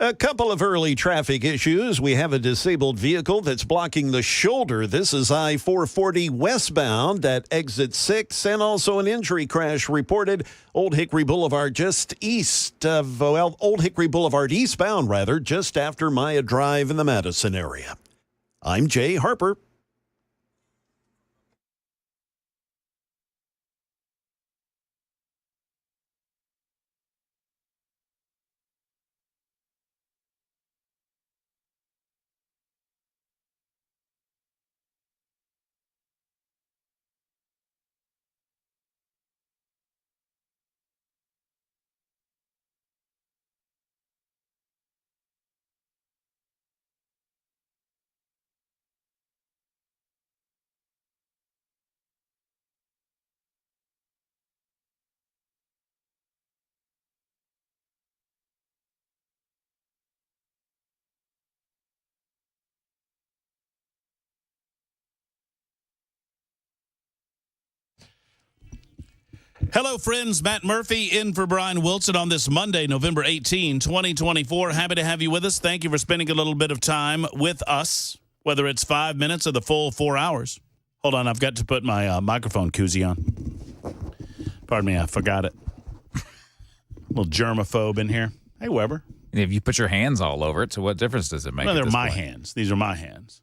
A couple of early traffic issues. We have a disabled vehicle that's blocking the shoulder. This is I-440 westbound at exit 6, and also an injury crash reported Old Hickory Boulevard just east of, Old Hickory Boulevard eastbound, just after Maya Drive in the Madison area. I'm Jay Harper. Hello, friends. Matt Murphy in for Brian Wilson on this Monday, November 18, 2024. Happy to have you with us. Thank you for spending a little bit of time with us, whether it's 5 minutes or the full 4 hours. Hold on, I've got to put my microphone koozie on. Pardon me, I forgot it. A little germaphobe in here. Hey, Weber. If you put your hands all over it, so what difference does it make? No, they're my hands. These are my hands.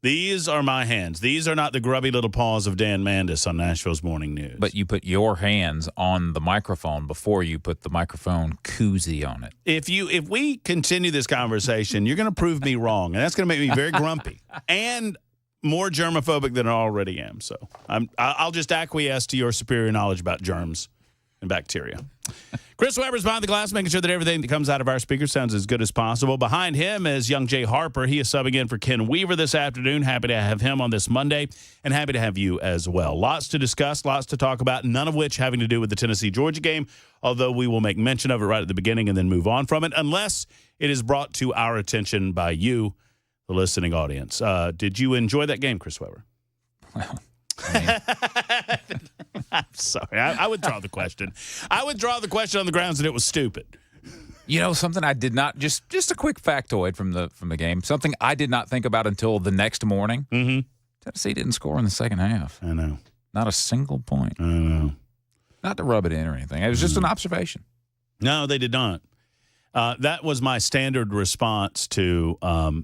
These are my hands. These are not the grubby little paws of Dan Mandis on Nashville's Morning News. But you put your hands on the microphone before you put the microphone koozie on it. If we continue this conversation, you're going to prove me wrong, and that's going to make me very grumpy and more germophobic than I already am. So I'll just acquiesce to your superior knowledge about germs and bacteria. Chris Weber's behind the glass, making sure that everything that comes out of our speakers sounds as good as possible. Behind him is young Jay Harper. He is subbing in for Ken Weaver this afternoon. Happy to have him on this Monday, and happy to have you as well. Lots to discuss, lots to talk about, none of which having to do with the Tennessee-Georgia game, although we will make mention of it right at the beginning and then move on from it, unless it is brought to our attention by you, the listening audience. Did you enjoy that game, Chris Weber? Well, I'm sorry. I would draw the question. I would draw the question on the grounds that it was stupid. You know, something I did not just a quick factoid from the game. Something I did not think about until the next morning. Mm-hmm. Tennessee didn't score in the second half. I know. Not a single point. I know. Not to rub it in or anything. It was just an observation. No, they did not. That was my standard response to.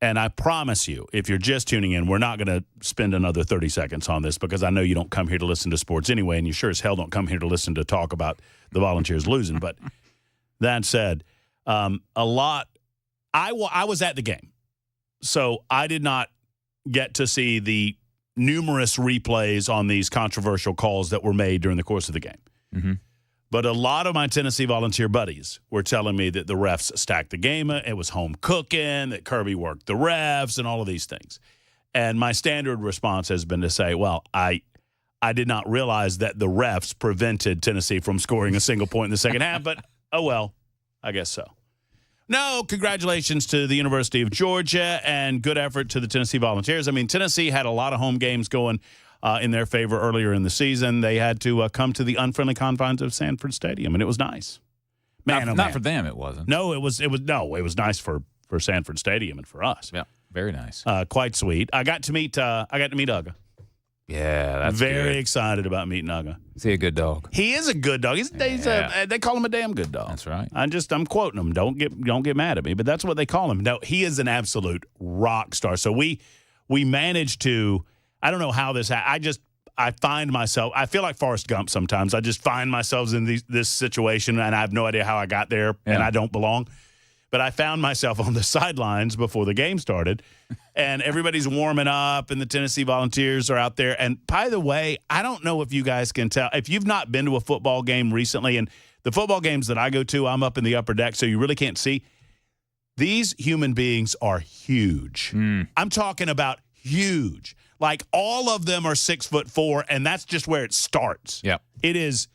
And I promise you, if you're just tuning in, we're not going to spend another 30 seconds on this because I know you don't come here to listen to sports anyway, and you sure as hell don't come here to listen to talk about the Volunteers losing. But that said, I was at the game, so I did not get to see the numerous replays on these controversial calls that were made during the course of the game. Mm-hmm. But a lot of my Tennessee Volunteer buddies were telling me that the refs stacked the game. It was home cooking, that Kirby worked the refs, and all of these things. And my standard response has been to say, well, I did not realize that the refs prevented Tennessee from scoring a single point in the second half, but oh well, I guess so. No, congratulations to the University of Georgia and good effort to the Tennessee Volunteers. I mean, Tennessee had a lot of home games going in their favor earlier in the season. They had to come to the unfriendly confines of Sanford Stadium, and it was nice. Not for them, it wasn't. No, it was nice for Sanford Stadium and for us. Yeah, very nice. Quite sweet. I got to meet Uga. Yeah, that's very good. Excited about meeting Uga. Is he a good dog? He is a good dog. They call him a damn good dog. That's right. I'm quoting him. Don't get mad at me, but that's what they call him. No, he is an absolute rock star. So we managed to. I don't know how this happened. I find myself, I feel like Forrest Gump sometimes. I just find myself in this situation, and I have no idea how I got there, and I don't belong. But I found myself on the sidelines before the game started, and everybody's warming up, and the Tennessee Volunteers are out there. And by the way, I don't know if you guys can tell. If you've not been to a football game recently, and the football games that I go to, I'm up in the upper deck, so you really can't see. These human beings are huge. I'm talking about huge. Like, all of them are 6'4", and that's just where it starts. Yeah. It is.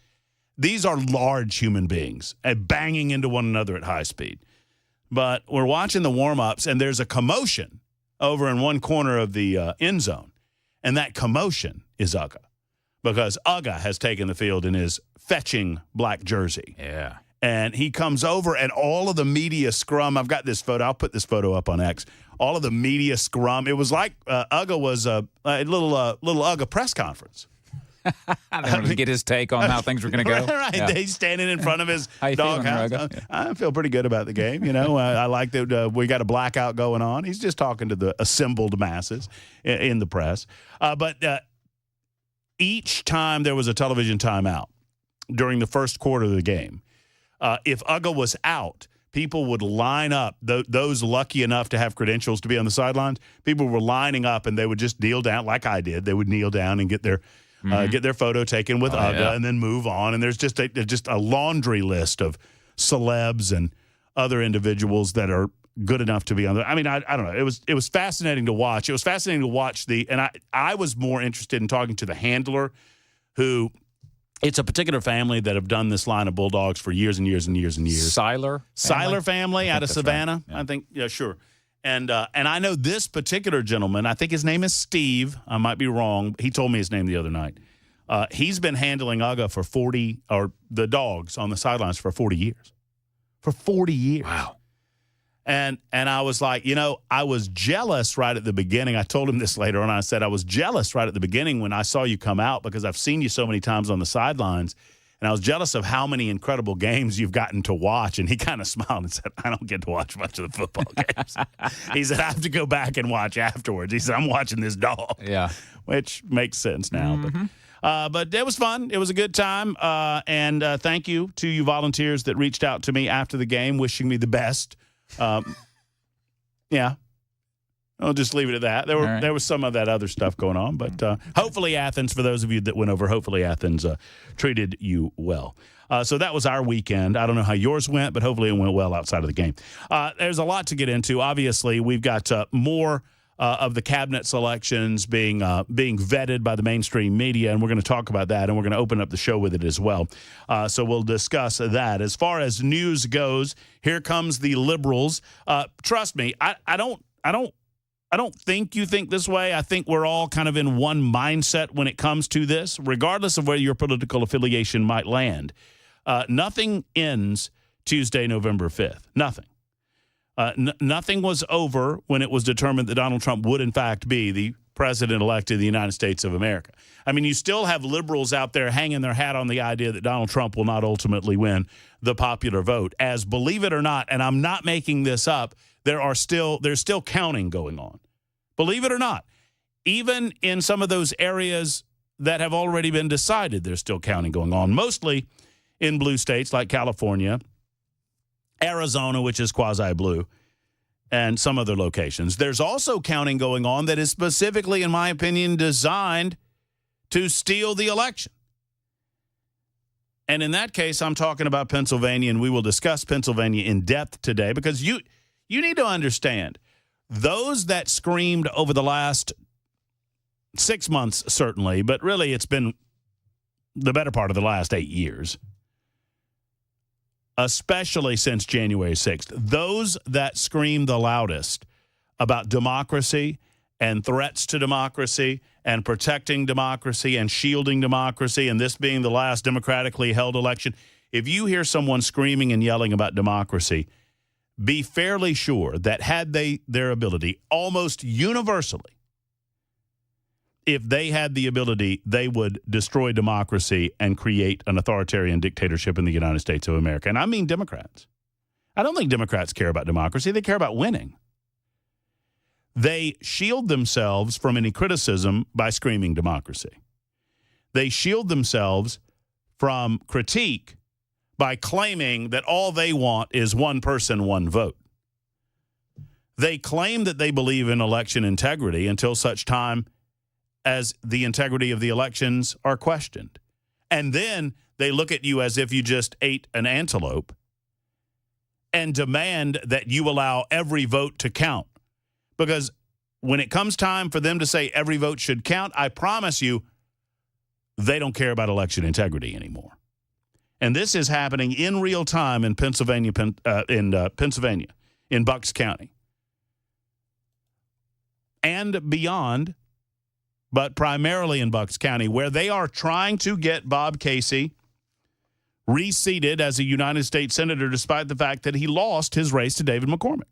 These are large human beings and banging into one another at high speed. But we're watching the warm-ups, and there's a commotion over in one corner of the end zone, and that commotion is Uga, because Uga has taken the field in his fetching black jersey. Yeah. And he comes over, and all of the media scrum. I've got this photo. I'll put this photo up on X. All of the media scrum. It was like Uga was a little Uga press conference. To get his take on how things were going to go. Right. Yeah. He's standing in front of his How you feeling, doghouse. Uga? I feel pretty good about the game. I like that we got a blackout going on. He's just talking to the assembled masses in the press. But each time there was a television timeout during the first quarter of the game, if Uga was out, people would line up. Those lucky enough to have credentials to be on the sidelines, people were lining up, and they would just kneel down like I did. They would kneel down and get their photo taken with Uga and then move on. And there's just a laundry list of celebs and other individuals that are good enough to be on there. I mean, I don't know. It was fascinating to watch. It was fascinating to watch and I was more interested in talking to the handler, who it's a particular family that have done this line of bulldogs for years and years and years and years. Seiler family out of Savannah. Right. Yeah. I think, yeah, sure. And I know this particular gentleman, I think his name is Steve. I might be wrong. He told me his name the other night. He's been handling Uga or the dogs on the sidelines for 40 years. For 40 years. Wow. And I was like, I was jealous right at the beginning. I told him this later on. I said, I was jealous right at the beginning when I saw you come out, because I've seen you so many times on the sidelines. And I was jealous of how many incredible games you've gotten to watch. And he kind of smiled and said, I don't get to watch much of the football games. He said, I have to go back and watch afterwards. He said, I'm watching this dog. Yeah. Which makes sense now. Mm-hmm. But it was fun. It was a good time. And thank you to you volunteers that reached out to me after the game, wishing me the best. Yeah. I'll just leave it at that. There was some of that other stuff going on, but hopefully Athens, for those of you that went over, hopefully Athens treated you well. So that was our weekend. I don't know how yours went, but hopefully it went well outside of the game. There's a lot to get into. Obviously, we've got more of the cabinet selections being vetted by the mainstream media, and we're going to talk about that, and we're going to open up the show with it as well. So we'll discuss that. As far as news goes, here comes the liberals. Trust me, I don't think you think this way. I think we're all kind of in one mindset when it comes to this, regardless of where your political affiliation might land. Nothing ends Tuesday, November 5th. Nothing. Nothing was over when it was determined that Donald Trump would, in fact, be the president-elect of the United States of America. I mean, you still have liberals out there hanging their hat on the idea that Donald Trump will not ultimately win the popular vote. As, believe it or not, and I'm not making this up, there's still counting going on. Believe it or not, even in some of those areas that have already been decided, there's still counting going on, mostly in blue states like California, Arizona, which is quasi-blue, and some other locations. There's also counting going on that is specifically, in my opinion, designed to steal the election. And in that case, I'm talking about Pennsylvania, and we will discuss Pennsylvania in depth today, because you need to understand, those that screamed over the last 6 months, certainly, but really it's been the better part of the last 8 years, especially since January 6th, those that screamed the loudest about democracy and threats to democracy and protecting democracy and shielding democracy and this being the last democratically held election, if you hear someone screaming and yelling about democracy, be fairly sure that had they their ability, almost universally, if they had the ability, they would destroy democracy and create an authoritarian dictatorship in the United States of America. And I mean Democrats. I don't think Democrats care about democracy. They care about winning. They shield themselves from any criticism by screaming democracy. They shield themselves from critique by claiming that all they want is one person, one vote. They claim that they believe in election integrity until such time as the integrity of the elections are questioned. And then they look at you as if you just ate an antelope and demand that you allow every vote to count. Because when it comes time for them to say every vote should count, I promise you, they don't care about election integrity anymore. And this is happening in real time in Pennsylvania, in Bucks County. And beyond, but primarily in Bucks County, where they are trying to get Bob Casey reseated as a United States Senator despite the fact that he lost his race to David McCormick.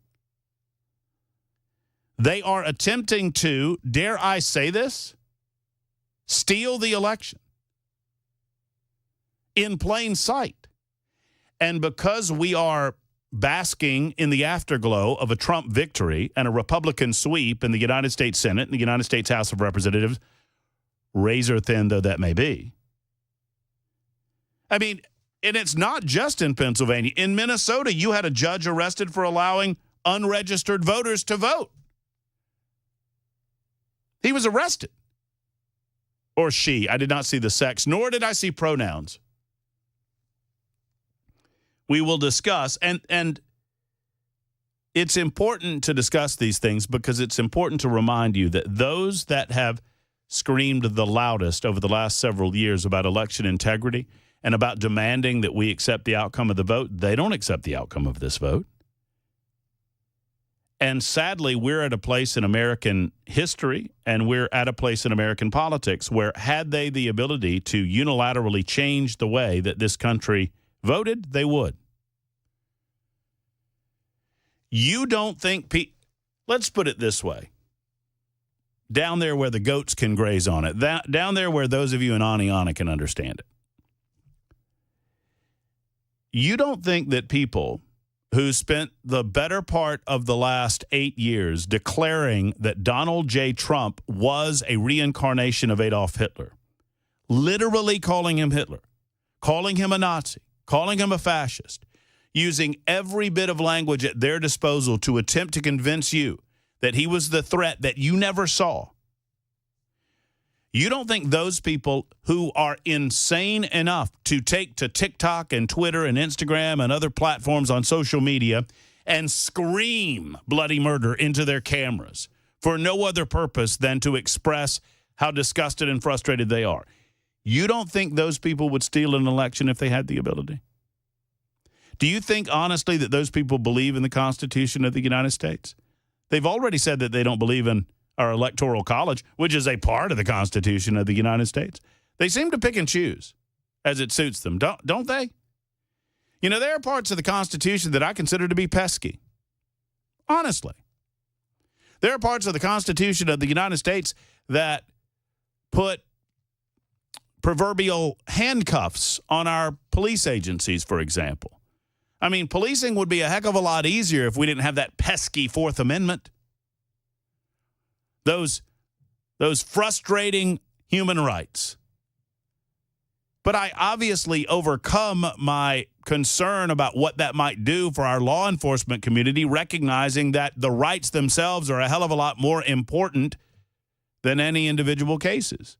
They are attempting to, dare I say this, steal the election in plain sight. And because we are basking in the afterglow of a Trump victory and a Republican sweep in the United States Senate and the United States House of Representatives, razor thin though that may be. I mean, and it's not just in Pennsylvania. In Minnesota, you had a judge arrested for allowing unregistered voters to vote. He was arrested. Or she. I did not see the sex, nor did I see pronouns. We will discuss, and it's important to discuss these things because it's important to remind you that those that have screamed the loudest over the last several years about election integrity and about demanding that we accept the outcome of the vote, they don't accept the outcome of this vote. And sadly, we're at a place in American history and we're at a place in American politics where had they the ability to unilaterally change the way that this country voted, they would. You don't think let's put it this way. Down there where the goats can graze on it. Down there where those of you in Aniana can understand it. You don't think that people who spent the better part of the last 8 years declaring that Donald J. Trump was a reincarnation of Adolf Hitler, literally calling him Hitler, calling him a Nazi, calling him a fascist, using every bit of language at their disposal to attempt to convince you that he was the threat that you never saw. You don't think those people who are insane enough to take to TikTok and Twitter and Instagram and other platforms on social media and scream bloody murder into their cameras for no other purpose than to express how disgusted and frustrated they are, you don't think those people would steal an election if they had the ability? Do you think, honestly, that those people believe in the Constitution of the United States? They've already said that they don't believe in our Electoral College, which is a part of the Constitution of the United States. They seem to pick and choose as it suits them, don't they? You know, there are parts of the Constitution that I consider to be pesky. Honestly. There are parts of the Constitution of the United States that put proverbial handcuffs on our police agencies, for example. I mean, policing would be a heck of a lot easier if we didn't have that pesky Fourth Amendment. Those frustrating human rights. But I obviously overcome my concern about what that might do for our law enforcement community, recognizing that the rights themselves are a hell of a lot more important than any individual cases.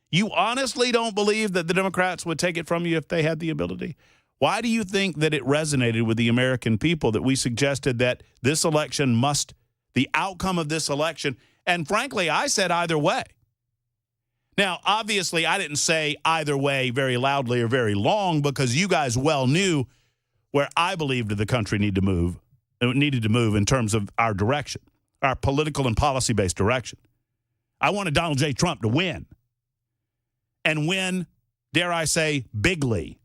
You honestly don't believe that the Democrats would take it from you if they had the ability? Why do you think that it resonated with the American people that we suggested that this election the outcome of this election, and frankly, I said either way. Now, obviously, I didn't say either way very loudly or very long because you guys well knew where I believed the country needed to move in terms of our direction, our political and policy-based direction. I wanted Donald J. Trump to win, and win, dare I say, bigly.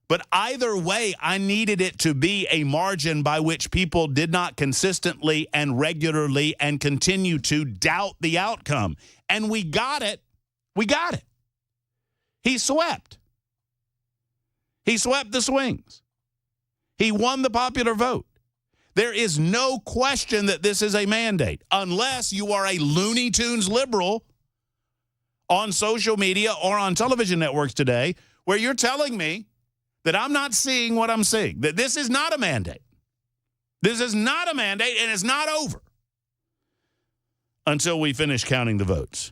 But either way, I needed it to be a margin by which people did not consistently and regularly and continue to doubt the outcome. And we got it. We got it. He swept. He swept the swings. He won the popular vote. There is no question that this is a mandate, unless you are a Looney Tunes liberal on social media or on television networks today, where you're telling me that I'm not seeing what I'm seeing, that this is not a mandate. This is not a mandate, and it's not over until we finish counting the votes.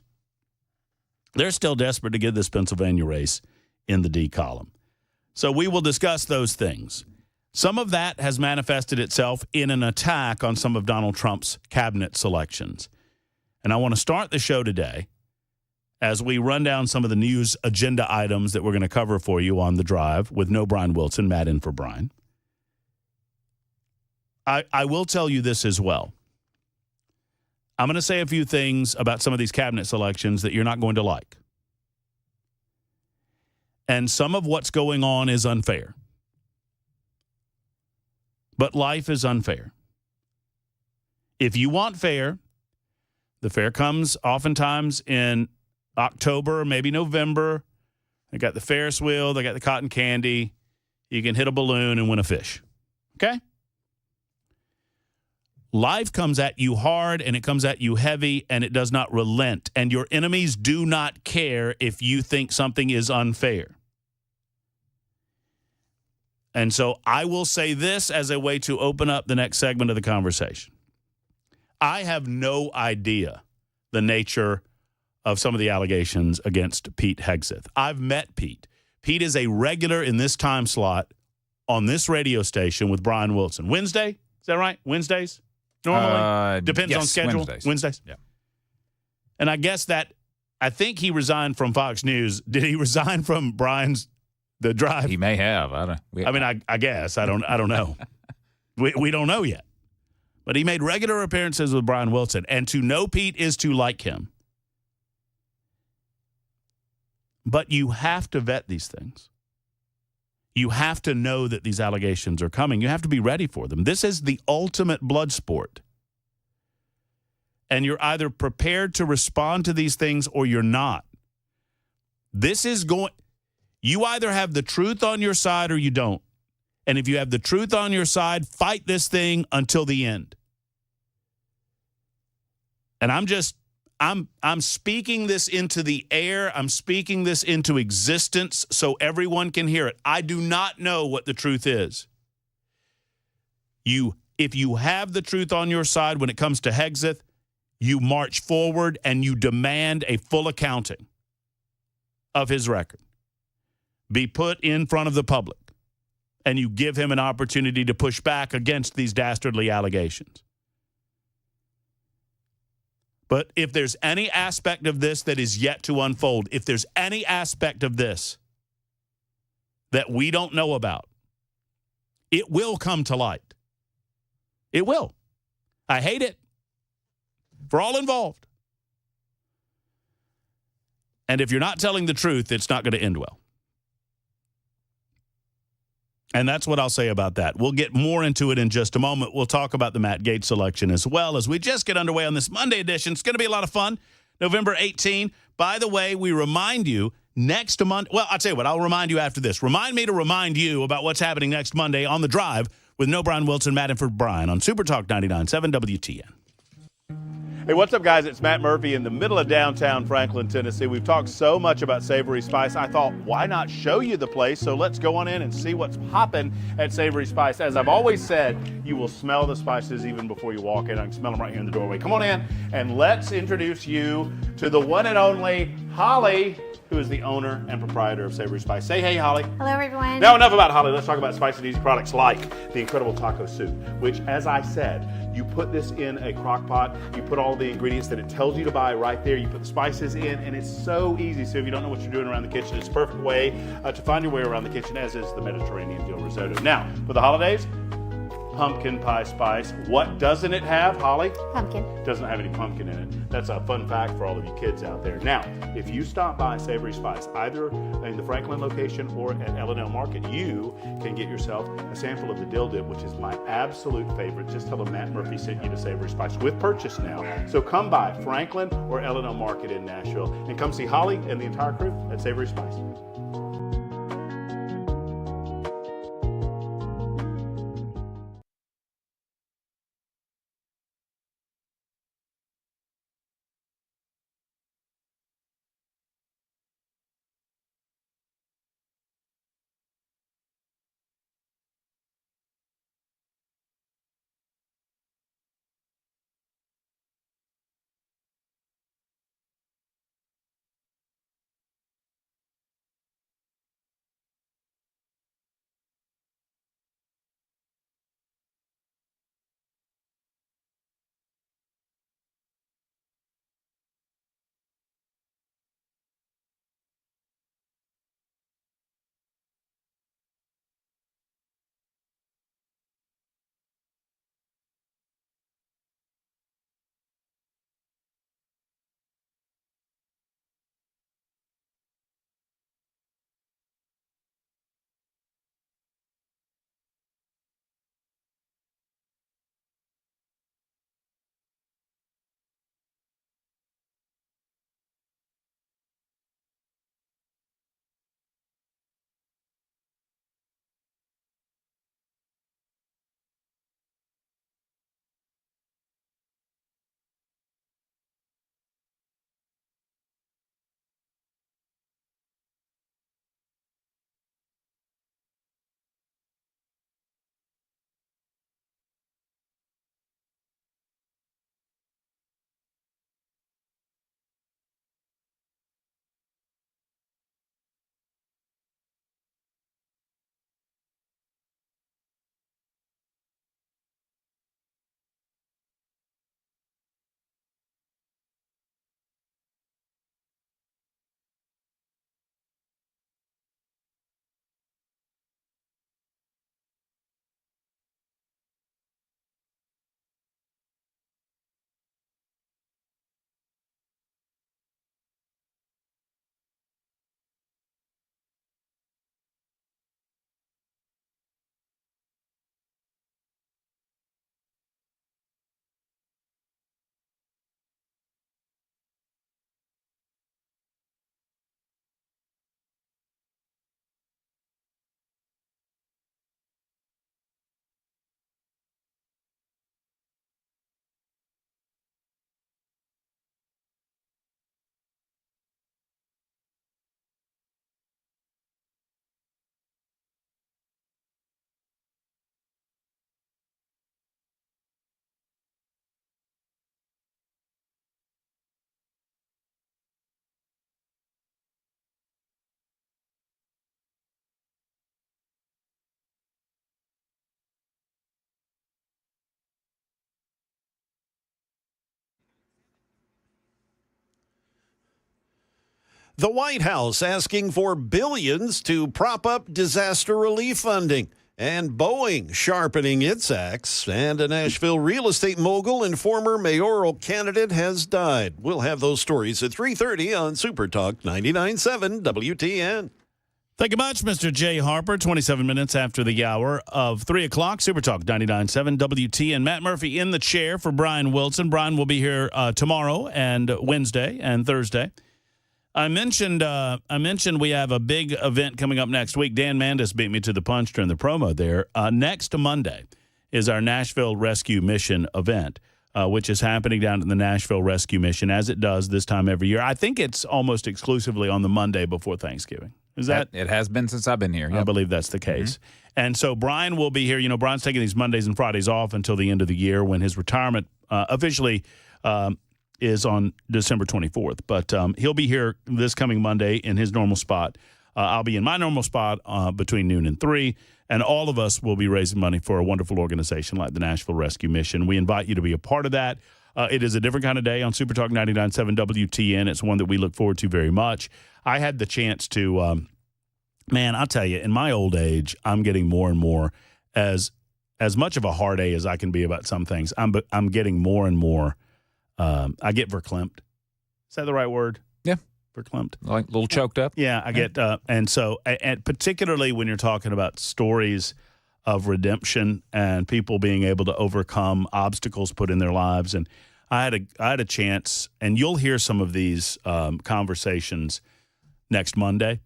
They're still desperate to get this Pennsylvania race in the D column. So we will discuss those things. Some of that has manifested itself in an attack on some of Donald Trump's cabinet selections. And I want to start the show today as we run down some of the news agenda items that we're going to cover for you on the drive with no Brian Wilson, Matt in for Brian. I will tell you this as well. I'm going to say a few things about some of these cabinet selections that you're not going to like. And some of what's going on is unfair. But life is unfair. If you want fair, the fair comes oftentimes in October, maybe November. They got the Ferris wheel. They got the cotton candy. You can hit a balloon and win a fish. Okay? Life comes at you hard, and it comes at you heavy, and it does not relent. And your enemies do not care if you think something is unfair. And so I will say this as a way to open up the next segment of the conversation. I have no idea the nature of some of the allegations against Pete Hegseth. I've met Pete. Pete is a regular in this time slot on this radio station with Brian Wilson. Wednesday? Is that right? Wednesdays? Normally? Depends on schedule. Wednesdays? Yeah. And I guess I think he resigned from Fox News. Did he resign from Brian's The Drive? He may have. I guess. I don't know. We don't know yet. But he made regular appearances with Brian Wilson. And to know Pete is to like him. But you have to vet these things. You have to know that these allegations are coming. You have to be ready for them. This is the ultimate blood sport. And you're either prepared to respond to these things or you're not. You either have the truth on your side or you don't. And if you have the truth on your side, fight this thing until the end. And I'm speaking this into the air. I'm speaking this into existence so everyone can hear it. I do not know what the truth is. If you have the truth on your side when it comes to Hegseth, you march forward and you demand a full accounting of his record. Be put in front of the public, and you give him an opportunity to push back against these dastardly allegations. But if there's any aspect of this that is yet to unfold, if there's any aspect of this that we don't know about, it will come to light. It will. I hate it for all involved. And if you're not telling the truth, it's not going to end well. And that's what I'll say about that. We'll get more into it in just a moment. We'll talk about the Matt Gaetz selection as well as we just get underway on this Monday edition. It's going to be a lot of fun. November 18. By the way, we remind you next Monday. Well, I'll tell you what, I'll remind you after this. Remind me to remind you about what's happening next Monday on The Drive with No Brian Wilson, Matt Inford Brian on Super Talk 99.7 WTN. Hey, what's up, guys? It's Matt Murphy in the middle of downtown Franklin, Tennessee. We've talked so much about Savory Spice. I thought, why not show you the place? So let's go on in and see what's popping at Savory Spice. As I've always said, you will smell the spices even before you walk in. I can smell them right here in the doorway. Come on in, and let's introduce you to the one and only Holly, who is the owner and proprietor of Savory Spice. Say hey, Holly. Hello, everyone. Now, enough about Holly. Let's talk about spicy and easy products like the incredible taco soup, which, as I said, you put this in a crock pot, you put all the ingredients that it tells you to buy right there, you put the spices in, and it's so easy. So if you don't know what you're doing around the kitchen, it's a perfect way to find your way around the kitchen, as is the Mediterranean dill risotto. Now, for the holidays, pumpkin pie spice. What doesn't it have, Holly? Pumpkin. Doesn't have any pumpkin in it. That's a fun fact for all of you kids out there. Now, if you stop by Savory Spice, either in the Franklin location or at L&L Market, you can get yourself a sample of the dill dip, which is my absolute favorite. Just tell them Matt Murphy sent you to Savory Spice with purchase now. So come by Franklin or L&L Market in Nashville and come see Holly and the entire crew at Savory Spice. The White House asking for billions to prop up disaster relief funding. And Boeing sharpening its axe. And a Nashville real estate mogul and former mayoral candidate has died. We'll have those stories at 3:30 on Super Talk 99.7 WTN. Thank you much, Mr. Jay Harper. 27 minutes after the hour of 3 o'clock. Super Talk 99.7 WTN. Matt Murphy in the chair for Brian Wilson. Brian will be here tomorrow and Wednesday and Thursday. I mentioned we have a big event coming up next week. Dan Mandis beat me to the punch during the promo there. Next Monday is our Nashville Rescue Mission event, which is happening down at the Nashville Rescue Mission, as it does this time every year. I think it's almost exclusively on the Monday before Thanksgiving. Is that? It has been since I've been here. Yep. I believe that's the case. Mm-hmm. And so Brian will be here. You know, Brian's taking these Mondays and Fridays off until the end of the year when his retirement officially is on December 24th. But he'll be here this coming Monday in his normal spot. I'll be in my normal spot between noon and 3, and all of us will be raising money for a wonderful organization like the Nashville Rescue Mission. We invite you to be a part of that. It is a different kind of day on Super Talk 99.7 WTN. It's one that we look forward to very much. I had the chance to, man, I'll tell you, in my old age, I'm getting more and more, as much of a hard A as I can be about some things, I'm getting more and more, I get verklempt. Is that the right word? Yeah. Verklempt. Like a little choked up? Yeah, I get, and so, and particularly when you're talking about stories of redemption and people being able to overcome obstacles put in their lives. And I had a chance, and you'll hear some of these conversations next Monday.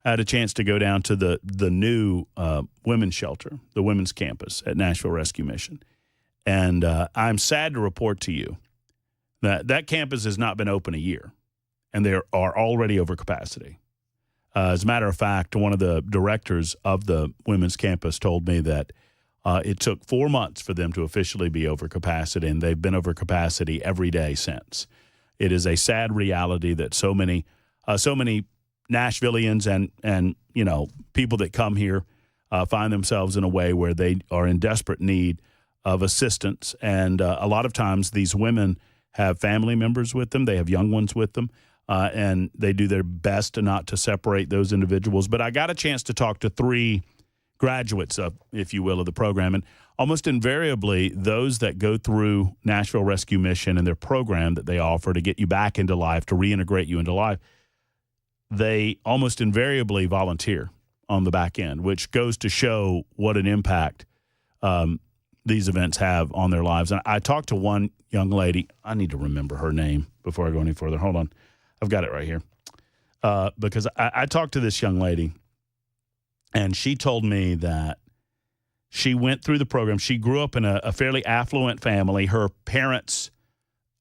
I had a chance to go down to the new women's shelter, the women's campus at Nashville Rescue Mission. And I'm sad to report to you that campus has not been open a year, and they are already over capacity. As a matter of fact, one of the directors of the women's campus told me that it took 4 months for them to officially be over capacity, and they've been over capacity every day since. It is a sad reality that so many Nashvillians and you know, people that come here find themselves in a way where they are in desperate need of assistance. And a lot of times these women have family members with them. They have young ones with them. And they do their best not to separate those individuals. But I got a chance to talk to 3 graduates, if you will, of the program. And almost invariably, those that go through Nashville Rescue Mission and their program that they offer to get you back into life, to reintegrate you into life, they almost invariably volunteer on the back end, which goes to show what an impact these events have on their lives. And I talked to one young lady. I need to remember her name before I go any further. Hold on. I've got it right here. Because I talked to this young lady, and she told me that she went through the program. She grew up in a fairly affluent family. Her parents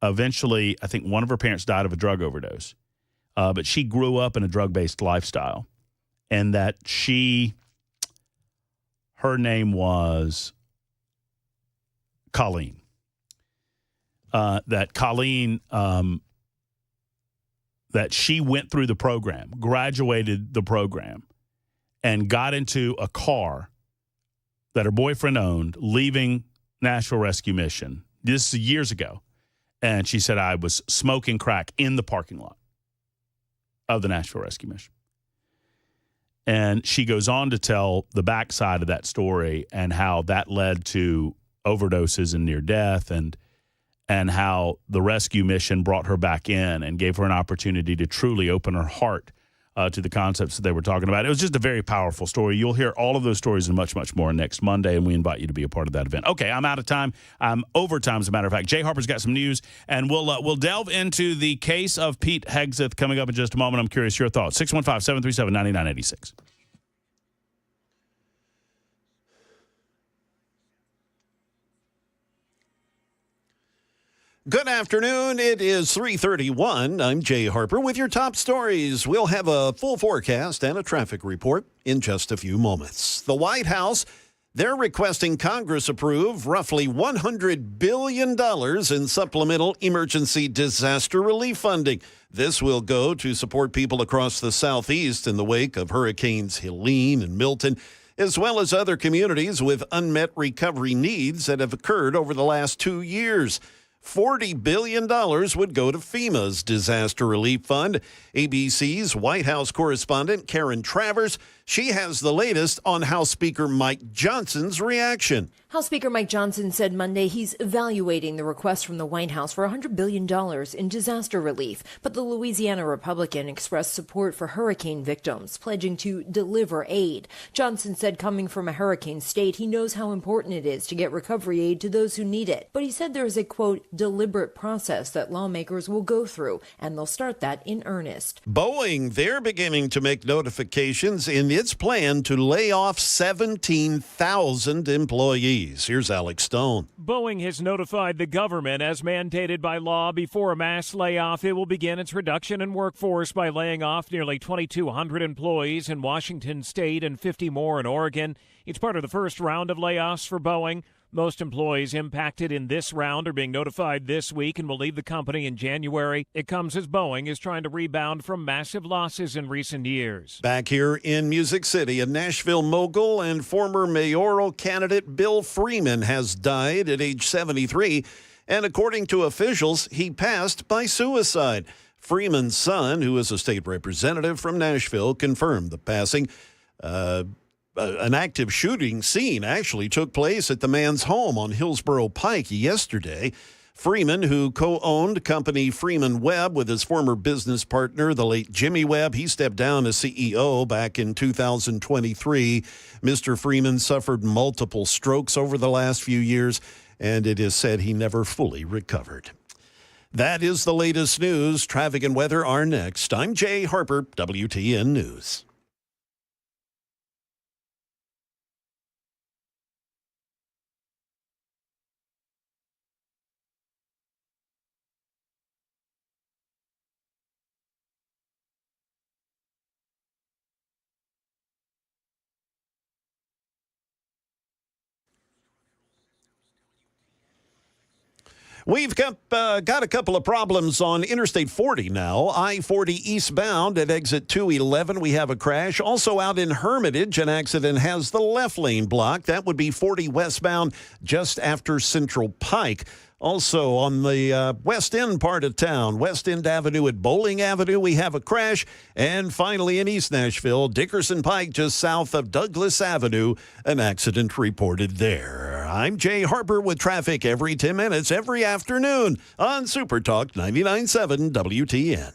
eventually, I think one of her parents died of a drug overdose. But she grew up in a drug-based lifestyle. And that her name was Colleen. That Colleen... that she went through the program, graduated the program, and got into a car that her boyfriend owned, leaving Nashville Rescue Mission. This is years ago. And she said, I was smoking crack in the parking lot of the Nashville Rescue Mission. And she goes on to tell the backside of that story and how that led to overdoses and near death, and how the rescue mission brought her back in and gave her an opportunity to truly open her heart to the concepts that they were talking about. It was just a very powerful story. You'll hear all of those stories and much, much more next Monday, and we invite you to be a part of that event. Okay, I'm out of time. I'm over time, as a matter of fact. Jay Harper's got some news, and we'll delve into the case of Pete Hegseth coming up in just a moment. I'm curious your thoughts. 615-737-9986. Good afternoon. It is 3:31. I'm Jay Harper with your top stories. We'll have a full forecast and a traffic report in just a few moments. The White House, they're requesting Congress approve roughly $100 billion in supplemental emergency disaster relief funding. This will go to support people across the Southeast in the wake of Hurricanes Helene and Milton, as well as other communities with unmet recovery needs that have occurred over the last 2 years. $40 billion would go to FEMA's disaster relief fund. ABC's White House correspondent Karen Travers, she has the latest on House Speaker Mike Johnson's reaction. House Speaker Mike Johnson said Monday he's evaluating the request from the White House for $100 billion in disaster relief. But the Louisiana Republican expressed support for hurricane victims, pledging to deliver aid. Johnson said coming from a hurricane state, he knows how important it is to get recovery aid to those who need it. But he said there is a, quote, deliberate process that lawmakers will go through, and they'll start that in earnest. Boeing, they're beginning to make notifications in its plan to lay off 17,000 employees. Here's Alex Stone. Boeing has notified the government, as mandated by law, before a mass layoff, it will begin its reduction in workforce by laying off nearly 2,200 employees in Washington state and 50 more in Oregon. It's part of the first round of layoffs for Boeing. Most employees impacted in this round are being notified this week and will leave the company in January. It comes as Boeing is trying to rebound from massive losses in recent years. Back here in Music City, a Nashville mogul and former mayoral candidate Bill Freeman has died at age 73, and according to officials, he passed by suicide. Freeman's son, who is a state representative from Nashville, confirmed the passing. An active shooting scene actually took place at the man's home on Hillsborough Pike yesterday. Freeman, who co-owned company Freeman Webb with his former business partner, the late Jimmy Webb, he stepped down as CEO back in 2023. Mr. Freeman suffered multiple strokes over the last few years, and it is said he never fully recovered. That is the latest news. Traffic and weather are next. I'm Jay Harper, WTN News. We've got a couple of problems on Interstate 40 now. I-40 eastbound at exit 211, we have a crash. Also out in Hermitage, an accident has the left lane blocked. That would be 40 westbound just after Central Pike. Also on the west end part of town, West End Avenue at Bowling Avenue, we have a crash. And finally in East Nashville, Dickerson Pike just south of Douglas Avenue, an accident reported there. I'm Jay Harper with traffic every 10 minutes, every afternoon on Super Talk 99.7 WTN.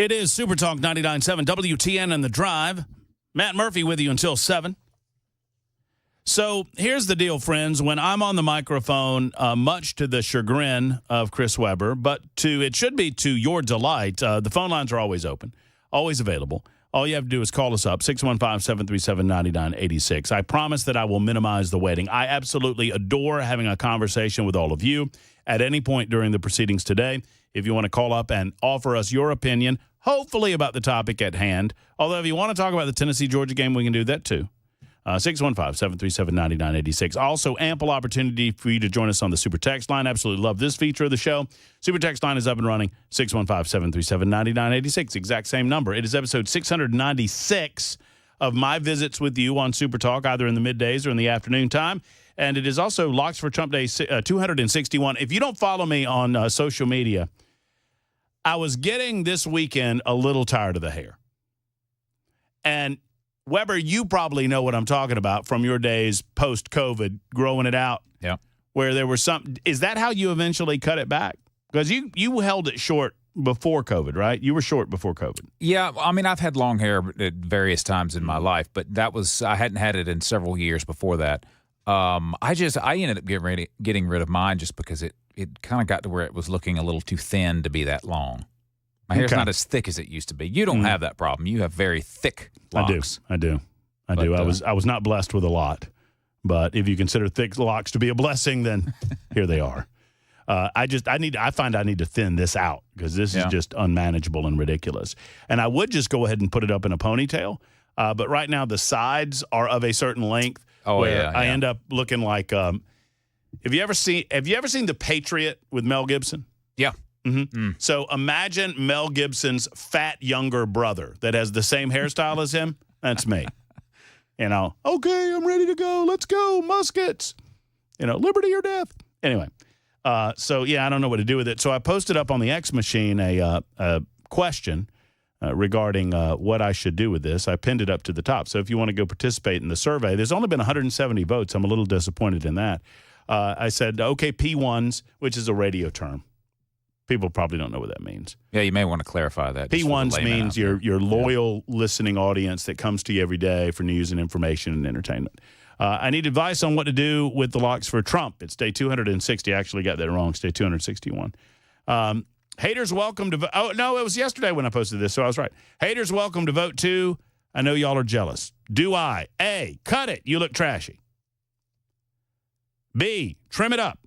It is Super Talk 99.7 WTN and The Drive. Matt Murphy with you until 7. So here's the deal, friends. When I'm on the microphone, much to the chagrin of Chris Webber, but it should be to your delight, the phone lines are always open, always available. All you have to do is call us up, 615-737-9986. I promise that I will minimize the waiting. I absolutely adore having a conversation with all of you at any point during the proceedings today. If you want to call up and offer us your opinion, hopefully about the topic at hand. Although if you want to talk about the Tennessee-Georgia game, we can do that too. 615-737-9986. Also, ample opportunity for you to join us on the Super Text line. Absolutely love this feature of the show. Super Text line is up and running, 615-737-9986. Exact same number. It is episode 696 of my visits with you on Super Talk, either in the middays or in the afternoon time. And it is also Locks for Trump Day 261. If you don't follow me on social media, I was getting this weekend a little tired of the hair. And Weber, you probably know what I'm talking about from your days post-COVID, growing it out. Yeah. Where there was some. Is that how you eventually cut it back? Because you held it short before COVID, right? You were short before COVID. Yeah, I mean, I've had long hair at various times in my life, but I hadn't had it in several years before that. I ended up getting rid of mine just because it kind of got to where it was looking a little too thin to be that long. My hair's not as thick as it used to be. You don't have that problem. You have very thick locks. I do. I was not blessed with a lot, but if you consider thick locks to be a blessing, then here they are. I find I need to thin this out because this is just unmanageable and ridiculous. And I would just go ahead and put it up in a ponytail, but right now the sides are of a certain length. I end up looking like. Have you ever seen The Patriot with Mel Gibson? Yeah. Mm-hmm. Mm. So imagine Mel Gibson's fat younger brother that has the same hairstyle as him. That's me. Okay, I'm ready to go. Let's go, muskets. Liberty or death. Anyway, I don't know what to do with it. So I posted up on the X machine a question regarding what I should do with this. I pinned it up to the top. So if you want to go participate in the survey, there's only been 170 votes. I'm a little disappointed in that. I said, okay, P1s, which is a radio term. People probably don't know what that means. Yeah, you may want to clarify that. P1s means your loyal listening audience that comes to you every day for news and information and entertainment. I need advice on what to do with the locks for Trump. It's day 260. I actually got that wrong. It's day 261. Haters welcome to vote. Oh, no, it was yesterday when I posted this, so I was right. Haters welcome to vote too. I know y'all are jealous. Do I? A, cut it. You look trashy. B, trim it up.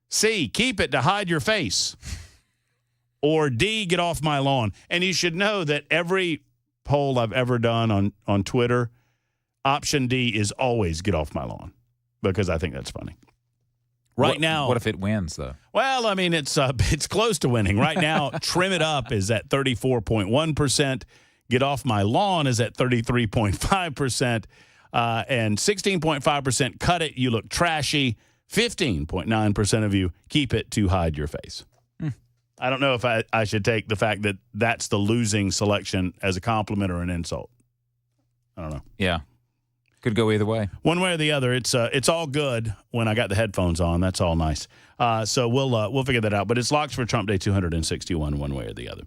C, keep it to hide your face. Or D, get off my lawn. And you should know that every poll I've ever done on Twitter, option D is always get off my lawn because I think that's funny. Now, what if it wins, though? Well, I mean, it's close to winning. Right now, trim it up is at 34.1%. Get off my lawn is at 33.5%. And 16.5% cut it, you look trashy. 15.9% of you keep it to hide your face. I don't know if I should take the fact that that's the losing selection as a compliment or an insult. I don't know. Yeah. Could go either way. One way or the other. It's all good when I got the headphones on. That's all nice. So we'll figure that out. But it's Locks for Trump Day 261 one way or the other.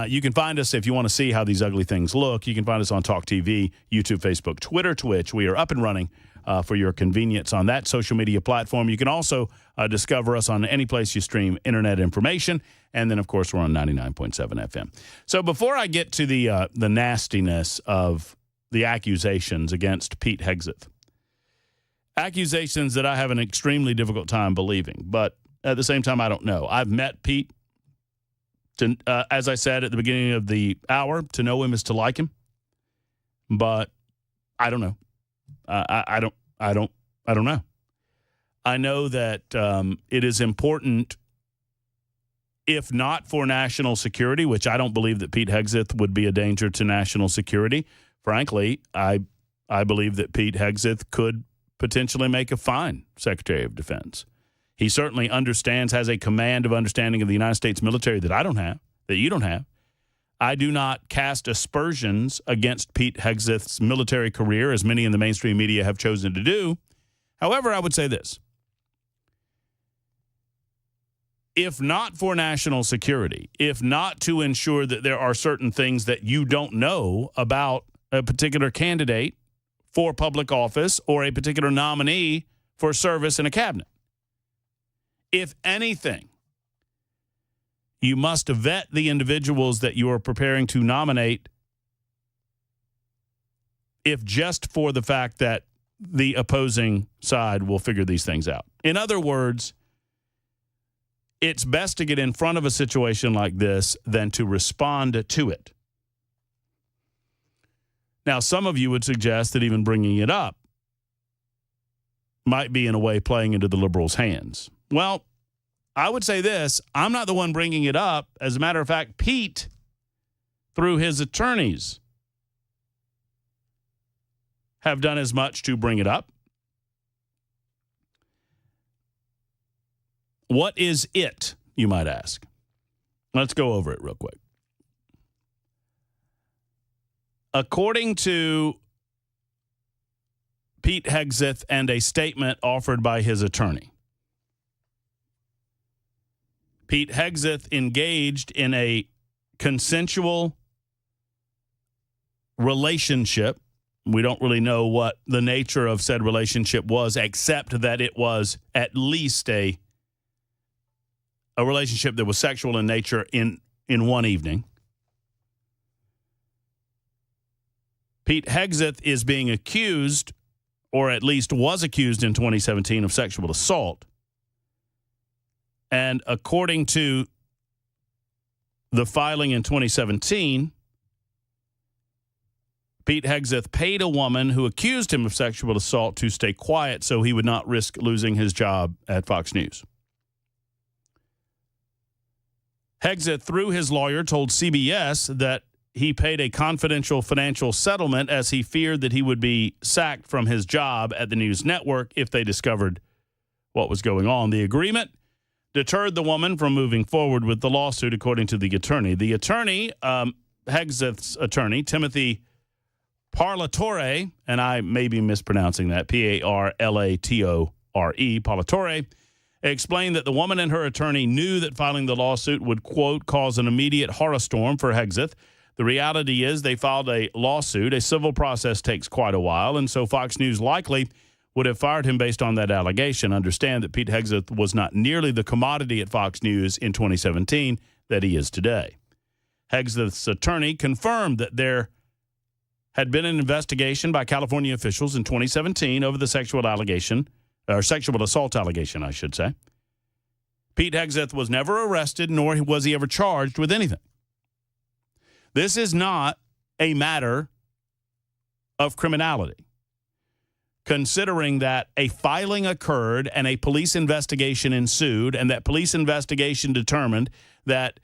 You can find us if you want to see how these ugly things look. You can find us on Talk TV, YouTube, Facebook, Twitter, Twitch. We are up and running for your convenience on that social media platform. You can also discover us on any place you stream internet information. And then, of course, we're on 99.7 FM. So before I get to the nastiness of the accusations against Pete Hegseth, accusations that I have an extremely difficult time believing, but at the same time, I don't know. I've met Pete, as I said at the beginning of the hour, to know him is to like him, but I don't know. I don't know. I know that it is important, if not for national security, which I don't believe that Pete Hegseth would be a danger to national security. Frankly, I believe that Pete Hegseth could potentially make a fine Secretary of Defense. He certainly has a command of understanding of the United States military that I don't have, that you don't have. I do not cast aspersions against Pete Hegseth's military career, as many in the mainstream media have chosen to do. However, I would say this. if not for national security, if not to ensure that there are certain things that you don't know about a particular candidate for public office or a particular nominee for service in a cabinet. If anything, you must vet the individuals that you are preparing to nominate, if just for the fact that the opposing side will figure these things out. In other words, it's best to get in front of a situation like this than to respond to it. Now, some of you would suggest that even bringing it up might be, in a way, playing into the liberals' hands. Well, I would say this. I'm not the one bringing it up. As a matter of fact, Pete, through his attorneys, have done as much to bring it up. What is it, you might ask? Let's go over it real quick. According to Pete Hegseth and a statement offered by his attorney, Pete Hegseth engaged in a consensual relationship. We don't really know what the nature of said relationship was, except that it was at least a relationship that was sexual in nature in one evening. Pete Hegseth is being accused, or at least was accused in 2017, of sexual assault. And according to the filing in 2017, Pete Hegseth paid a woman who accused him of sexual assault to stay quiet so he would not risk losing his job at Fox News. Hegseth, through his lawyer, told CBS that he paid a confidential financial settlement as he feared that he would be sacked from his job at the news network if they discovered what was going on. The agreement deterred the woman from moving forward with the lawsuit, according to the attorney. The attorney, Hegseth's attorney, Timothy Parlatore, and I may be mispronouncing that, Parlatore, Parlatore, explained that the woman and her attorney knew that filing the lawsuit would, quote, cause an immediate horror storm for Hegseth. The reality is they filed a lawsuit. A civil process takes quite a while, and so Fox News likely would have fired him based on that allegation. Understand that Pete Hegseth was not nearly the commodity at Fox News in 2017 that he is today. Hegseth's attorney confirmed that there had been an investigation by California officials in 2017 over the sexual assault allegation, I should say. Pete Hegseth was never arrested, nor was he ever charged with anything. This is not a matter of criminality, considering that a filing occurred and a police investigation ensued, and that police investigation determined that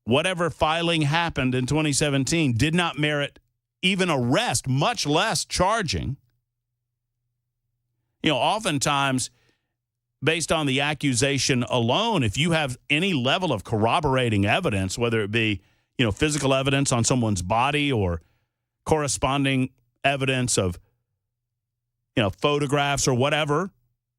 whatever filing happened in 2017 did not merit even arrest, much less charging. You know, oftentimes, based on the accusation alone, if you have any level of corroborating evidence, whether it be, you know, physical evidence on someone's body or corresponding evidence of, you know, photographs or whatever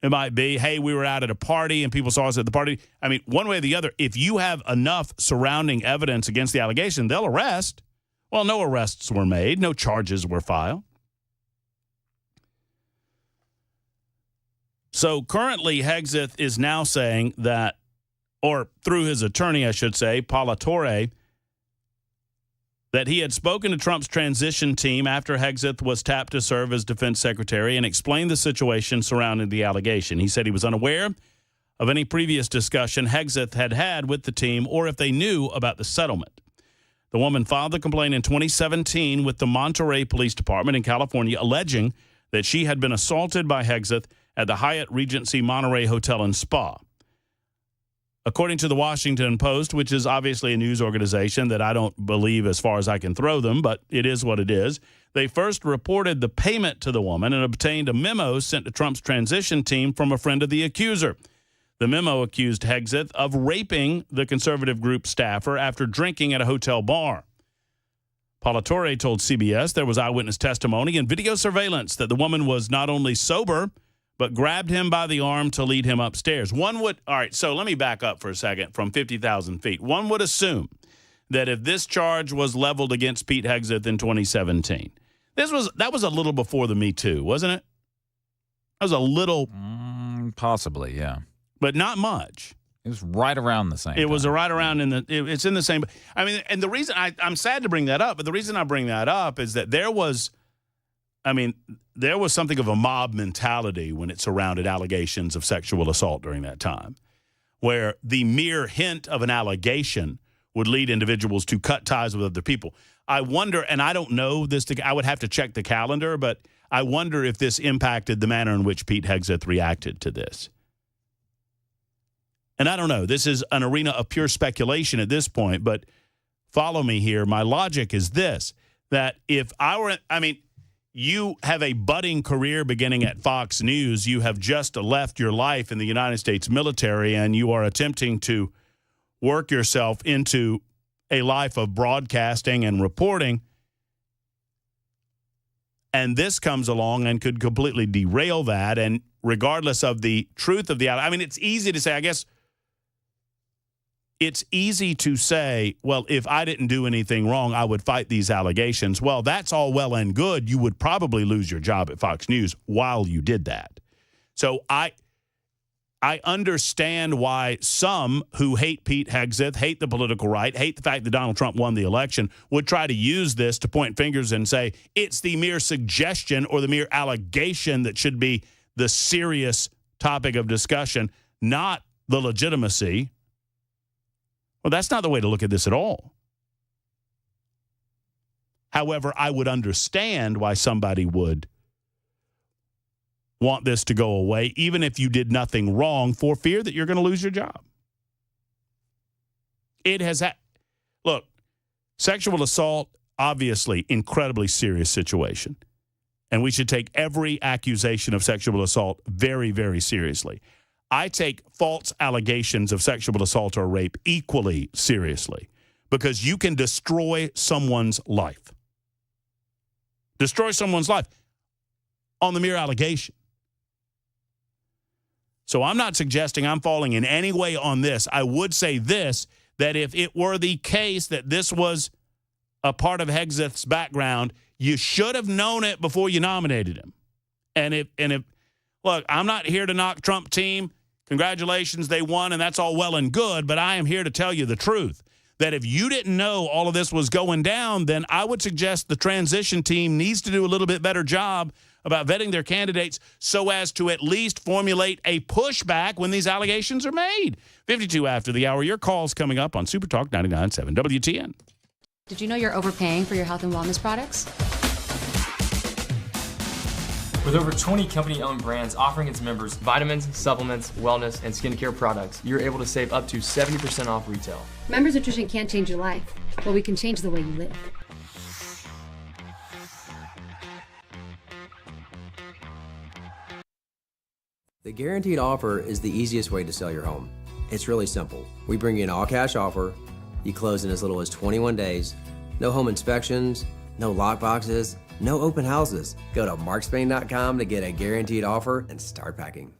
it might be, hey, we were out at a party and people saw us at the party. I mean, one way or the other, if you have enough surrounding evidence against the allegation, they'll arrest. Well, no arrests were made. No charges were filed. So currently, Hegseth is now saying that, or through his attorney, I should say, Parlatore, that he had spoken to Trump's transition team after Hegseth was tapped to serve as defense secretary and explained the situation surrounding the allegation. He said he was unaware of any previous discussion Hegseth had had with the team or if they knew about the settlement. The woman filed the complaint in 2017 with the Monterey Police Department in California, alleging that she had been assaulted by Hegseth at the Hyatt Regency Monterey Hotel and Spa. According to the Washington Post, which is obviously a news organization that I don't believe as far as I can throw them, but it is what it is, they first reported the payment to the woman and obtained a memo sent to Trump's transition team from a friend of the accuser. The memo accused Hegseth of raping the conservative group staffer after drinking at a hotel bar. Parlatore told CBS there was eyewitness testimony and video surveillance that the woman was not only sober, but grabbed him by the arm to lead him upstairs. All right, so let me back up for a second from 50,000 feet. One would assume that if this charge was leveled against Pete Hegseth in 2017, that was a little before the Me Too, wasn't it? That was a little. Possibly, yeah. But not much. It was right around the same. It was right around it's in the same. I mean, and the reason I'm sad to bring that up, but the reason I bring that up is that there was something of a mob mentality when it surrounded allegations of sexual assault during that time, where the mere hint of an allegation would lead individuals to cut ties with other people. I wonder, and I don't know this, I would have to check the calendar, but I wonder if this impacted the manner in which Pete Hegseth reacted to this. And I don't know. This is an arena of pure speculation at this point, but follow me here. My logic is this, that if you have a budding career beginning at Fox News. You have just left your life in the United States military, and you are attempting to work yourself into a life of broadcasting and reporting. And this comes along and could completely derail that. And regardless of the truth of it's easy to say, I guess, it's easy to say, well, if I didn't do anything wrong, I would fight these allegations. Well, that's all well and good. You would probably lose your job at Fox News while you did that. So I understand why some who hate Pete Hegseth, hate the political right, hate the fact that Donald Trump won the election, would try to use this to point fingers and say it's the mere suggestion or the mere allegation that should be the serious topic of discussion, not the legitimacy. Well, that's not the way to look at this at all. However, I would understand why somebody would want this to go away, even if you did nothing wrong, for fear that you're going to lose your job. Look, sexual assault, obviously, incredibly serious situation. And we should take every accusation of sexual assault very, very seriously. I take false allegations of sexual assault or rape equally seriously, because you can destroy someone's life. Destroy someone's life on the mere allegation. So I'm not suggesting I'm falling in any way on this. I would say this, that if it were the case that this was a part of Hegseth's background, you should have known it before you nominated him. And if look, I'm not here to knock Trump team. Congratulations, they won, and that's all well and good, but I am here to tell you the truth, that if you didn't know all of this was going down, then I would suggest the transition team needs to do a little bit better job about vetting their candidates so as to at least formulate a pushback when these allegations are made. 52 after the hour. Your call's coming up on Super Talk 99.7 WTN. Did you know you're overpaying for your health and wellness products? With over 20 company-owned brands offering its members vitamins, supplements, wellness, and skincare products, you're able to save up to 70% off retail. Members Nutrition can't change your life, but we can change the way you live. The guaranteed offer is the easiest way to sell your home. It's really simple. We bring you an all-cash offer. You close in as little as 21 days. No home inspections, no lockboxes, no open houses. Go to markspain.com to get a guaranteed offer and start packing.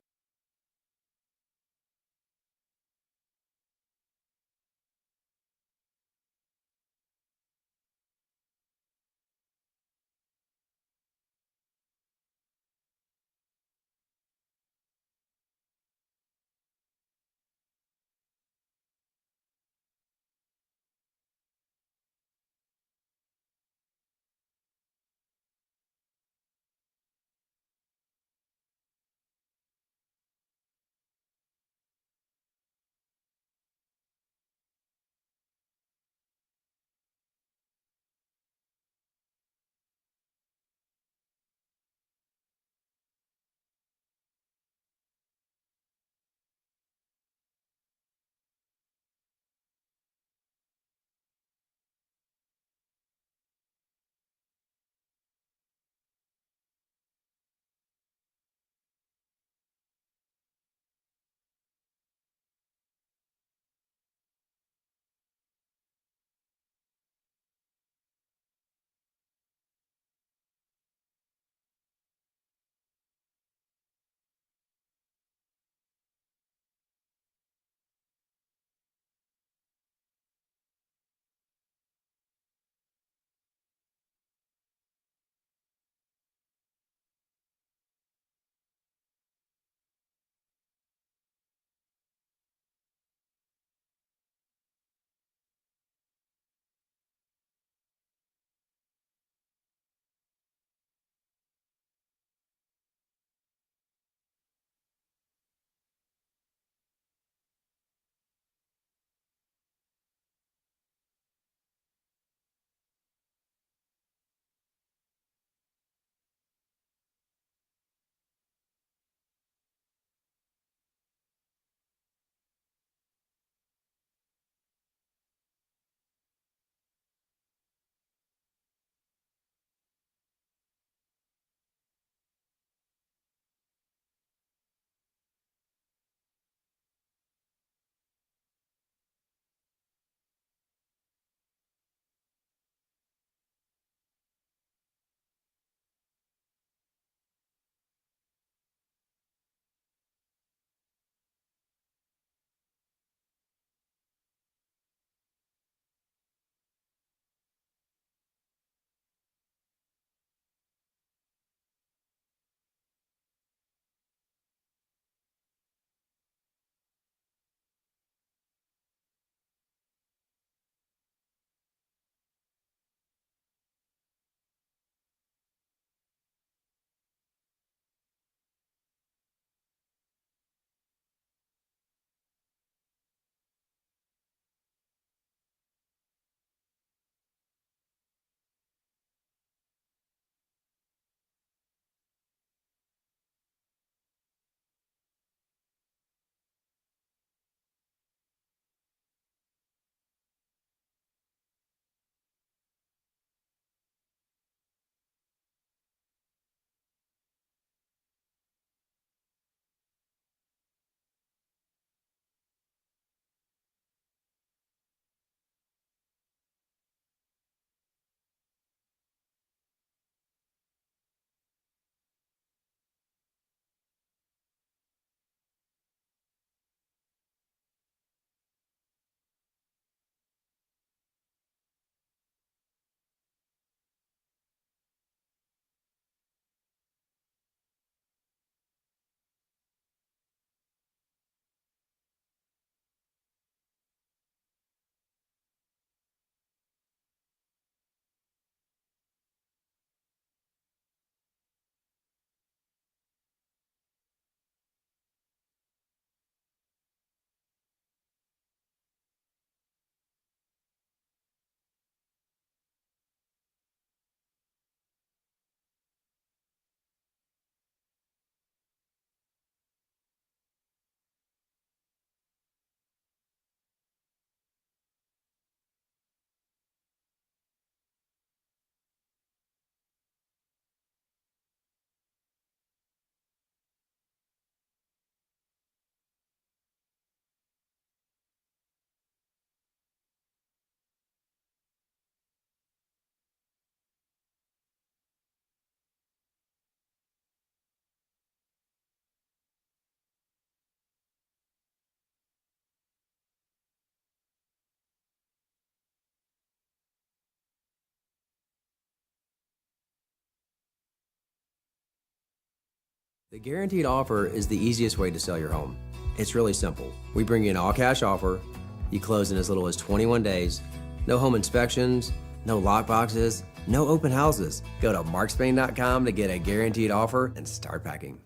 The guaranteed offer is the easiest way to sell your home. It's really simple. We bring you an all-cash offer. You close in as little as 21 days. No home inspections, no lockboxes, no open houses. Go to markspain.com to get a guaranteed offer and start packing.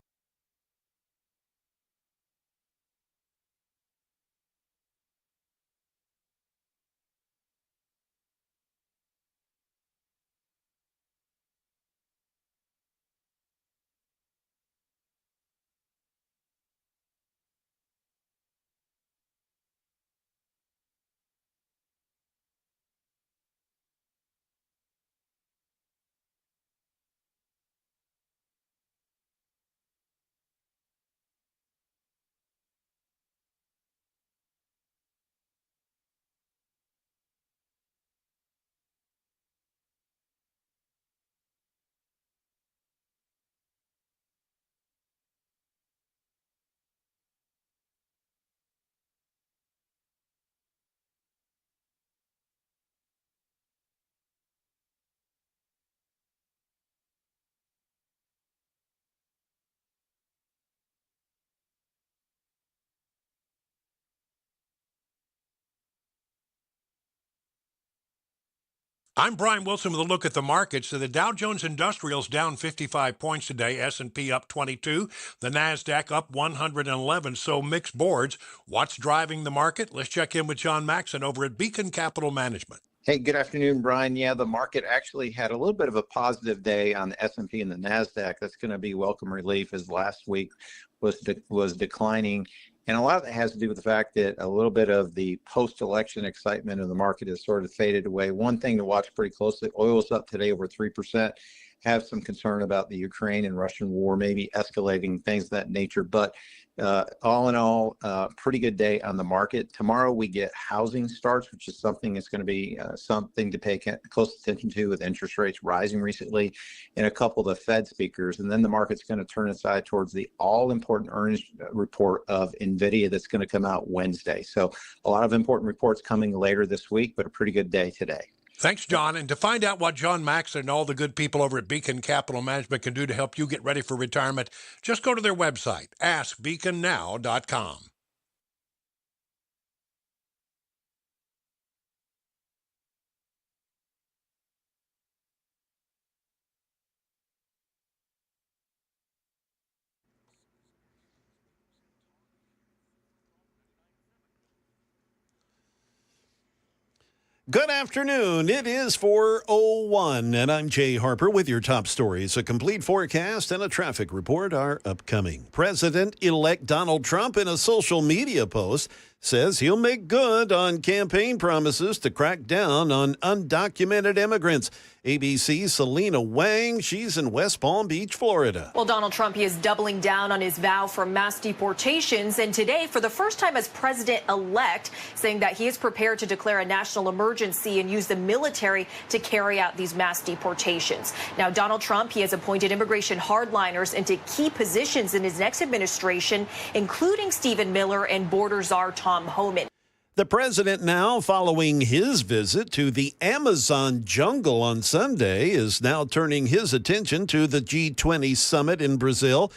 I'm Brian Wilson with a look at the markets. So the Dow Jones Industrials down 55 points today, S&P up 22, the Nasdaq up 111. So mixed boards. What's driving the market? Let's check in with John Maxon over at Beacon Capital Management. Hey, good afternoon, Brian. Yeah, the market actually had a little bit of a positive day on the S&P and the Nasdaq. That's going to be welcome relief, as last week was declining. And a lot of that has to do with the fact that a little bit of the post-election excitement of the market has sort of faded away. One thing to watch pretty closely, oil's up today over 3%. Have some concern about the Ukraine and Russian war, maybe escalating, things of that nature. But all in all, pretty good day on the market. Tomorrow we get housing starts, which is something that's going to be something to pay close attention to, with interest rates rising recently, and a couple of the Fed speakers. And then the market's going to turn its eye towards the all-important earnings report of NVIDIA that's going to come out Wednesday. So a lot of important reports coming later this week, but a pretty good day today. Thanks, John. And to find out what John Maxon and all the good people over at Beacon Capital Management can do to help you get ready for retirement, just go to their website, askbeaconnow.com. Good afternoon. It is 4:01, and I'm Jay Harper with your top stories. A complete forecast and a traffic report are upcoming. President-elect Donald Trump, in a social media post, says he'll make good on campaign promises to crack down on undocumented immigrants. ABC's Selena Wang, she's in West Palm Beach, Florida. Well, Donald Trump, he is doubling down on his vow for mass deportations, and today, for the first time as president-elect, saying that he is prepared to declare a national emergency and use the military to carry out these mass deportations. Now, Donald Trump, he has appointed immigration hardliners into key positions in his next administration, including Stephen Miller and border czar Tom Homan. The president, now following his visit to the Amazon jungle on Sunday, is now turning his attention to the G20 summit in Brazil.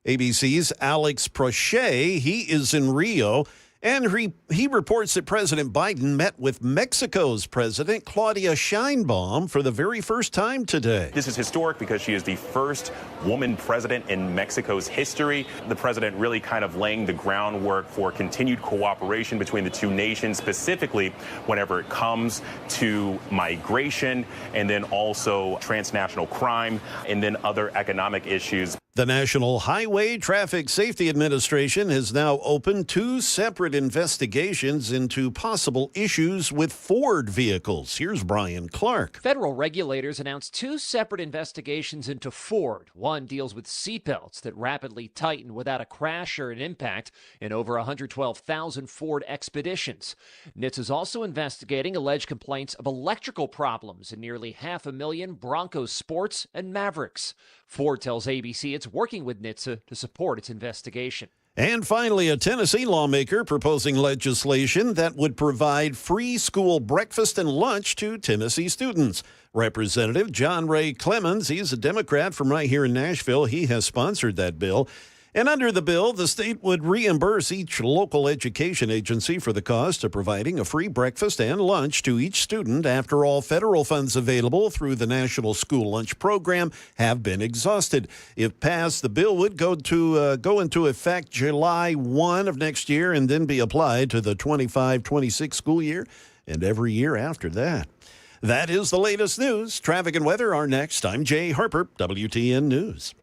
ABC's Alex Prochet, he is in Rio, and he reports that President Biden met with Mexico's President Claudia Sheinbaum for the very first time today. This is historic because she is the first woman president in Mexico's history. The president really kind of laying the groundwork for continued cooperation between the two nations, specifically whenever it comes to migration and then also transnational crime and then other economic issues. The National Highway Traffic Safety Administration has now opened two separate investigations into possible issues with Ford vehicles. Here's Brian Clark. Federal regulators announced two separate investigations into Ford. One deals with seatbelts that rapidly tighten without a crash or an impact in over 112,000 Ford Expeditions. NHTSA is also investigating alleged complaints of electrical problems in nearly 500,000 Bronco Sports and Mavericks. Ford tells ABC it's working with NHTSA to support its investigation. And finally, a Tennessee lawmaker proposing legislation that would provide free school breakfast and lunch to Tennessee students. Representative John Ray Clemens, he's a Democrat from right here in Nashville. He has sponsored that bill. And under the bill, the state would reimburse each local education agency for the cost of providing a free breakfast and lunch to each student after all federal funds available through the National School Lunch Program have been exhausted. If passed, the bill would go into effect July 1 of next year and then be applied to the 25-26 school year and every year after that. That is the latest news. Traffic and weather are next. I'm Jay Harper, WTN News.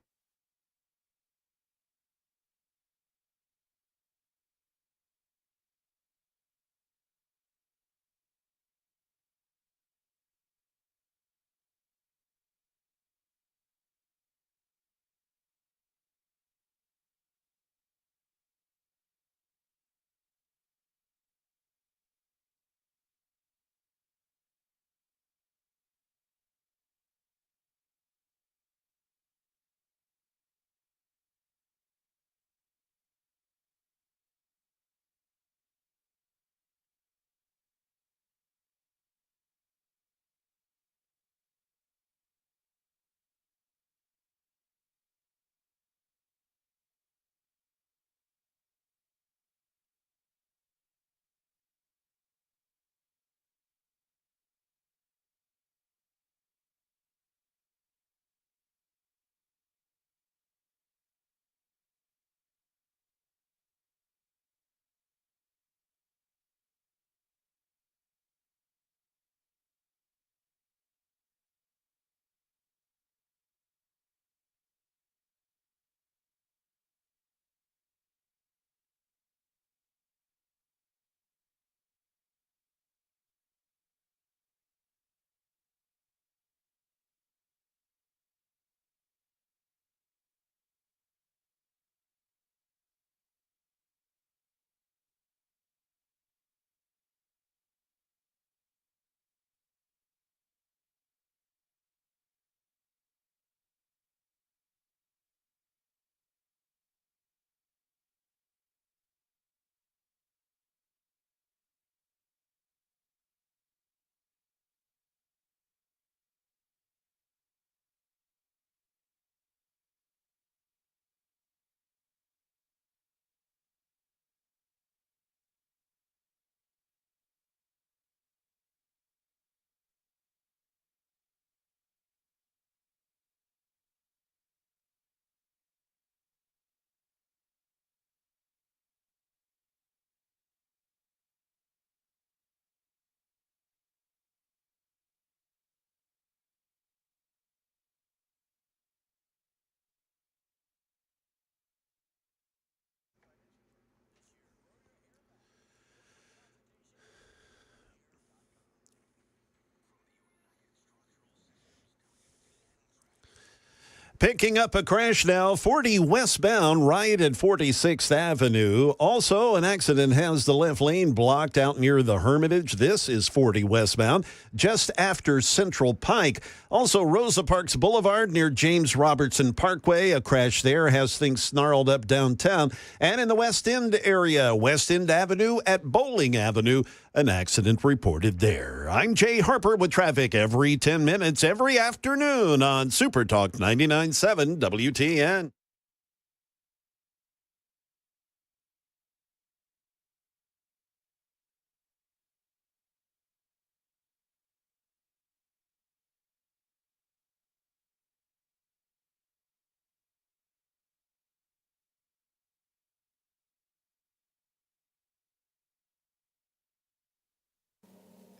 Picking up a crash now, 40 westbound right at 46th Avenue. Also, an accident has the left lane blocked out near the Hermitage. This is 40 westbound, just after Central Pike. Also, Rosa Parks Boulevard near James Robertson Parkway. A crash there has things snarled up downtown. And in the West End area, West End Avenue at Bowling Avenue, an accident reported there. I'm Jay Harper with traffic every 10 minutes, every afternoon on Super Talk 99.7 WTN.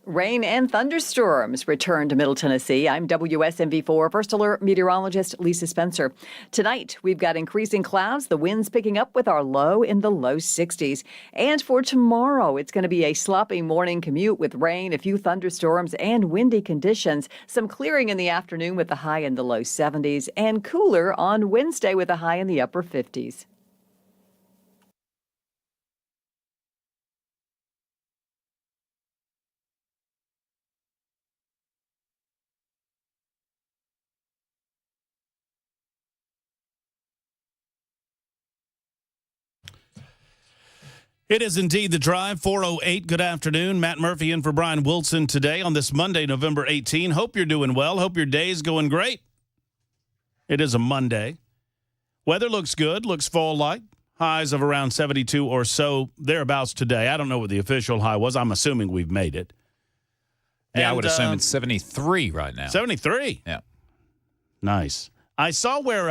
Rain and thunderstorms return to Middle Tennessee. I'm WSMV4 First Alert meteorologist Lisa Spencer. Tonight, we've got increasing clouds, the winds picking up with our low in the low 60s. And for tomorrow, it's going to be a sloppy morning commute with rain, a few thunderstorms, and windy conditions. Some clearing in the afternoon with a high in the low 70s, and cooler on Wednesday with a high in the upper 50s. It is indeed The Drive, 4:08. Good afternoon. Matt Murphy in for Brian Wilson today on this Monday, November 18. Hope you're doing well. Hope your day's going great. It is a Monday. Weather looks good, looks fall-like. Highs of around 72 or so, thereabouts today. I don't know what the official high was. I'm assuming we've made it. Yeah, And, I would assume it's 73 right now. 73? Yeah. Nice. I saw where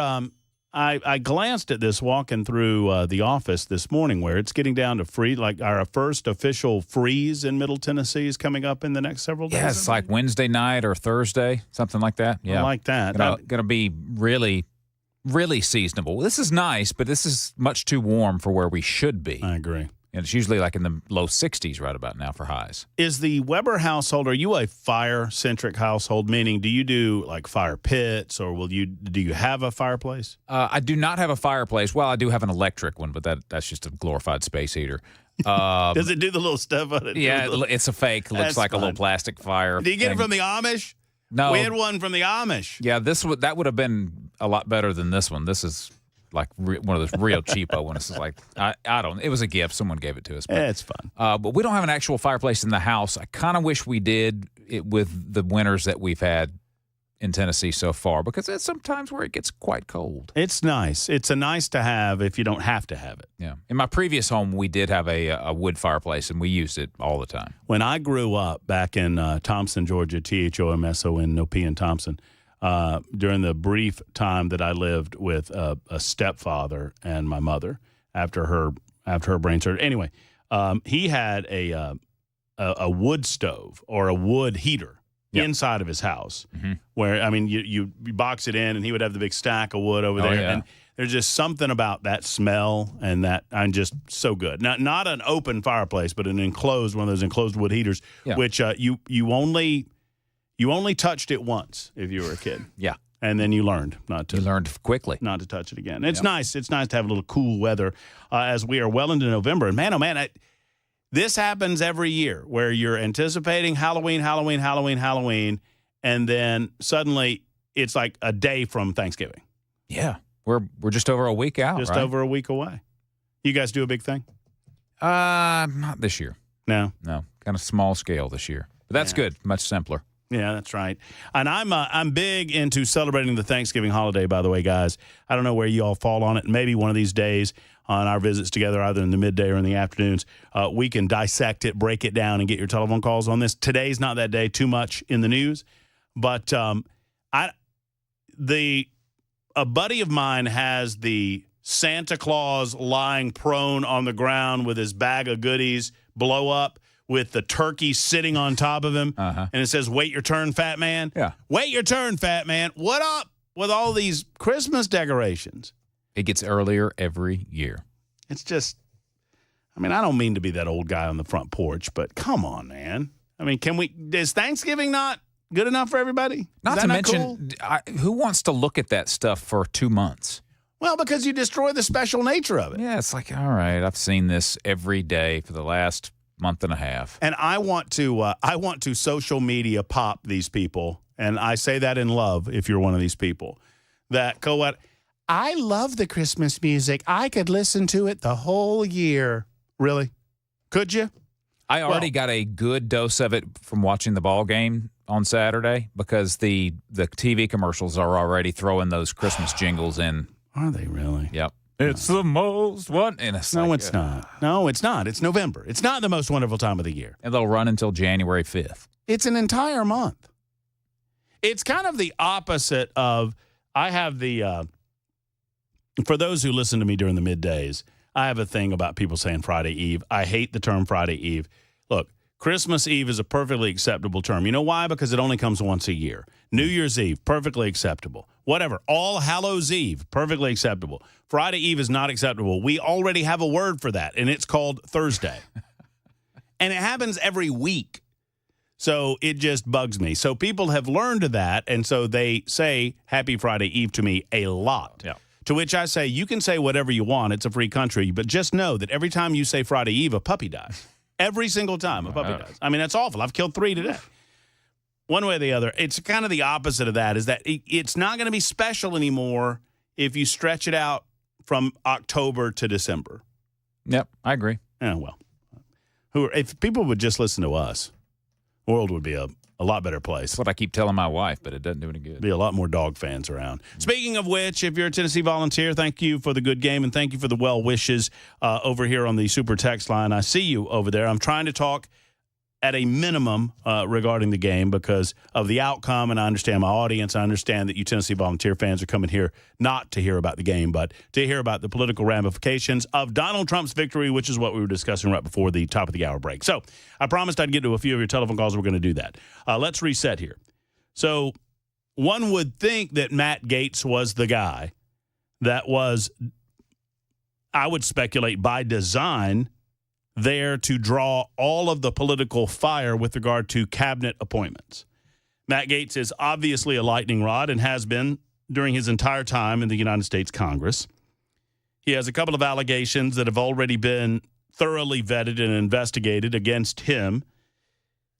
I glanced at this walking through the office this morning where it's getting down to freeze, like our first official freeze in Middle Tennessee is coming up in the next several days. Yeah, it's like Wednesday night or Thursday, something like that. Yeah. I like that. Going to be really, really seasonable. This is nice, but this is much too warm for where we should be. I agree. And it's usually like in the low 60s right about now for highs. Is the Weber household, are you a fire-centric household, meaning do you do like fire pits or do you have a fireplace? I do not have a fireplace. Well, I do have an electric one, but that's just a glorified space heater. Does it do the little stuff on it? Yeah, it's a fake. Looks like fun. a little plastic fire. Do you get thing. it from the Amish? No. We had one from the Amish. Yeah, that would have been a lot better than this one. This is like one of those real cheapo ones. It's like, I don't, it was a gift. Someone gave it to us. But, it's fun. But we don't have an actual fireplace in the house. I kind of wish we did it with the winters that we've had in Tennessee so far, because it's sometimes where it gets quite cold. It's nice. It's a nice to have if you don't have to have it. Yeah. In my previous home, we did have a wood fireplace, and we used it all the time. When I grew up back in Thompson, Georgia, THOMSON, Thompson, during the brief time that I lived with a stepfather and my mother after her brain surgery. Anyway, he had a wood stove or a wood heater inside of his house, where, I mean, you box it in and he would have the big stack of wood over there. Yeah. And there's just something about that smell and that I'm just so good. Not an open fireplace, but one of those enclosed wood heaters, which you only touched it once if you were a kid. Yeah. And then you learned You learned quickly. not to touch it again. It's nice. It's nice to have a little cool weather as we are well into November. And man, oh man, this happens every year where you're anticipating Halloween, and then suddenly it's like a day from Thanksgiving. Yeah. We're just over a week out, Just right? over a week away. You guys do a big thing? Not this year. No. Kind of small scale this year. But that's good. Much simpler. Yeah, that's right. And I'm big into celebrating the Thanksgiving holiday, by the way, guys. I don't know where you all fall on it. Maybe one of these days on our visits together, either in the midday or in the afternoons, we can dissect it, break it down, and get your telephone calls on this. Today's not that day, too much in the news. But a buddy of mine has the Santa Claus lying prone on the ground with his bag of goodies blow up, with the turkey sitting on top of him, and it says, "Wait your turn, fat man." Yeah. Wait your turn, fat man. What up with all these Christmas decorations? It gets earlier every year. It's just, I mean, I don't mean to be that old guy on the front porch, but come on, man. I mean, is Thanksgiving not good enough for everybody? Not to mention, who wants to look at that stuff for 2 months? Well, because you destroy the special nature of it. Yeah, it's like, all right, I've seen this every day for the last month and a half. And I want to social media pop these people, and I say that in love if you're one of these people, that go what? I love the Christmas music. I could listen to it the whole year. Really? Could you? I already got a good dose of it from watching the ball game on Saturday, because the TV commercials are already throwing those Christmas jingles in. Are they really? Yep. It's the most one. And it's No, like, it's not. No, it's not. It's November. It's not the most wonderful time of the year. And they'll run until January 5th. It's an entire month. It's kind of the opposite of, I have for those who listen to me during the middays, I have a thing about people saying Friday Eve. I hate the term Friday Eve. Look, Christmas Eve is a perfectly acceptable term. You know why? Because it only comes once a year. New Year's Eve, perfectly acceptable. Whatever. All Hallows Eve, perfectly acceptable. Friday Eve is not acceptable. We already have a word for that, and it's called Thursday. And it happens every week. So it just bugs me. So people have learned that, and so they say Happy Friday Eve to me a lot. Yeah. To which I say, you can say whatever you want. It's a free country. But just know that every time you say Friday Eve, a puppy dies. Every single time a puppy dies. I mean, that's awful. I've killed 3 today. One way or the other. It's kind of the opposite of that, is that it's not going to be special anymore if you stretch it out from October to December. Yep, I agree. if people would just listen to us, the world would be a lot better place. That's what I keep telling my wife, but it doesn't do any good. Be a lot more dog fans around. Speaking of which, if you're a Tennessee Volunteer, thank you for the good game and thank you for the well wishes over here on the Super Text line. I see you over there. I'm trying to talk at a minimum regarding the game because of the outcome, and I understand my audience. I understand that you Tennessee Volunteer fans are coming here not to hear about the game, but to hear about the political ramifications of Donald Trump's victory, which is what we were discussing right before the top of the hour break. So I promised I'd get to a few of your telephone calls. We're going to do that. Let's reset here. So one would think that Matt Gaetz was the guy that was, I would speculate, by design, there to draw all of the political fire with regard to cabinet appointments. Matt Gaetz is obviously a lightning rod and has been during his entire time in the United States Congress. He has a couple of allegations that have already been thoroughly vetted and investigated against him.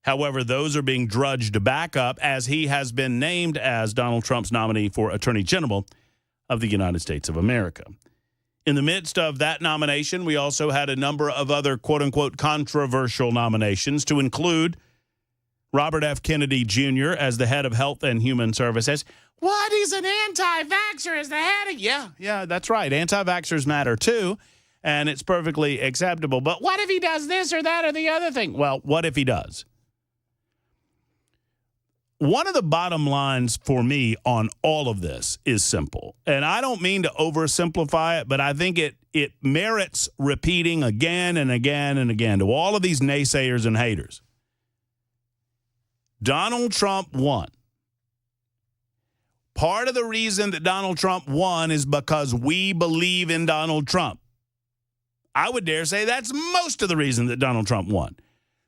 However, those are being drudged back up as he has been named as Donald Trump's nominee for Attorney General of the United States of America. In the midst of that nomination, we also had a number of other quote-unquote controversial nominations to include Robert F. Kennedy Jr. as the head of Health and Human Services. What? He's an anti-vaxxer as the head of... Yeah, that's right. Anti-vaxxers matter too, and it's perfectly acceptable. But what if he does this or that or the other thing? Well, what if he does? One of the bottom lines for me on all of this is simple. And I don't mean to oversimplify it, but I think it merits repeating again and again and again to all of these naysayers and haters. Donald Trump won. Part of the reason that Donald Trump won is because we believe in Donald Trump. I would dare say that's most of the reason that Donald Trump won.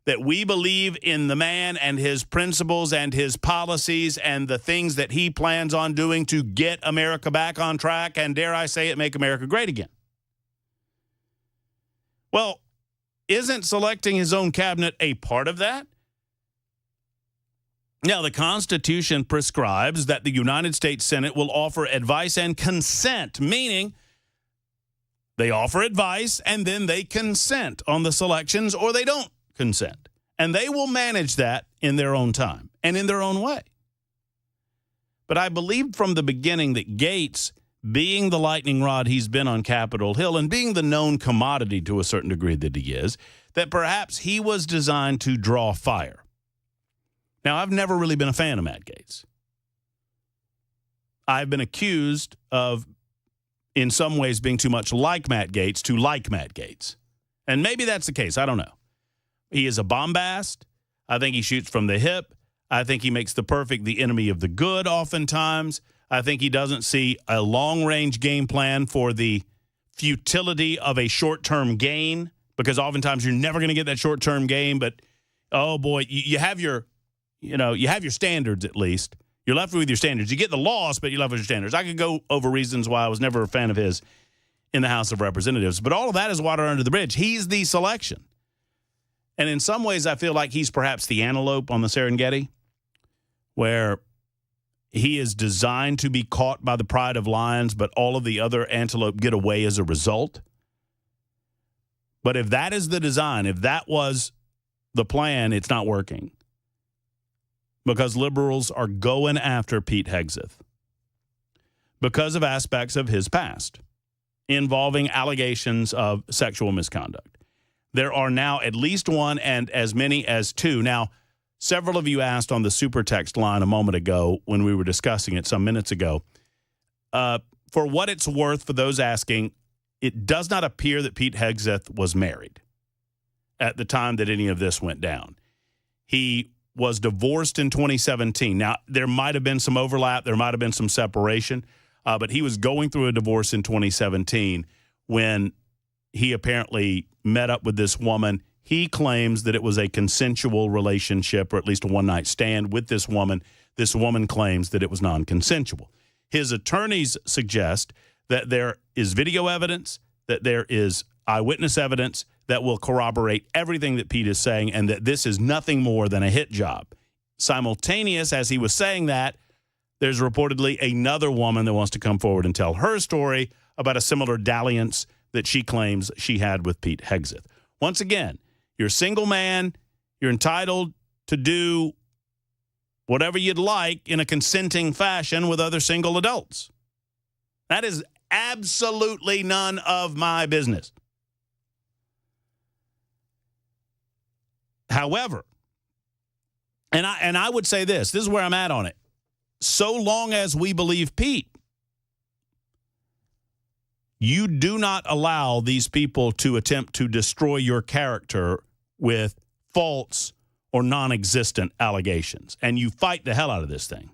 That we believe in the man and his principles and his policies and the things that he plans on doing to get America back on track and, dare I say it, make America great again. Well, isn't selecting his own cabinet a part of that? Now, the Constitution prescribes that the United States Senate will offer advice and consent, meaning they offer advice and then they consent on the selections or they don't consent. And they will manage that in their own time and in their own way. But I believed from the beginning that Gaetz, being the lightning rod he's been on Capitol Hill and being the known commodity to a certain degree that he is, that perhaps he was designed to draw fire. Now, I've never really been a fan of Matt Gaetz. I've been accused of, in some ways, being too much like Matt Gaetz to like Matt Gaetz. And maybe that's the case. I don't know. He is a bombast. I think he shoots from the hip. I think he makes the enemy of the good oftentimes. I think he doesn't see a long-range game plan for the futility of a short-term gain, because oftentimes you're never going to get that short-term gain. But, oh, boy, you have your standards at least. You're left with your standards. You get the loss, but you're left with your standards. I could go over reasons why I was never a fan of his in the House of Representatives. But all of that is water under the bridge. He's the selection. And in some ways, I feel like he's perhaps the antelope on the Serengeti, where he is designed to be caught by the pride of lions, but all of the other antelope get away as a result. But if that is the design, if that was the plan, it's not working. Because liberals are going after Pete Hegseth because of aspects of his past involving allegations of sexual misconduct. There are now at least one and as many as two. Now, several of you asked on the super text line a moment ago when we were discussing it some minutes ago. For what it's worth, for those asking, it does not appear that Pete Hegseth was married at the time that any of this went down. He was divorced in 2017. Now, there might have been some overlap. There might have been some separation. But he was going through a divorce in 2017 when he apparently met up with this woman. He claims that it was a consensual relationship, or at least a one-night stand with this woman. This woman claims that it was non-consensual. His attorneys suggest that there is video evidence, that there is eyewitness evidence that will corroborate everything that Pete is saying, and that this is nothing more than a hit job. Simultaneous, as he was saying that, there's reportedly another woman that wants to come forward and tell her story about a similar dalliance that she claims she had with Pete Hegseth. Once again, you're a single man. You're entitled to do whatever you'd like in a consenting fashion with other single adults. That is absolutely none of my business. However, and I would say this is where I'm at on it. So long as we believe Pete, you do not allow these people to attempt to destroy your character with false or non-existent allegations. And you fight the hell out of this thing.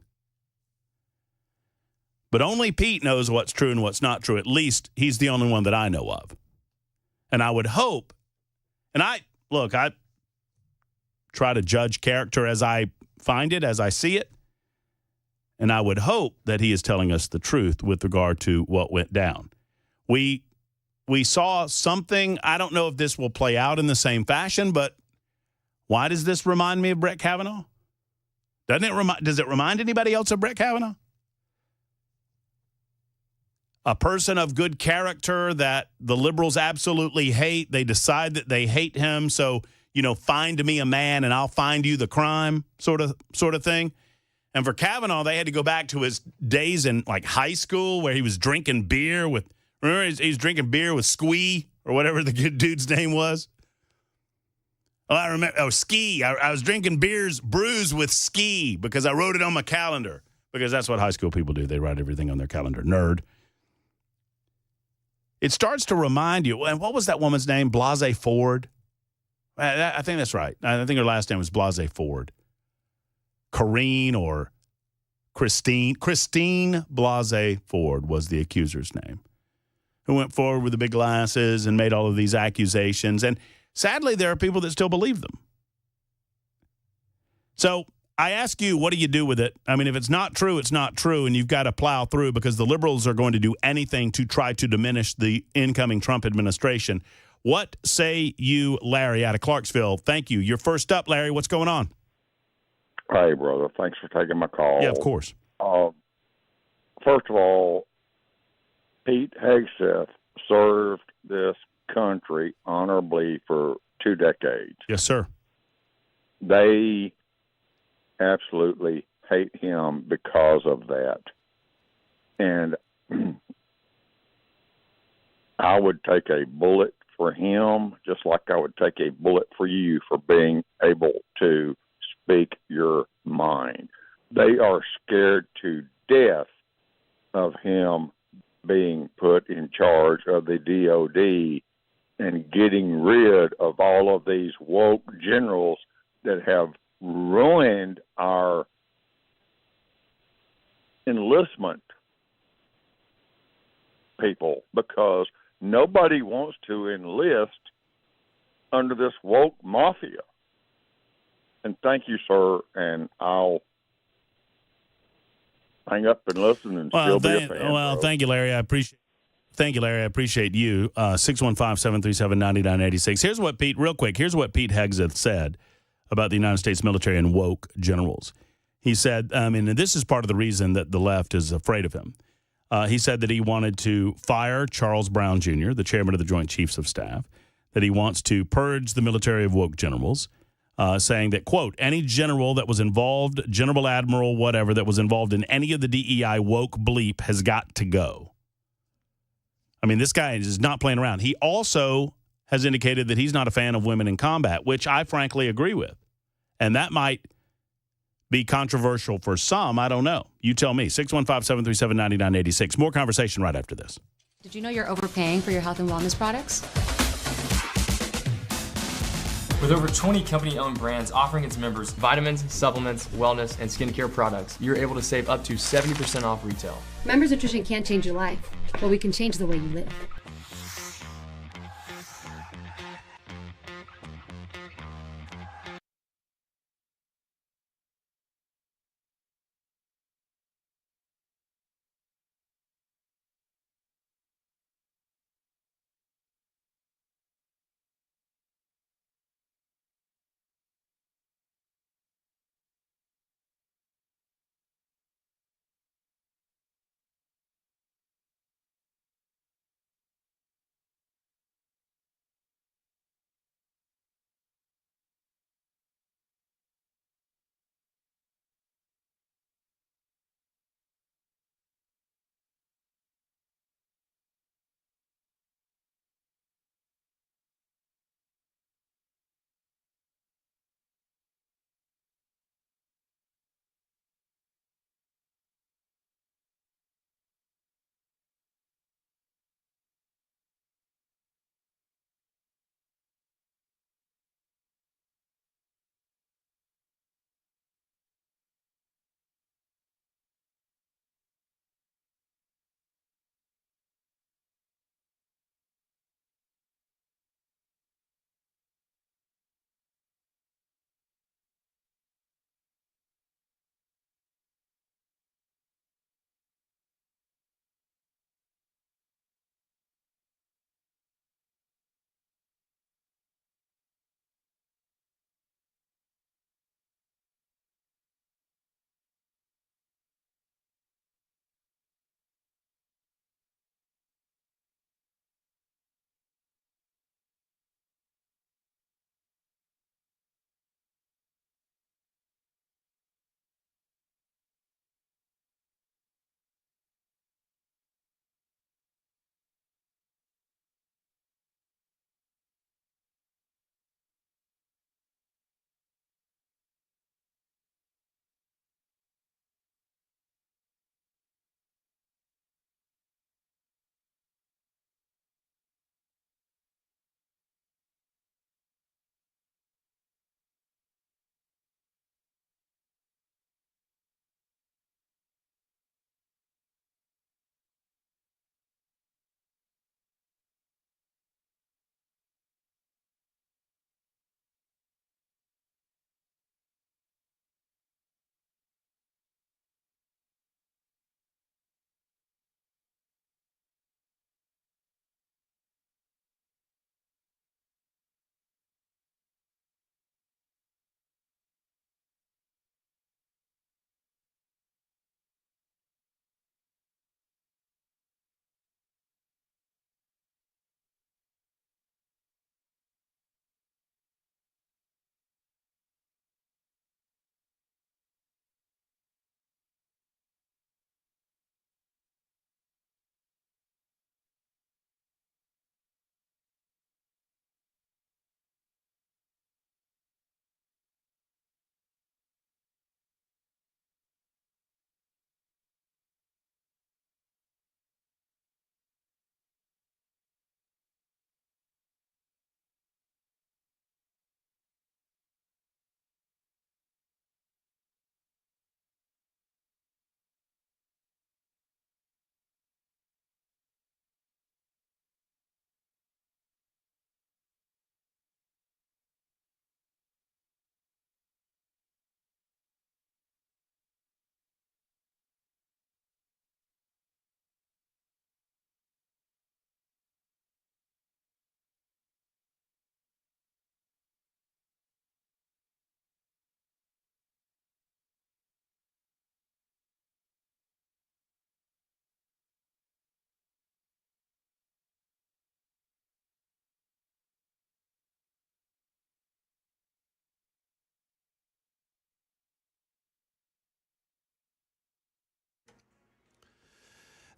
But only Pete knows what's true and what's not true. At least he's the only one that I know of. And I would hope, and I try to judge character as I find it, as I see it. And I would hope that he is telling us the truth with regard to what went down. We saw something. I don't know if this will play out in the same fashion, but why does this remind me of Brett Kavanaugh? Does it remind anybody else of Brett Kavanaugh? A person of good character that the liberals absolutely hate. They decide that they hate him. So, find me a man and I'll find you the crime sort of thing. And for Kavanaugh, they had to go back to his days in like high school where he was drinking beer with, remember he's drinking beer with Squee or whatever the good dude's name was. Oh, I remember. Oh, Ski. I was drinking brews with Ski because I wrote it on my calendar because that's what high school people do. They write everything on their calendar. Nerd. It starts to remind you, and what was that woman's name? Blase Ford? I think that's right. I think her last name was Blase Ford. Corrine or Christine. Christine Blase Ford was the accuser's name, who went forward with the big glasses and made all of these accusations. And sadly, there are people that still believe them. So I ask you, what do you do with it? I mean, if it's not true, it's not true, and you've got to plow through because the liberals are going to do anything to try to diminish the incoming Trump administration. What say you, Larry, out of Clarksville? Thank you. You're first up, Larry. What's going on? Hey, brother. Thanks for taking my call. Yeah, of course. First of all, Pete Hegseth served this country honorably for 2 decades. Yes, sir. They absolutely hate him because of that. And I would take a bullet for him, just like I would take a bullet for you for being able to speak your mind. They are scared to death of him being put in charge of the DOD and getting rid of all of these woke generals that have ruined our enlistment people, because nobody wants to enlist under this woke mafia. And thank you, sir, and I'll hang up and listen and still be a fan. Well, thank you, Larry. I appreciate you. 615-737-9986. Here's what Pete Hegseth said about the United States military and woke generals. He said, and this is part of the reason that the left is afraid of him. He said that he wanted to fire Charles Brown Jr., the chairman of the Joint Chiefs of Staff, that he wants to purge the military of woke generals, saying that, quote, any general that was involved, general, admiral, whatever, that was involved in any of the DEI woke bleep has got to go. I mean, this guy is not playing around. He also has indicated that he's not a fan of women in combat, which I frankly agree with. And that might be controversial for some. I don't know. You tell me. 615-737-9986. More conversation right after this. Did you know you're overpaying for your health and wellness products? With over 20 company-owned brands offering its members vitamins, supplements, wellness, and skincare products, you're able to save up to 70% off retail. Members Nutrition can't change your life, but we can change the way you live.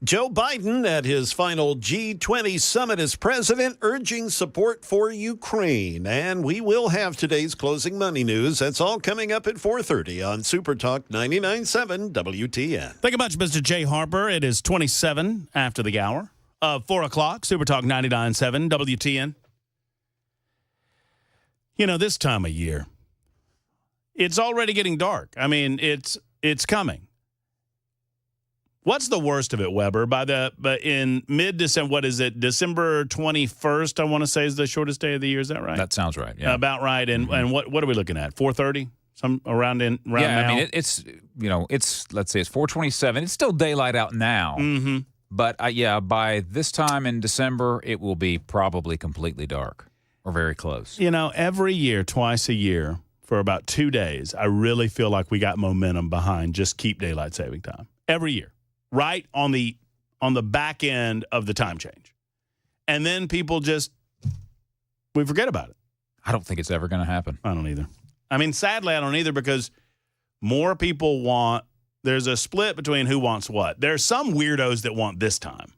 Joe Biden at his final G20 summit as president, urging support for Ukraine. And we will have today's closing money news. That's all coming up at 4:30 on Super Talk 99.7 WTN. Thank you much, Mr. Jay Harper. It is 27 after the hour of 4 o'clock, Super Talk 99.7 WTN. You know, this time of year, it's already getting dark. I mean, it's coming. What's the worst of it, Weber? But in mid-December, what is it? December 21st, I want to say, is the shortest day of the year. Is that right? That sounds right. Yeah, about right. And what are we looking at? 4:30, some around now. I mean, it's let's say it's 4:27. It's still daylight out now. Mm-hmm. But by this time in December, it will be probably completely dark or very close. You know, every year, twice a year, for about 2 days, I really feel like we got momentum behind just keep daylight saving time every year. Right on the back end of the time change. And then people we forget about it. I don't think it's ever going to happen. I don't either. I mean, sadly, I don't either because more people there's a split between who wants what. There's some weirdos that want this time.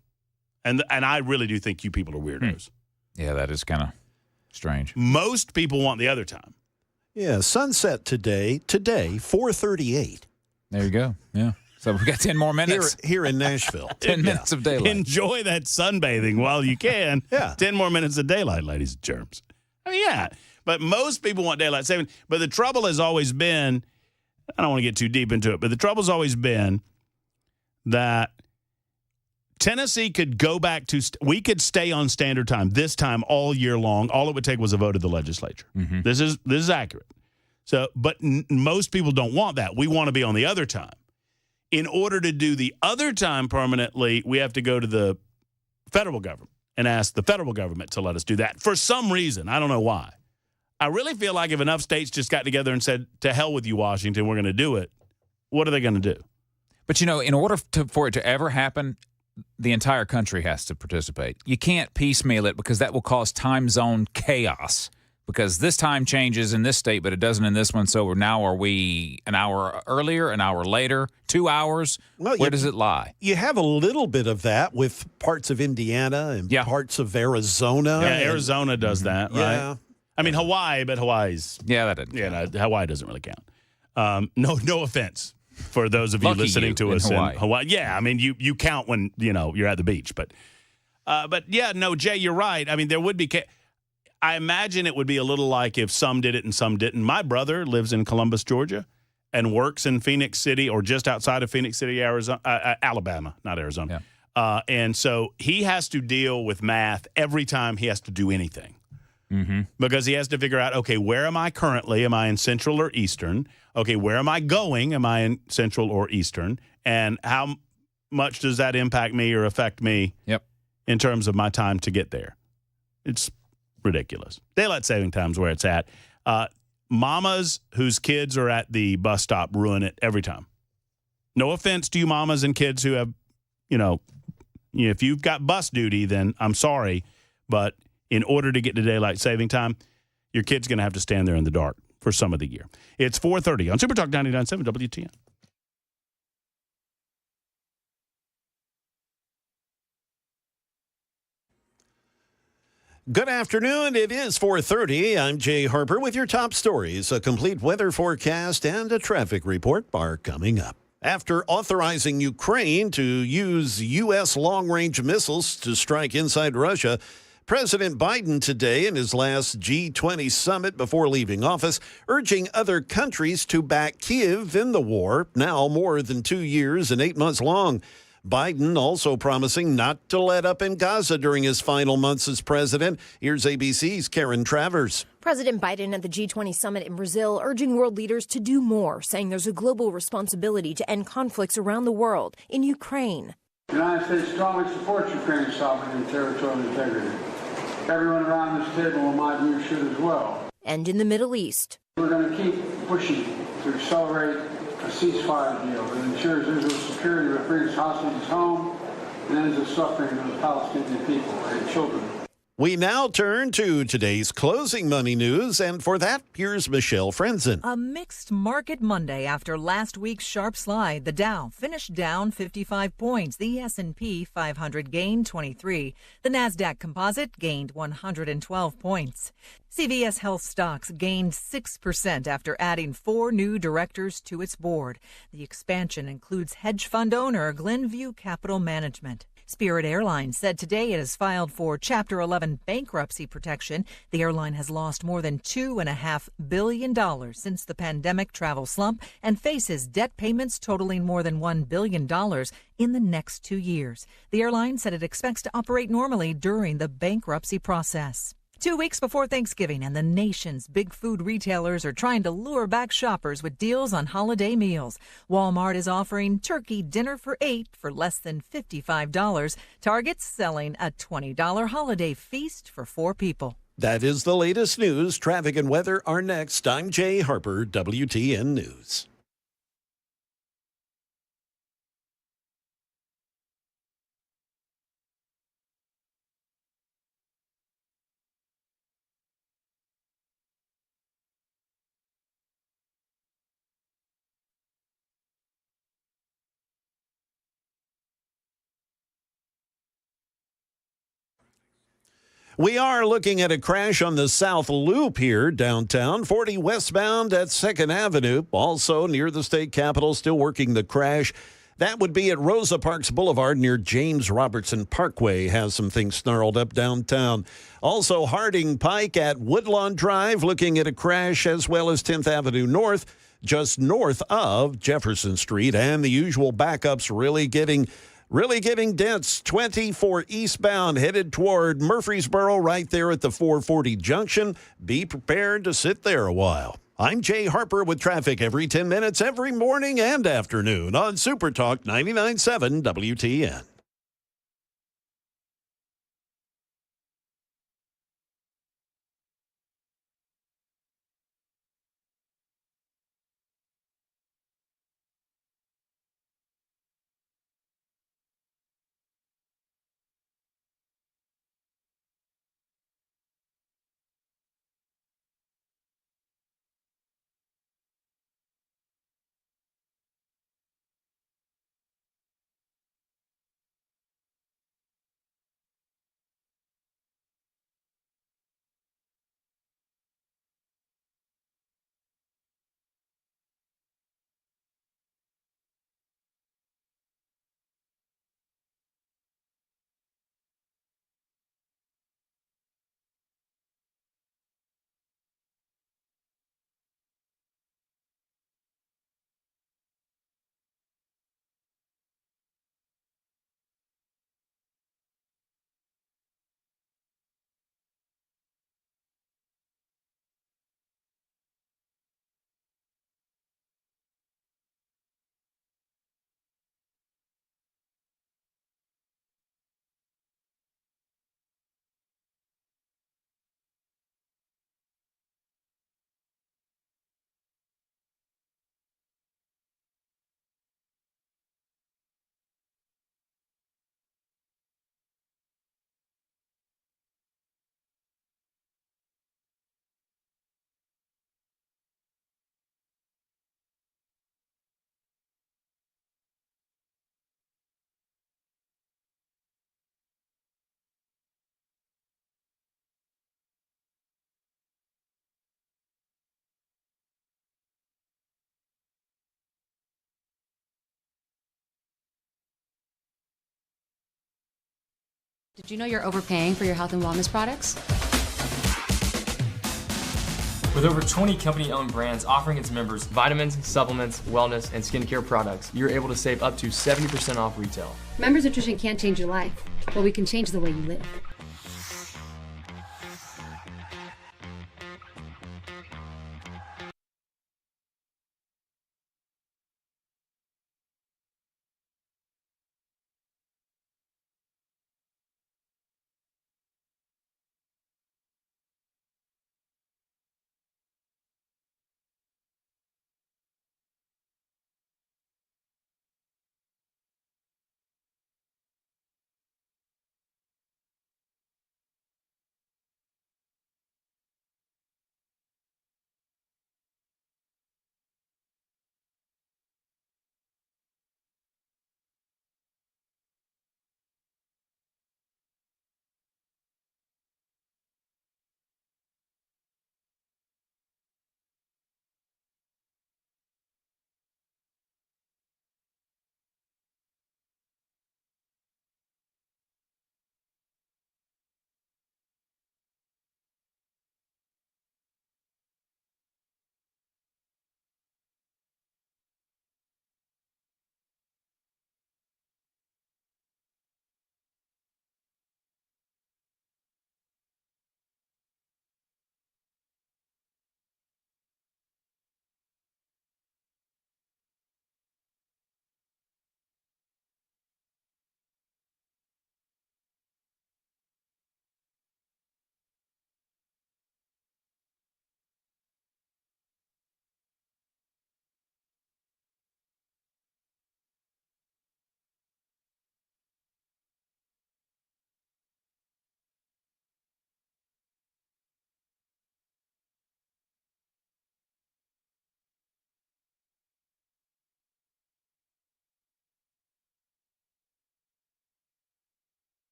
And I really do think you people are weirdos. Yeah, that is kind of strange. Most people want the other time. Yeah, sunset today, 4:38. There you go. Yeah. So we've got 10 more minutes. Here in Nashville. 10 minutes of daylight. Enjoy that sunbathing while you can. Yeah. 10 more minutes of daylight, ladies and germs. I mean, yeah. But most people want daylight saving. But the trouble has always been, I don't want to get too deep into it, but the trouble's always been that Tennessee could go back we could stay on standard time this time all year long. All it would take was a vote of the legislature. Mm-hmm. This is accurate. So, but most people don't want that. We want to be on the other time. In order to do the other time permanently, we have to go to the federal government and ask the federal government to let us do that for some reason. I don't know why. I really feel like if enough states just got together and said, to hell with you, Washington, we're going to do it, what are they going to do? But, in order for it to ever happen, the entire country has to participate. You can't piecemeal it because that will cause time zone chaos. Because this time changes in this state, but it doesn't in this one. So now are we an hour earlier, an hour later, 2 hours? Well, where does it lie? You have a little bit of that with parts of Indiana and parts of Arizona. Yeah, Arizona does that, right? Yeah. I mean, Hawaii, but Hawaii's... Yeah, that doesn't count. Hawaii doesn't really count. No offense for those of you listening to us in Hawaii. Yeah, I mean, you count when, you're at the beach. But yeah, no, Jay, you're right. I mean, there would be... I imagine it would be a little like if some did it and some didn't. My brother lives in Columbus, Georgia, and works in Phoenix City or just outside of Phoenix City, Alabama, not Arizona. Yeah. And so he has to deal with math every time he has to do anything. Mm-hmm. Because he has to figure out, okay, where am I currently? Am I in Central or Eastern? Okay, where am I going? Am I in Central or Eastern? And how much does that impact me or affect me in terms of my time to get there? It's ridiculous. Daylight saving time's where it's at. Mamas whose kids are at the bus stop ruin it every time. No offense to you mamas and kids who have, if you've got bus duty, then I'm sorry. But in order to get to daylight saving time, your kid's going to have to stand there in the dark for some of the year. It's 4:30 on Super Talk 99.7 WTN. Good afternoon. It is 4:30. I'm Jay Harper with your top stories. A complete weather forecast and a traffic report are coming up. After authorizing Ukraine to use U.S. long-range missiles to strike inside Russia, President Biden today in his last G20 summit before leaving office, urging other countries to back Kyiv in the war, now more than 2 years and 8 months long. Biden also promising not to let up in Gaza during his final months as president. Here's ABC's Karen Travers. President Biden at the G20 summit in Brazil urging world leaders to do more, saying there's a global responsibility to end conflicts around the world, in Ukraine. The United States strongly supports Ukraine's sovereignty and territorial integrity. Everyone around this table, in my view, should as well. And in the Middle East. We're going to keep pushing to accelerate a ceasefire deal that ensures Israel's security, that brings hostages home and ends the suffering of the Palestinian people and children. We now turn to today's closing money news, and for that, here's Michelle Frenzen. A mixed market Monday after last week's sharp slide. The Dow finished down 55 points. The S&P 500 gained 23. The Nasdaq Composite gained 112 points. CVS Health stocks gained 6% after adding 4 new directors to its board. The expansion includes hedge fund owner Glenview Capital Management. Spirit Airlines said today it has filed for Chapter 11 bankruptcy protection. The airline has lost more than $2.5 billion since the pandemic travel slump and faces debt payments totaling more than $1 billion in the next 2 years. The airline said it expects to operate normally during the bankruptcy process. 2 weeks before Thanksgiving, and the nation's big food retailers are trying to lure back shoppers with deals on holiday meals. Walmart is offering turkey dinner for 8 for less than $55. Target's selling a $20 holiday feast for 4 people. That is the latest news. Traffic and weather are next. I'm Jay Harper, WTN News. We are looking at a crash on the South Loop here downtown, 40 westbound at 2nd Avenue, also near the state capitol, still working the crash. That would be at Rosa Parks Boulevard near James Robertson Parkway, has some things snarled up downtown. Also Harding Pike at Woodlawn Drive, looking at a crash, as well as 10th Avenue North, just north of Jefferson Street, and the usual backups really getting dense. 24 eastbound headed toward Murfreesboro right there at the 440 junction. Be prepared to sit there a while. I'm Jay Harper with traffic every 10 minutes, every morning and afternoon on Super Talk 99.7 WTN. Did you know you're overpaying for your health and wellness products? With over 20 company-owned brands offering its members vitamins, supplements, wellness, and skincare products, you're able to save up to 70% off retail. Members Nutrition can't change your life, but we can change the way you live.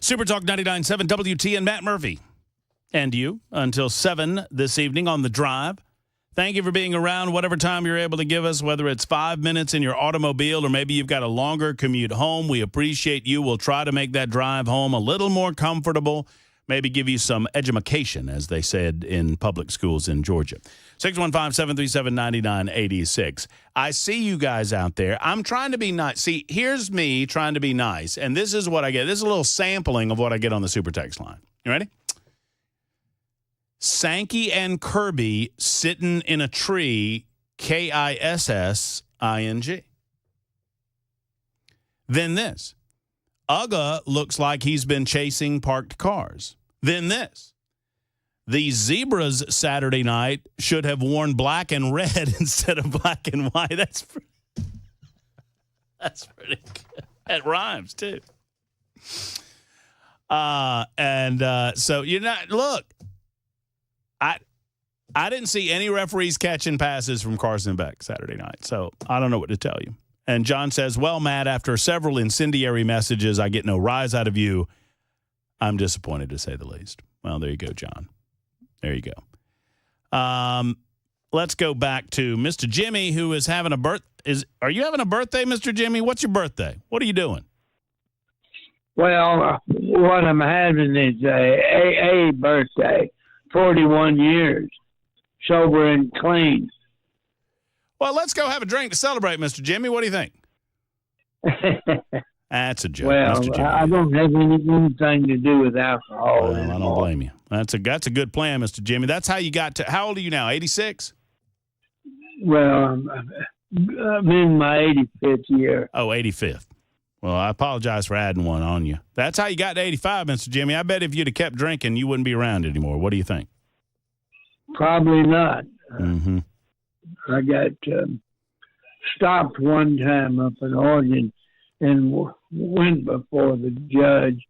Super Talk 99.7 WTN, Matt Murphy. And you until 7 this evening on The Drive. Thank you for being around whatever time you're able to give us, whether it's 5 minutes in your automobile or maybe you've got a longer commute home. We appreciate you. We'll try to make that drive home a little more comfortable, maybe give you some edumacation, as they said in public schools in Georgia. 615-737-9986. I see you guys out there. I'm trying to be nice. See, here's me trying to be nice, and this is what I get. This is a little sampling of what I get on the Super Text line. You ready? Sankey and Kirby sitting in a tree, KISSING. Then this. Uga looks like he's been chasing parked cars. Then this. The zebras Saturday night should have worn black and red instead of black and white. That's pretty good. That rhymes, too. So you're not, look, I didn't see any referees catching passes from Carson Beck Saturday night, so I don't know what to tell you. And John says, well, Matt, after several incendiary messages, I get no rise out of you. I'm disappointed, to say the least. Well, there you go, John. There you go. Let's go back to Mr. Jimmy, who is having a Are you having a birthday, Mr. Jimmy? What's your birthday? What are you doing? Well, what I'm having is a AA birthday, 41 years, sober and clean. Well, let's go have a drink to celebrate, Mr. Jimmy. What do you think? That's a joke, well, Mr. Jimmy. I don't have anything to do with alcohol. Well, I don't blame you. That's a good plan, Mr. Jimmy. That's how you got to. How old are you now? 86? Well, I'm in my 85th year. Oh, 85th. Well, I apologize for adding one on you. That's how you got to 85, Mr. Jimmy. I bet if you'd have kept drinking, you wouldn't be around anymore. What do you think? Probably not. Mm-hmm. I got stopped one time up in Oregon and went before the judge,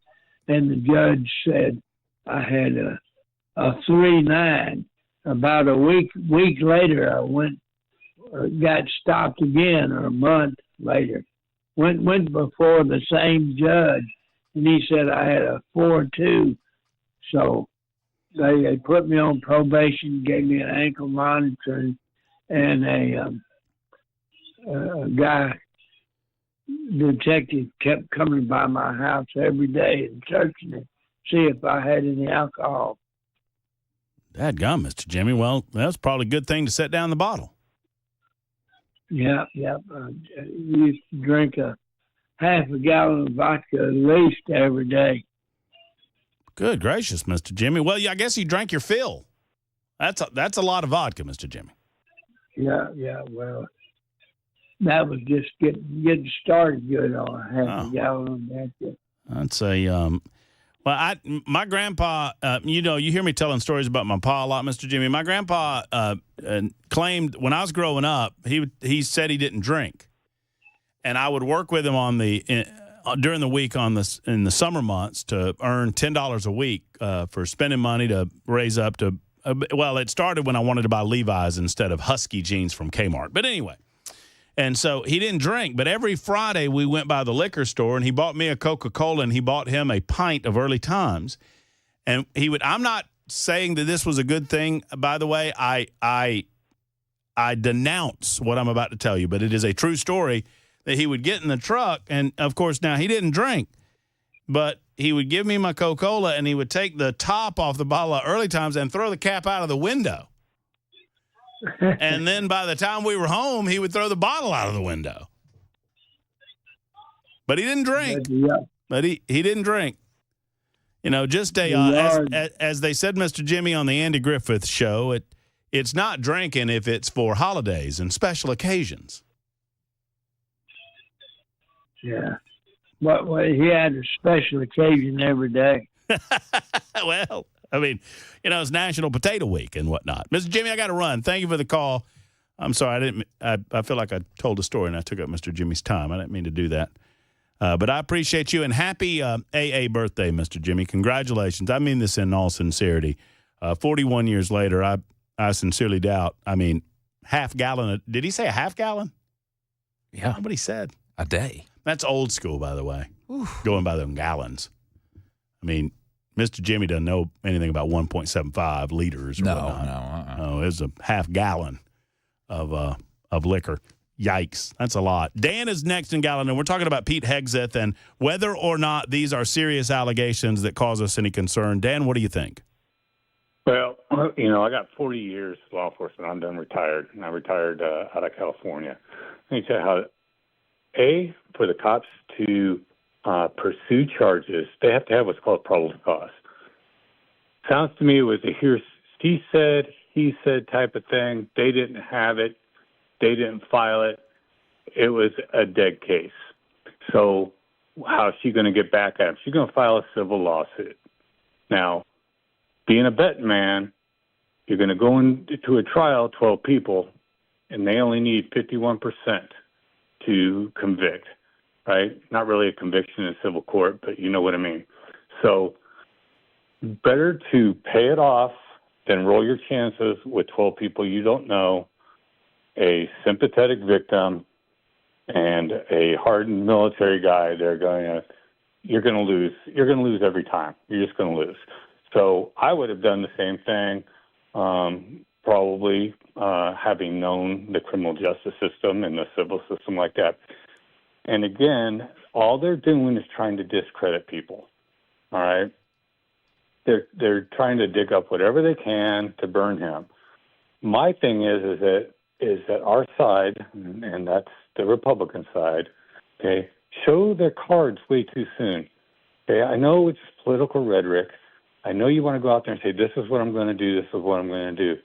and the judge said I had a 3.9. About a week later, I got stopped again, or a month later. Went before the same judge, and he said I had a 4.2. So they put me on probation, gave me an ankle monitor, and a guy, detective, kept coming by my house every day and searching it, see if I had any alcohol. Dadgum, Mr. Jimmy. Well, that's probably a good thing to set down the bottle. Yeah. You used to drink a half a gallon of vodka at least every day. Good gracious, Mr. Jimmy. Well, I guess you drank your fill. That's a lot of vodka, Mr. Jimmy. Yeah. Well, that was just getting started good on a half a gallon of vodka. That's my grandpa, you hear me telling stories about my pa a lot, Mr. Jimmy. My grandpa claimed when I was growing up, he said he didn't drink. And I would work with him during the week in the summer months to earn $10 a week for spending money to raise up to, it started when I wanted to buy Levi's instead of Husky jeans from Kmart. But anyway. And so he didn't drink, but every Friday we went by the liquor store and he bought me a Coca-Cola and he bought him a pint of Early Times. And I'm not saying that this was a good thing, by the way. I denounce what I'm about to tell you, but it is a true story that he would get in the truck. And of course, now he didn't drink, but he would give me my Coca-Cola and he would take the top off the bottle of Early Times and throw the cap out of the window. And then by the time we were home, he would throw the bottle out of the window. But he didn't drink. But he didn't drink. Just as they said, Mr. Jimmy, on the Andy Griffith Show, it's not drinking if it's for holidays and special occasions. Yeah. But he had a special occasion every day. Well, I mean, it's National Potato Week and whatnot. Mr. Jimmy, I got to run. Thank you for the call. I'm sorry. I feel like I told a story and I took up Mr. Jimmy's time. I didn't mean to do that. But I appreciate you, and happy AA birthday, Mr. Jimmy. Congratulations. I mean this in all sincerity. 41 years later, I sincerely doubt. I mean, half gallon. Did he say a half gallon? Yeah. That's what he said. A day. That's old school, by the way, going by them gallons. I mean, Mr. Jimmy doesn't know anything about 1.75 liters or whatnot. No, it's a half gallon of liquor. Yikes. That's a lot. Dan is next in Gallatin, and we're talking about Pete Hegseth and whether or not these are serious allegations that cause us any concern. Dan, what do you think? Well, I got 40 years law enforcement. I'm done retired, and I retired out of California. Let me tell you how, for the cops to pursue charges, they have to have what's called probable cause. Sounds to me it was a he said type of thing. They didn't have it. They didn't file it. It was a dead case. So how is she going to get back at him? She's going to file a civil lawsuit. Now, being a betting man, you're going to go into a trial, 12 people, and they only need 51% to convict, right? Not really a conviction in civil court, but you know what I mean. So better to pay it off than roll your chances with 12 people you don't know, a sympathetic victim, and a hardened military guy. You're going to lose. You're going to lose every time. You're just going to lose. So I would have done the same thing, probably having known the criminal justice system and the civil system like that. And again, all they're doing is trying to discredit people. All right, they're trying to dig up whatever they can to burn him. My thing is that our side, and that's the Republican side, okay, show their cards way too soon. Okay, I know it's political rhetoric. I know you want to go out there and say, this is what I'm going to do, this is what I'm going to do.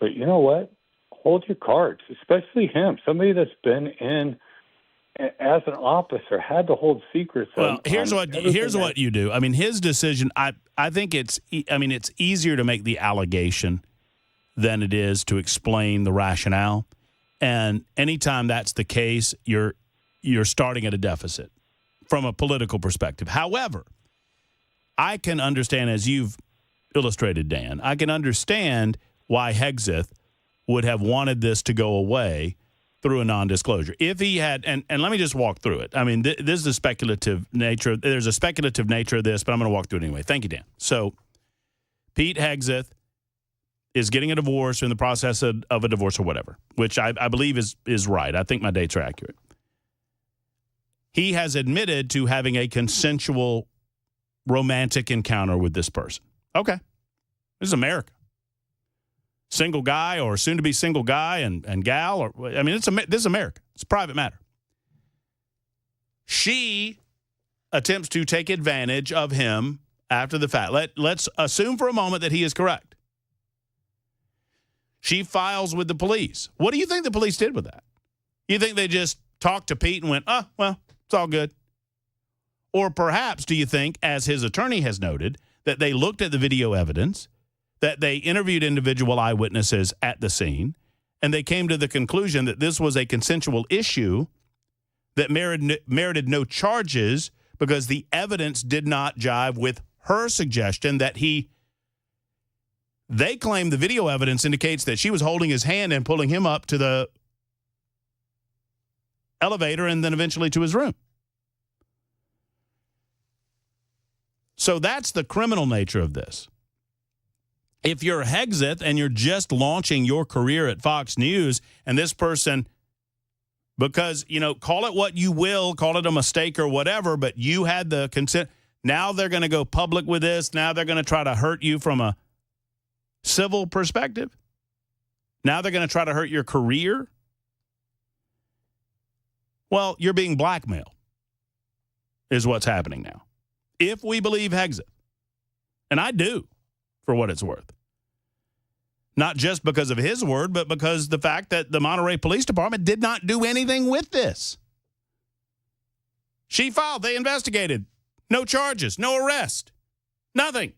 But you know what? Hold your cards, especially him, somebody that's been in as an officer, had to hold secrets. Well, here's what you do. I mean, his decision, I think it's easier to make the allegation than it is to explain the rationale. And anytime that's the case, you're starting at a deficit from a political perspective. However, I can understand, as you've illustrated, Dan, I can understand why Hegseth would have wanted this to go away through a non-disclosure. If he had, and let me just walk through it. I mean, this is a speculative nature. There's a speculative nature of this, but I'm going to walk through it anyway. Thank you, Dan. So Pete Hegseth is getting a divorce or in the process of a divorce or whatever, which I believe is right. I think my dates are accurate. He has admitted to having a consensual romantic encounter with this person. Okay. This is America. Single guy or soon-to-be single guy and gal. This is America. It's a private matter. She attempts to take advantage of him after the fact. Let's assume for a moment that he is correct. She files with the police. What do you think the police did with that? You think they just talked to Pete and went, well, it's all good? Or perhaps do you think, as his attorney has noted, that they looked at the video evidence, that they interviewed individual eyewitnesses at the scene, and they came to the conclusion that this was a consensual issue that merited no charges because the evidence did not jive with her suggestion that they claim the video evidence indicates that she was holding his hand and pulling him up to the elevator and then eventually to his room. So that's the criminal nature of this. If you're Hegseth and you're just launching your career at Fox News and this person, because, call it what you will, call it a mistake or whatever, but you had the consent. Now they're going to go public with this. Now they're going to try to hurt you from a civil perspective. Now they're going to try to hurt your career. Well, you're being blackmailed is what's happening now. If we believe Hegseth, and I do, for what it's worth. Not just because of his word, but because the fact that the Monterey Police Department did not do anything with this. She filed, they investigated. No charges, no arrest, nothing.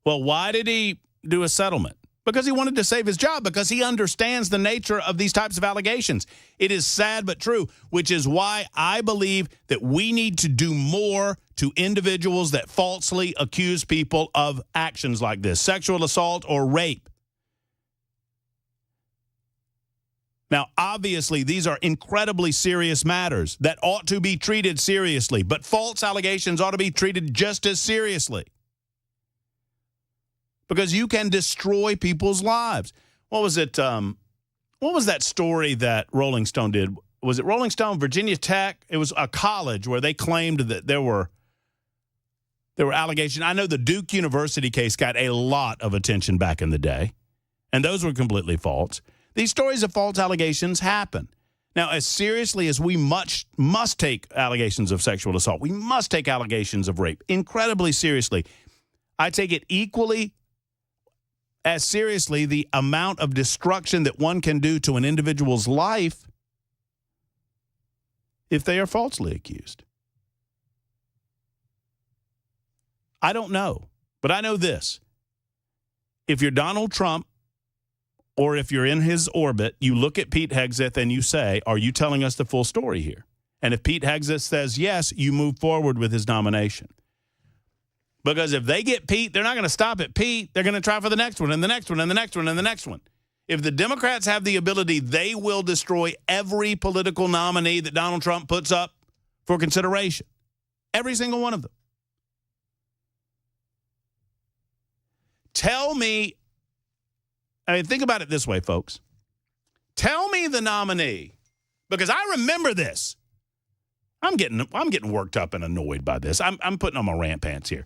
Well, why did he do a settlement? Because he wanted to save his job, because he understands the nature of these types of allegations. It is sad but true, which is why I believe that we need to do more to individuals that falsely accuse people of actions like this, sexual assault or rape. Now, obviously these are incredibly serious matters that ought to be treated seriously, but false allegations ought to be treated just as seriously. Because you can destroy people's lives. What was it? What was that story that Rolling Stone did? Was it Rolling Stone, Virginia Tech? It was a college where they claimed that there were allegations. I know the Duke University case got a lot of attention back in the day, and those were completely false. These stories of false allegations happen. Now, as seriously as we must take allegations of sexual assault, we must take allegations of rape incredibly seriously. I take it equally as seriously the amount of destruction that one can do to an individual's life if they are falsely accused. I don't know, but I know this. If you're Donald Trump or if you're in his orbit, you look at Pete Hegseth and you say, are you telling us the full story here? And if Pete Hegseth says yes, you move forward with his nomination. Because if they get Pete, they're not going to stop at Pete. They're going to try for the next one and the next one and the next one and the next one. If the Democrats have the ability, they will destroy every political nominee that Donald Trump puts up for consideration. Every single one of them. Tell me, I mean, think about it this way, folks. Tell me the nominee, because I remember this. I'm getting worked up and annoyed by this. I'm putting on my rant pants here.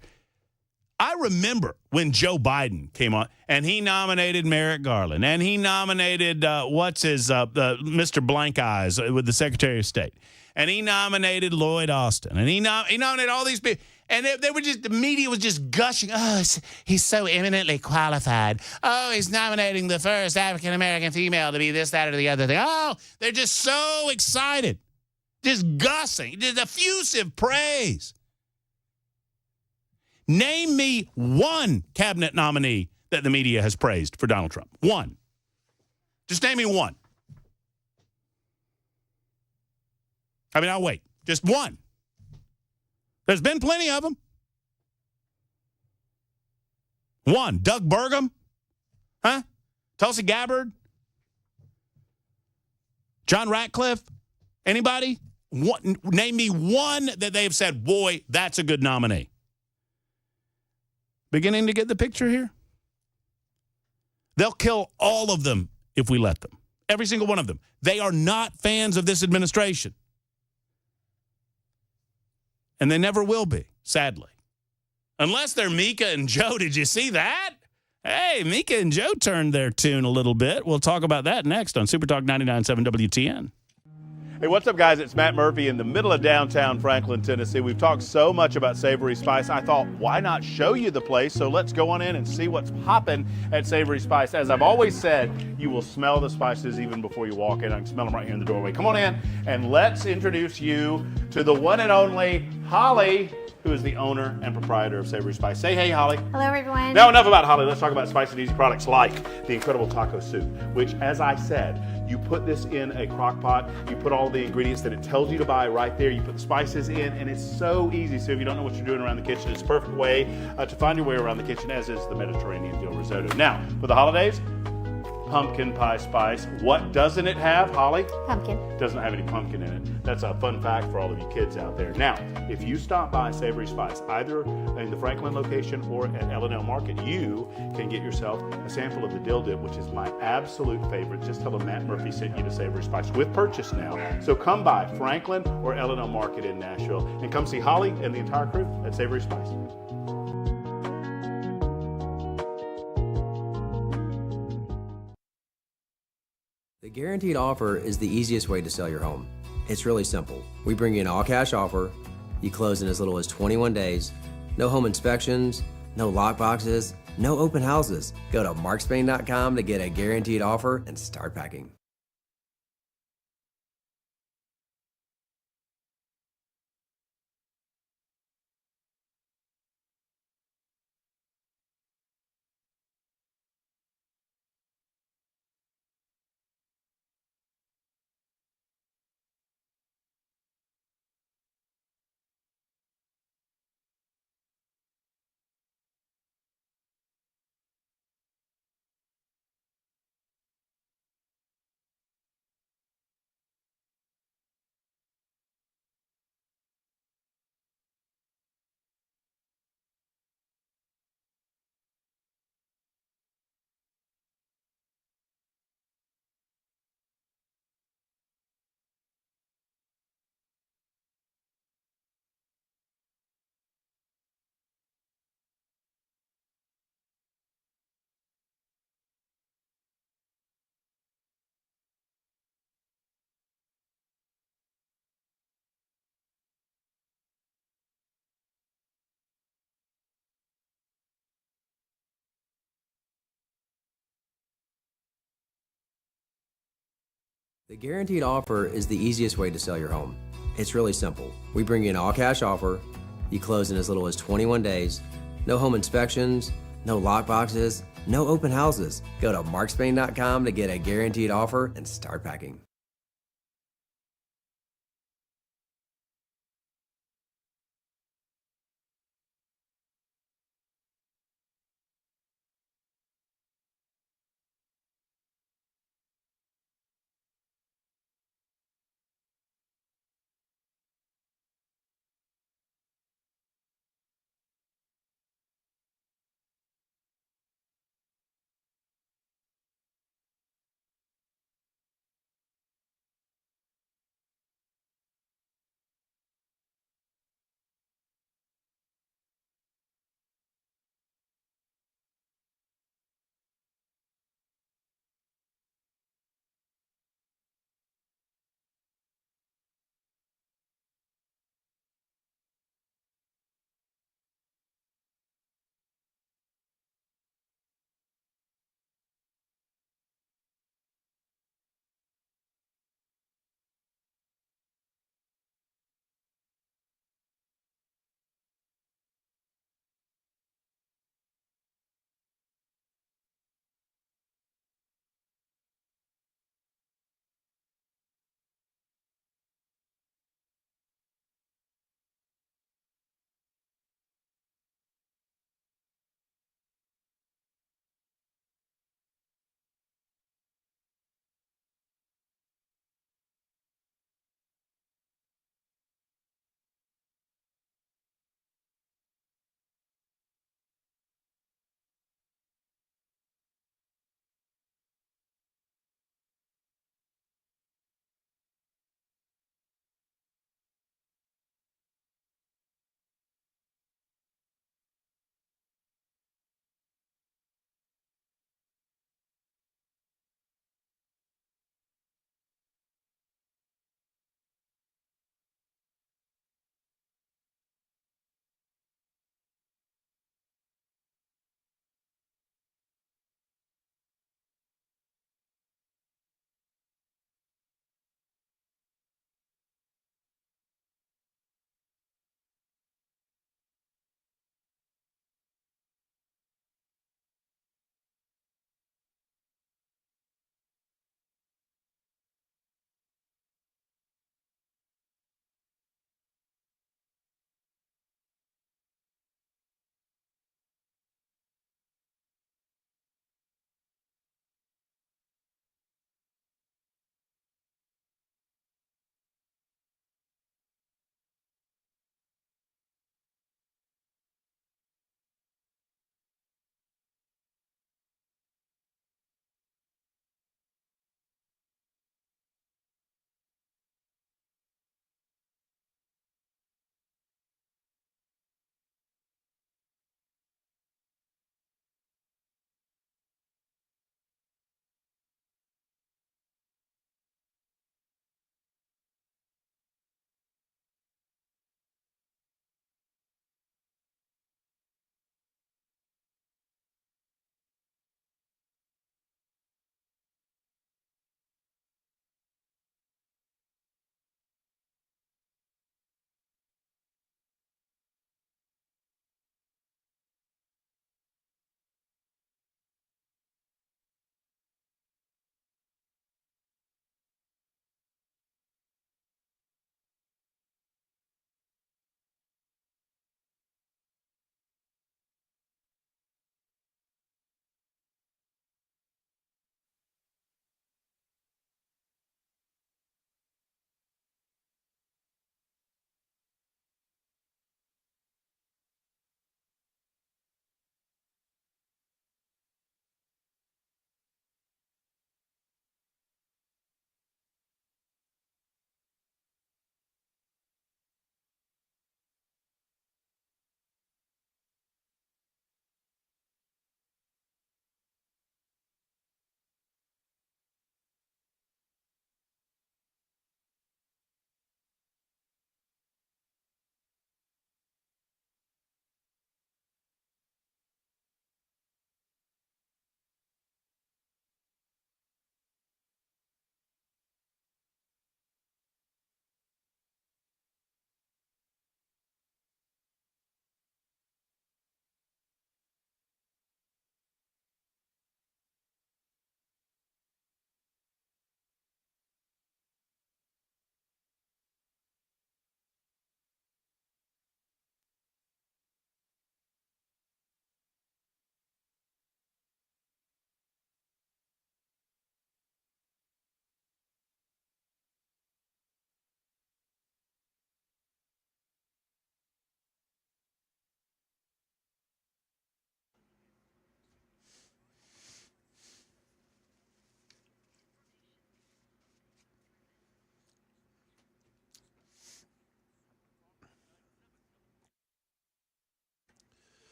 I remember when Joe Biden came on and he nominated Merrick Garland and he nominated Mr. Blank Eyes with the Secretary of State, and he nominated Lloyd Austin, and he nominated all these people, and they were just, the media was just gushing. Oh, he's so eminently qualified. Oh, he's nominating the first African American female to be this, that, or the other thing. Oh, they're just so excited, just gushing, just effusive praise. Name me one cabinet nominee that the media has praised for Donald Trump. One. Just name me one. I mean, I'll wait. Just one. There's been plenty of them. One. Doug Burgum? Huh? Tulsi Gabbard? John Ratcliffe? Anybody? Name me one that they have said, boy, that's a good nominee. Beginning to get the picture here? They'll kill all of them if we let them. Every single one of them. They are not fans of this administration. And they never will be, sadly. Unless they're Mika and Joe. Did you see that? Hey, Mika and Joe turned their tune a little bit. We'll talk about that next on Super Talk 99.7 WTN. Hey, what's up, guys? It's Matt Murphy in the middle of downtown Franklin, Tennessee. We've talked so much about Savory Spice. I thought, why not show you the place? So let's go on in and see what's popping at Savory Spice. As I've always said, you will smell the spices even before you walk in. I can smell them right here in the doorway. Come on in, and let's introduce you to the one and only Holly, who is the owner and proprietor of Savory Spice. Say hey, Holly. Hello, everyone. Now, enough about Holly. Let's talk about spicy and easy products like the incredible taco soup, which, as I said, you put this in a crock pot, you put all the ingredients that it tells you to buy right there, you put the spices in, and it's so easy. So if you don't know what you're doing around the kitchen, it's a perfect way to find your way around the kitchen, as is the Mediterranean dill risotto. Now, for the holidays, pumpkin pie spice. What doesn't it have, Holly? Pumpkin. It doesn't have any pumpkin in it. That's a fun fact for all of you kids out there. Now, if you stop by Savory Spice, either in the Franklin location or at L&L Market, you can get yourself a sample of the dill dip, which is my absolute favorite. Just tell them Matt Murphy sent you to Savory Spice with purchase now. So come by Franklin or L&L Market in Nashville and come see Holly and the entire crew at Savory Spice. The guaranteed offer is the easiest way to sell your home. It's really simple. We bring you an all-cash offer. You close in as little as 21 days. No home inspections, no lockboxes, no open houses. Go to markspain.com to get a guaranteed offer and start packing. The guaranteed offer is the easiest way to sell your home. It's really simple. We bring you an all-cash offer. You close in as little as 21 days. No home inspections, no lock boxes, no open houses. Go to markspain.com to get a guaranteed offer and start packing.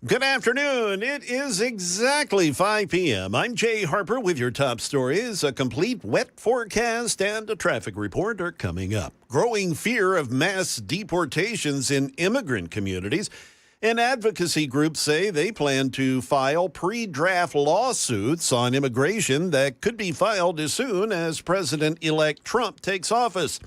Good afternoon. It is exactly 5 p.m. I'm Jay Harper with your top stories. A complete wet forecast and a traffic report are coming up. Growing fear of mass deportations in immigrant communities. And advocacy groups say they plan to file pre-draft lawsuits on immigration that could be filed as soon as President-elect Trump takes office.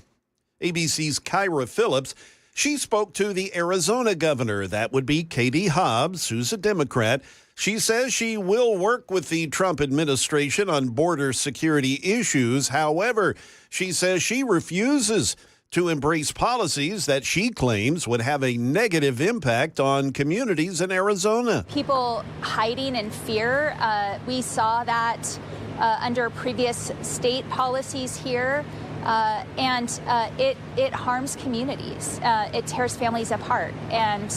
ABC's Kyra Phillips, she spoke to the Arizona governor. That would be Katie Hobbs, who's a Democrat. She says she will work with the Trump administration on border security issues. However, she says she refuses to embrace policies that she claims would have a negative impact on communities in Arizona. People hiding in fear. We saw that under previous state policies here. It harms communities. It tears families apart. And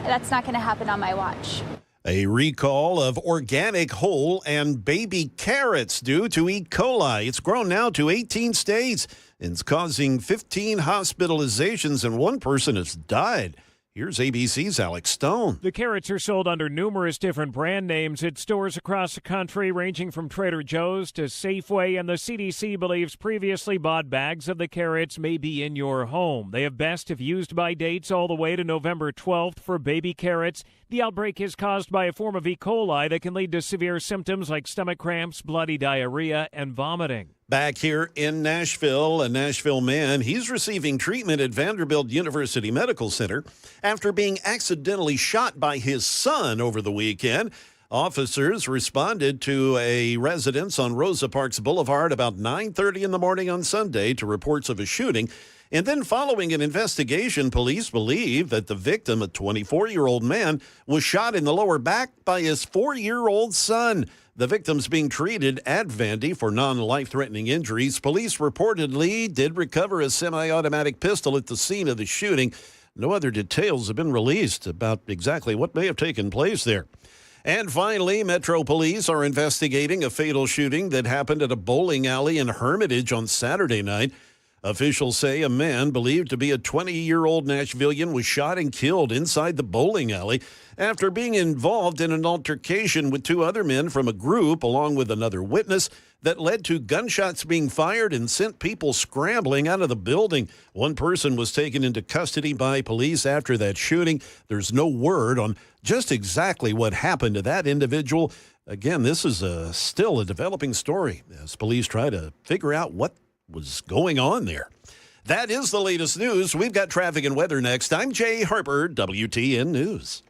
that's not gonna happen on my watch. A recall of organic whole and baby carrots due to E. coli. It's grown now to 18 states and it's causing 15 hospitalizations and one person has died. Here's ABC's Alex Stone. The carrots are sold under numerous different brand names at stores across the country, ranging from Trader Joe's to Safeway, and the CDC believes previously bought bags of the carrots may be in your home. They have best if used by dates all the way to November 12th for baby carrots. The outbreak is caused by a form of E. coli that can lead to severe symptoms like stomach cramps, bloody diarrhea, and vomiting. Back here in Nashville, a Nashville man, he's receiving treatment at Vanderbilt University Medical Center after being accidentally shot by his son over the weekend. Officers responded to a residence on Rosa Parks Boulevard about 9:30 in the morning on Sunday to reports of a shooting. And then following an investigation, police believe that the victim, a 24-year-old man, was shot in the lower back by his 4-year-old son. The victim's being treated at Vandy for non-life-threatening injuries. Police reportedly did recover a semi-automatic pistol at the scene of the shooting. No other details have been released about exactly what may have taken place there. And finally, Metro Police are investigating a fatal shooting that happened at a bowling alley in Hermitage on Saturday night. Officials say a man believed to be a 20-year-old Nashvilleian was shot and killed inside the bowling alley after being involved in an altercation with two other men from a group, along with another witness, that led to gunshots being fired and sent people scrambling out of the building. One person was taken into custody by police after that shooting. There's no word on just exactly what happened to that individual. Again, this is still a developing story as police try to figure out what was going on there. That is the latest news. We've got traffic and weather next. I'm Jay Harper, WTN News.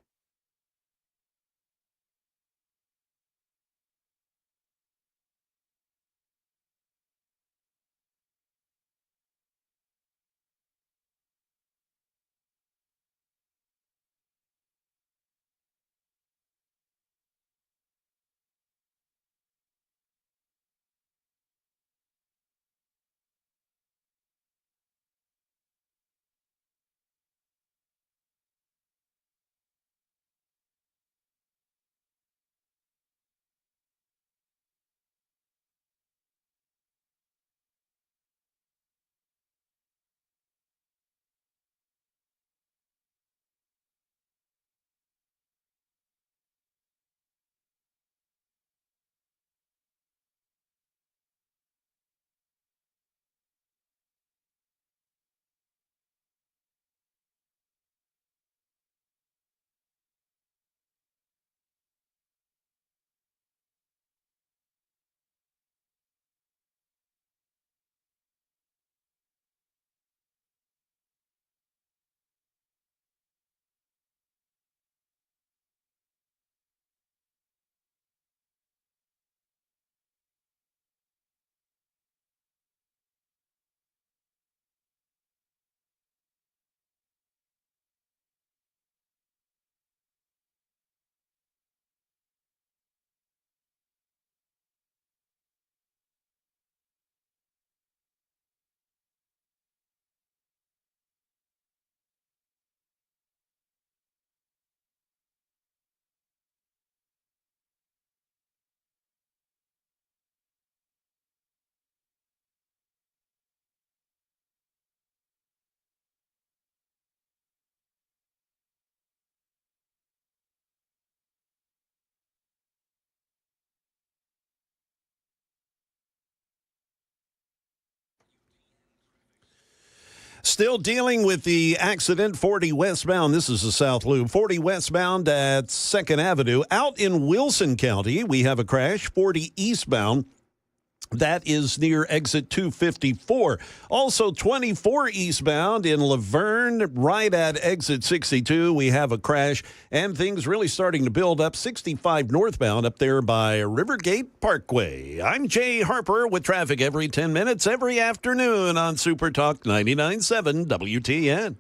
Still dealing with the accident, 40 westbound. This is the South Loop. 40 westbound at 2nd Avenue. Out in Wilson County, we have a crash, 40 eastbound. That is near exit 254. Also, 24 eastbound in Laverne, right at exit 62. We have a crash, and things really starting to build up. 65 northbound up there by Rivergate Parkway. I'm Jay Harper with traffic every 10 minutes every afternoon on Super Talk 99.7 WTN.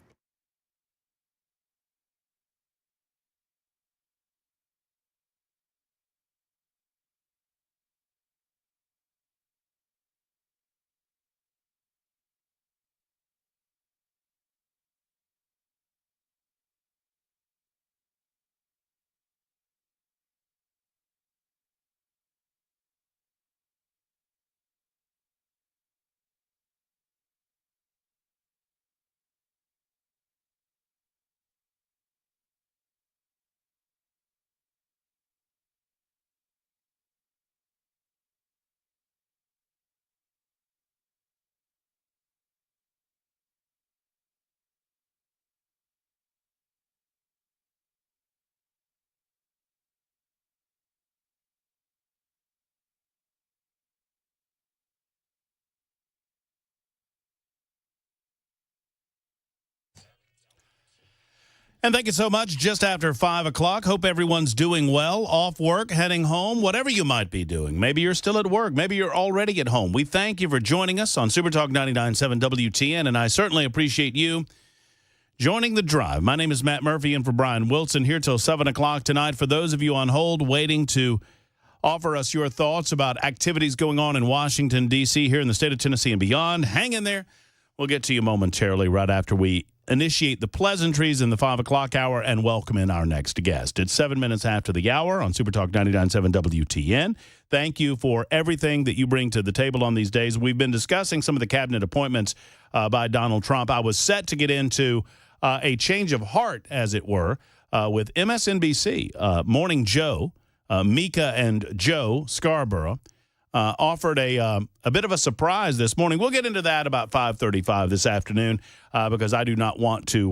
And thank you so much. Just after 5 o'clock. Hope everyone's doing well, off work, heading home, whatever you might be doing. Maybe you're still at work. Maybe you're already at home. We thank you for joining us on Super Talk 99.7 WTN, and I certainly appreciate you joining the drive. My name is Matt Murphy, and for Brian Wilson here till 7 o'clock tonight. For those of you on hold waiting to offer us your thoughts about activities going on in Washington, D.C., here in the state of Tennessee and beyond, hang in there. We'll get to you momentarily right after we initiate the pleasantries in the 5 o'clock hour and welcome in our next guest. It's 7 minutes after the hour on Super Talk 99.7 WTN. Thank you for everything that you bring to the table on these days. We've been discussing some of the cabinet appointments by Donald Trump. I was set to get into a change of heart, as it were, with MSNBC. Morning Joe, Mika and Joe Scarborough, offered a bit of a surprise this morning. We'll get into that about 5:35 this afternoon because I do not want to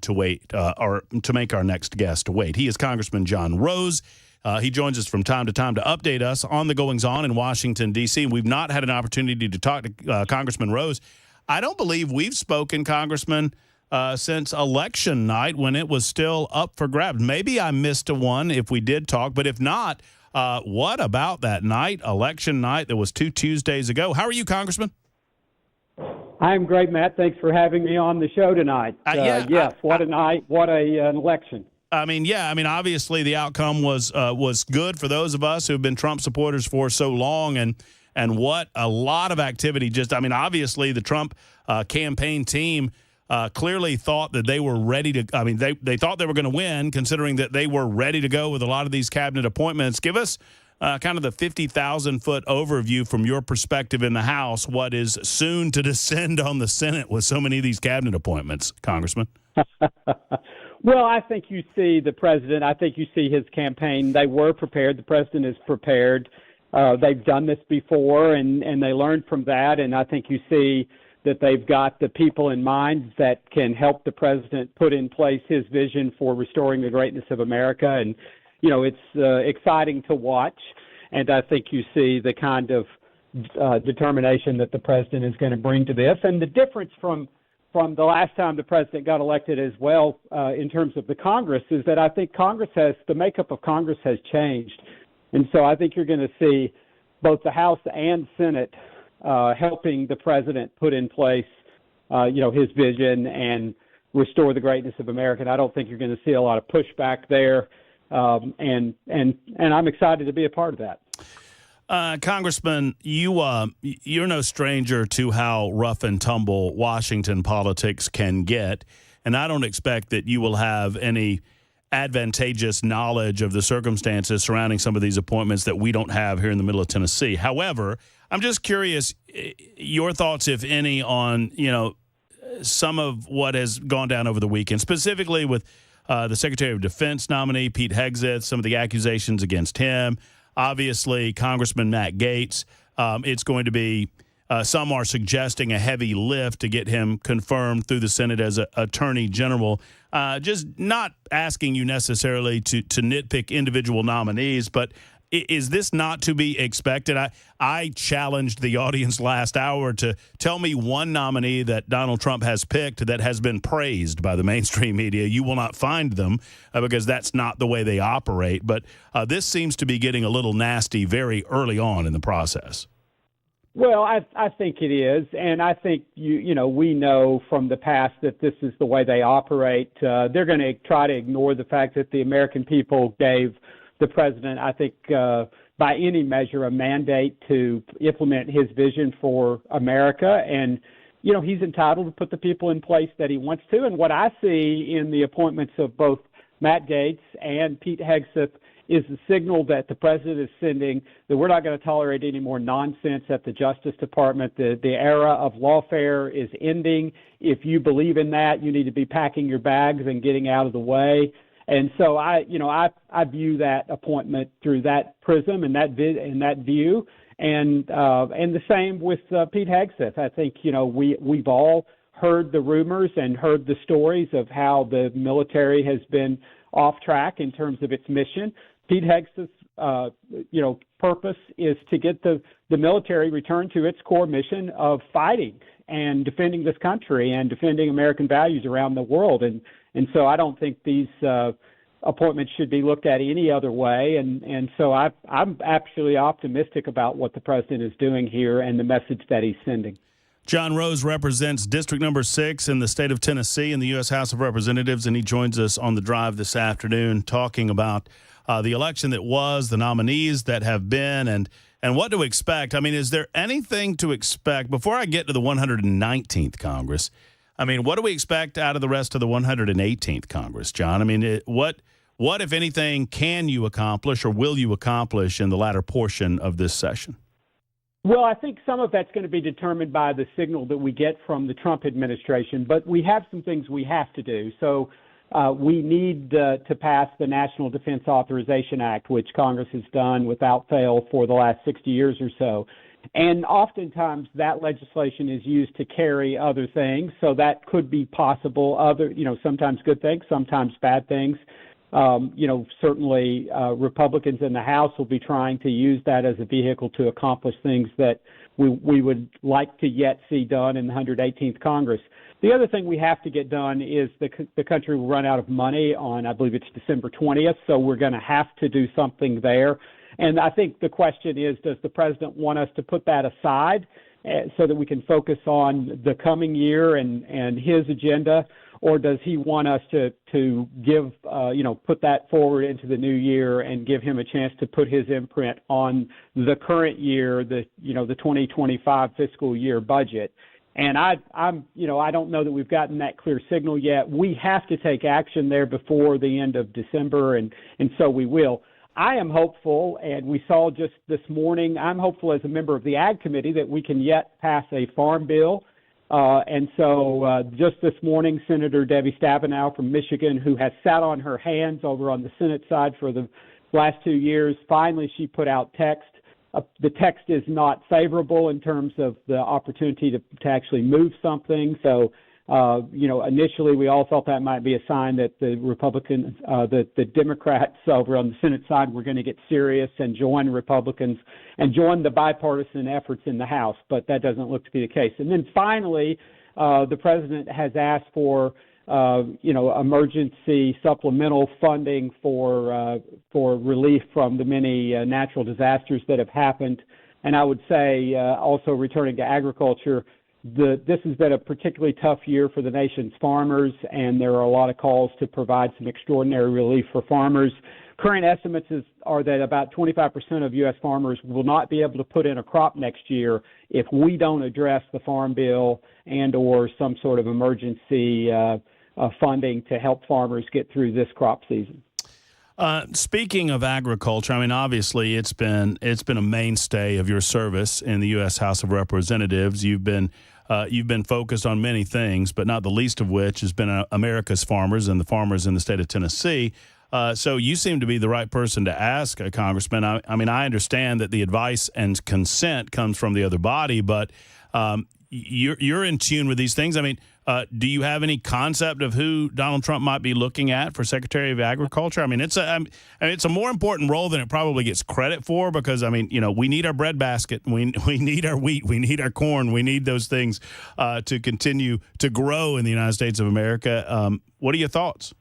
wait or to make our next guest wait. He is Congressman John Rose. He joins us from time to time to update us on the goings-on in Washington, D.C. We've not had an opportunity to talk to Congressman Rose. I don't believe we've spoken, Congressman, since election night when it was still up for grabs. Maybe I missed one if we did talk, but if not, what about that night, election night that was 2 Tuesdays ago? How are you, Congressman? I'm great, Matt. Thanks for having me on the show tonight. Yes, what a night, what an election. Obviously the outcome was good for those of us who have been Trump supporters for so long, and what a lot of activity. Obviously the Trump campaign team clearly thought that they were ready to. They thought they were going to win, considering that they were ready to go with a lot of these cabinet appointments. Give us kind of the 50,000-foot overview from your perspective in the House, what is soon to descend on the Senate with so many of these cabinet appointments, Congressman. Well, I think you see the president. I think you see his campaign. They were prepared. The president is prepared. They've done this before, and they learned from that. And I think you see that they've got the people in mind that can help the president put in place his vision for restoring the greatness of America. And, it's exciting to watch. And I think you see the kind of determination that the president is going to bring to this. And the difference from the last time the president got elected as well in terms of the Congress is that I think the makeup of Congress has changed. And so I think you're going to see both the House and Senate helping the president put in place, his vision and restore the greatness of America. And I don't think you're going to see a lot of pushback there. And I'm excited to be a part of that. Congressman, you're no stranger to how rough and tumble Washington politics can get, and I don't expect that you will have any advantageous knowledge of the circumstances surrounding some of these appointments that we don't have here in the middle of Tennessee. However, I'm just curious your thoughts, if any, on some of what has gone down over the weekend, specifically with the Secretary of Defense nominee, Pete Hegseth, some of the accusations against him. Obviously, Congressman Matt Gaetz. It's going to be some are suggesting a heavy lift to get him confirmed through the Senate as Attorney General. Just not asking you necessarily to nitpick individual nominees, but is this not to be expected? I challenged the audience last hour to tell me one nominee that Donald Trump has picked that has been praised by the mainstream media. You will not find them because that's not the way they operate. But this seems to be getting a little nasty very early on in the process. Well, I think it is, and I think we know from the past that this is the way they operate. They're going to try to ignore the fact that the American people gave the president, I think, by any measure, a mandate to implement his vision for America, and he's entitled to put the people in place that he wants to. And what I see in the appointments of both Matt Gaetz and Pete Hegseth is the signal that the president is sending that we're not going to tolerate any more nonsense at the Justice Department. The era of lawfare is ending. If you believe in that, you need to be packing your bags and getting out of the way. And so I view that appointment through that prism and that view, and the same with Pete Hegseth. I think we've all heard the rumors and heard the stories of how the military has been off track in terms of its mission. Pete Hegseth's purpose is to get the military returned to its core mission of fighting and defending this country and defending American values around the world. And so I don't think these appointments should be looked at any other way. And so I'm actually optimistic about what the president is doing here and the message that he's sending. John Rose represents District Number 6 in the state of Tennessee in the U.S. House of Representatives, and he joins us on the drive this afternoon talking about the election that was, the nominees that have been, and what to expect. I mean, is there anything to expect before I get to the 119th Congress? I mean, what do we expect out of the rest of the 118th Congress, John? I mean, what, if anything, can you accomplish or will you accomplish in the latter portion of this session? Well, I think some of that's going to be determined by the signal that we get from the Trump administration, but we have some things we have to do. So we need to pass the National Defense Authorization Act, which Congress has done without fail for the last 60 years or so. And oftentimes that legislation is used to carry other things, so that could be possible. Sometimes good things, sometimes bad things. Certainly Republicans in the House will be trying to use that as a vehicle to accomplish things that we would like to yet see done in the 118th Congress. The other thing we have to get done is the country will run out of money on, I believe it's December 20th, so we're going to have to do something there. And I think the question is, does the president want us to put that aside so that we can focus on the coming year and his agenda, or does he want us to give, put that forward into the new year and give him a chance to put his imprint on the current year, the 2025 fiscal year budget? And I don't know that we've gotten that clear signal yet. We have to take action there before the end of December, and so we will. I am hopeful, and we saw just this morning, I'm hopeful as a member of the Ag Committee that we can yet pass a farm bill. And so just this morning, Senator Debbie Stabenow from Michigan, who has sat on her hands over on the Senate side for the last 2 years, finally she put out text. The text is not favorable in terms of the opportunity to actually move something. So, initially we all thought that might be a sign that the Republicans, the Democrats over on the Senate side were going to get serious and join Republicans and join the bipartisan efforts in the House. But that doesn't look to be the case. And then finally, the president has asked for emergency supplemental funding for relief from the many natural disasters that have happened. And I would say also returning to agriculture, this has been a particularly tough year for the nation's farmers, and there are a lot of calls to provide some extraordinary relief for farmers. Current estimates are that about 25% of U.S. farmers will not be able to put in a crop next year if we don't address the Farm Bill and or some sort of emergency funding to help farmers get through this crop season. Speaking of agriculture, I mean, obviously it's been a mainstay of your service in the U.S. House of Representatives. You've been focused on many things, but not the least of which has been America's farmers and the farmers in the state of Tennessee. So you seem to be the right person to ask, Congressman. I mean, I understand that the advice and consent comes from the other body, but you're in tune with these things. I mean, do you have any concept of who Donald Trump might be looking at for Secretary of Agriculture? I mean, it's a more important role than it probably gets credit for, because, I mean, you know, we need our breadbasket. We need our wheat. We need our corn. We need those things to continue to grow in the United States of America. What are your thoughts?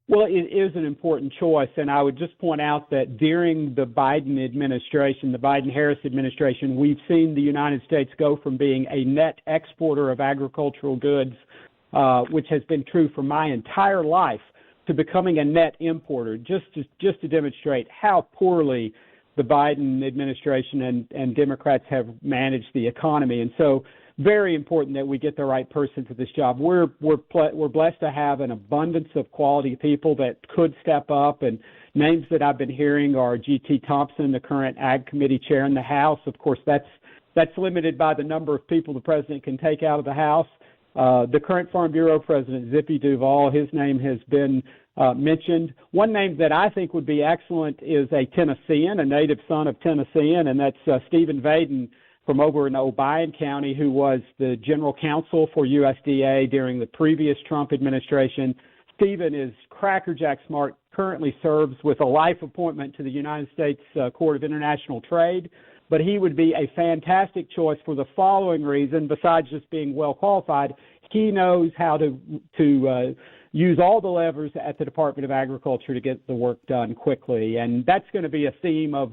Well, it is an important choice, and I would just point out that during the Biden administration, the Biden-Harris administration, we've seen the United States go from being a net exporter of agricultural goods, which has been true for my entire life, to becoming a net importer, just to demonstrate how poorly the Biden administration and Democrats have managed the economy. And so very important that we get the right person for this job. We're blessed to have an abundance of quality people that could step up, and names that I've been hearing are G.T. Thompson, the current Ag Committee chair in the House. Of course, that's limited by the number of people the president can take out of the House. The current Farm Bureau president, Zippy Duvall, his name has been mentioned. One name that I think would be excellent is a Tennessean, a native son of Tennessean, and that's Stephen Vaden from over in Obion County, who was the general counsel for USDA during the previous Trump administration. Stephen is crackerjack smart, currently serves with a life appointment to the United States Court of International Trade, but he would be a fantastic choice for the following reason. Besides just being well qualified, he knows how to use all the levers at the Department of Agriculture to get the work done quickly. And that's going to be a theme of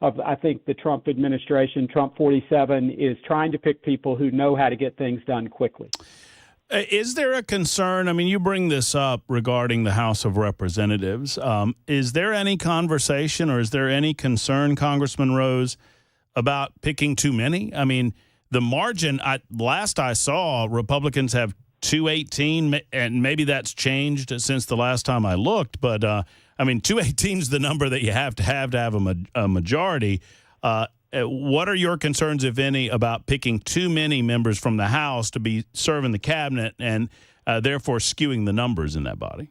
I think the Trump administration. Trump 47 is trying to pick people who know how to get things done quickly. Is there a concern? I mean, you bring this up regarding the House of Representatives. Is there any conversation, or is there any concern, Congressman Rose, about picking too many? I mean, the margin, last I saw, Republicans have 218, and maybe that's changed since the last time I looked. But, I mean, 218 is the number that you have to have a majority. What are your concerns, if any, about picking too many members from the House to be serving the cabinet and therefore skewing the numbers in that body?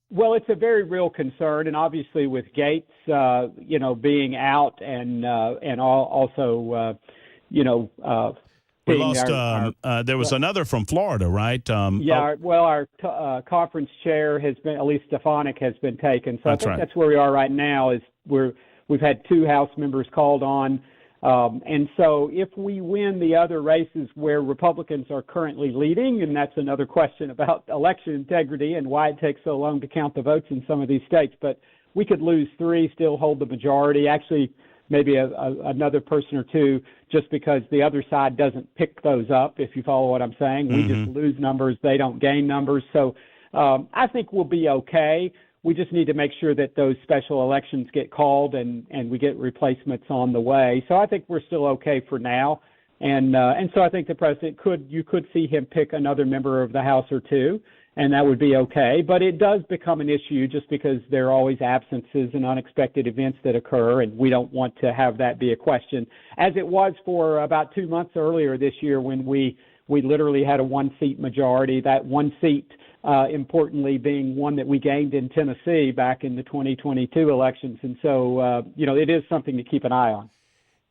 Well, it's a very real concern, and obviously with Gates, being out, and also, we lost. There was another from Florida, right? Our conference chair has been, Elise Stefanik, has been taken. So I think that's where we are right now. Is we've had 2 House members called on, and so if we win the other races where Republicans are currently leading, and that's another question about election integrity and why it takes so long to count the votes in some of these states. But we could lose 3, still hold the majority. Actually, maybe another person or 2, just because the other side doesn't pick those up, if you follow what I'm saying. We just lose numbers. They don't gain numbers. So I think we'll be okay. We just need to make sure that those special elections get called and we get replacements on the way. So I think we're still okay for now. And so I think the president you could see him pick another member of the House or 2, and that would be okay. But it does become an issue just because there are always absences and unexpected events that occur, and we don't want to have that be a question, as it was for about 2 months earlier this year when we literally had a 1-seat majority. That 1 seat, importantly, being one that we gained in Tennessee back in the 2022 elections. And so, it is something to keep an eye on.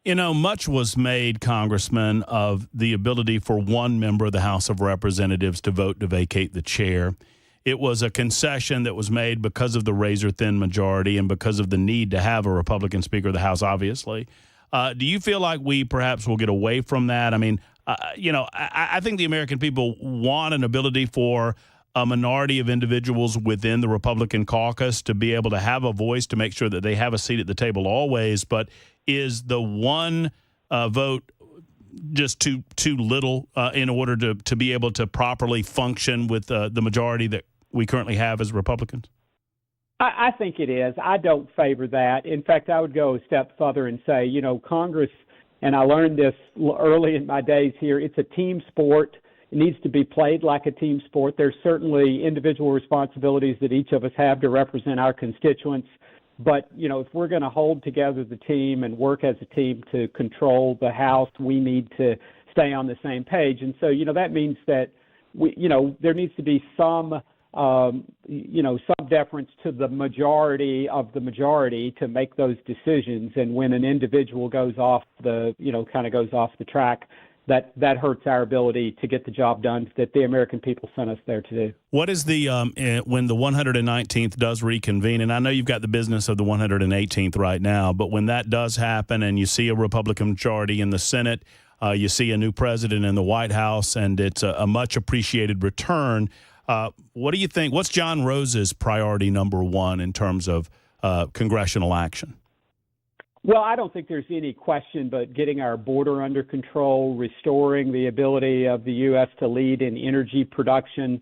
You know, much was made, Congressman, of the ability for one member of the House of Representatives to vote to vacate the chair. It was a concession that was made because of the razor-thin majority and because of the need to have a Republican Speaker of the House, obviously. Do you feel like we perhaps will get away from that? I mean, I think the American people want an ability for a minority of individuals within the Republican caucus to be able to have a voice, to make sure that they have a seat at the table always. But is the one vote just too little in order to be able to properly function with the majority that we currently have as Republicans? I think it is. I don't favor that. In fact, I would go a step further and say, Congress, and I learned this early in my days here, it's a team sport. It needs to be played like a team sport. There's certainly individual responsibilities that each of us have to represent our constituents. But, if we're going to hold together the team and work as a team to control the House, we need to stay on the same page. And so, that means that there needs to be some some deference to the majority of the majority to make those decisions. And when an individual goes off the track, that hurts our ability to get the job done that the American people sent us there to do. What is the when the 119th does reconvene, and I know you've got the business of the 118th right now, but when that does happen and you see a Republican majority in the Senate, you see a new president in the White House, and it's a much appreciated return, what do you think? What's John Rose's priority number one in terms of congressional action? Well, I don't think there's any question but getting our border under control, restoring the ability of the U.S. to lead in energy production,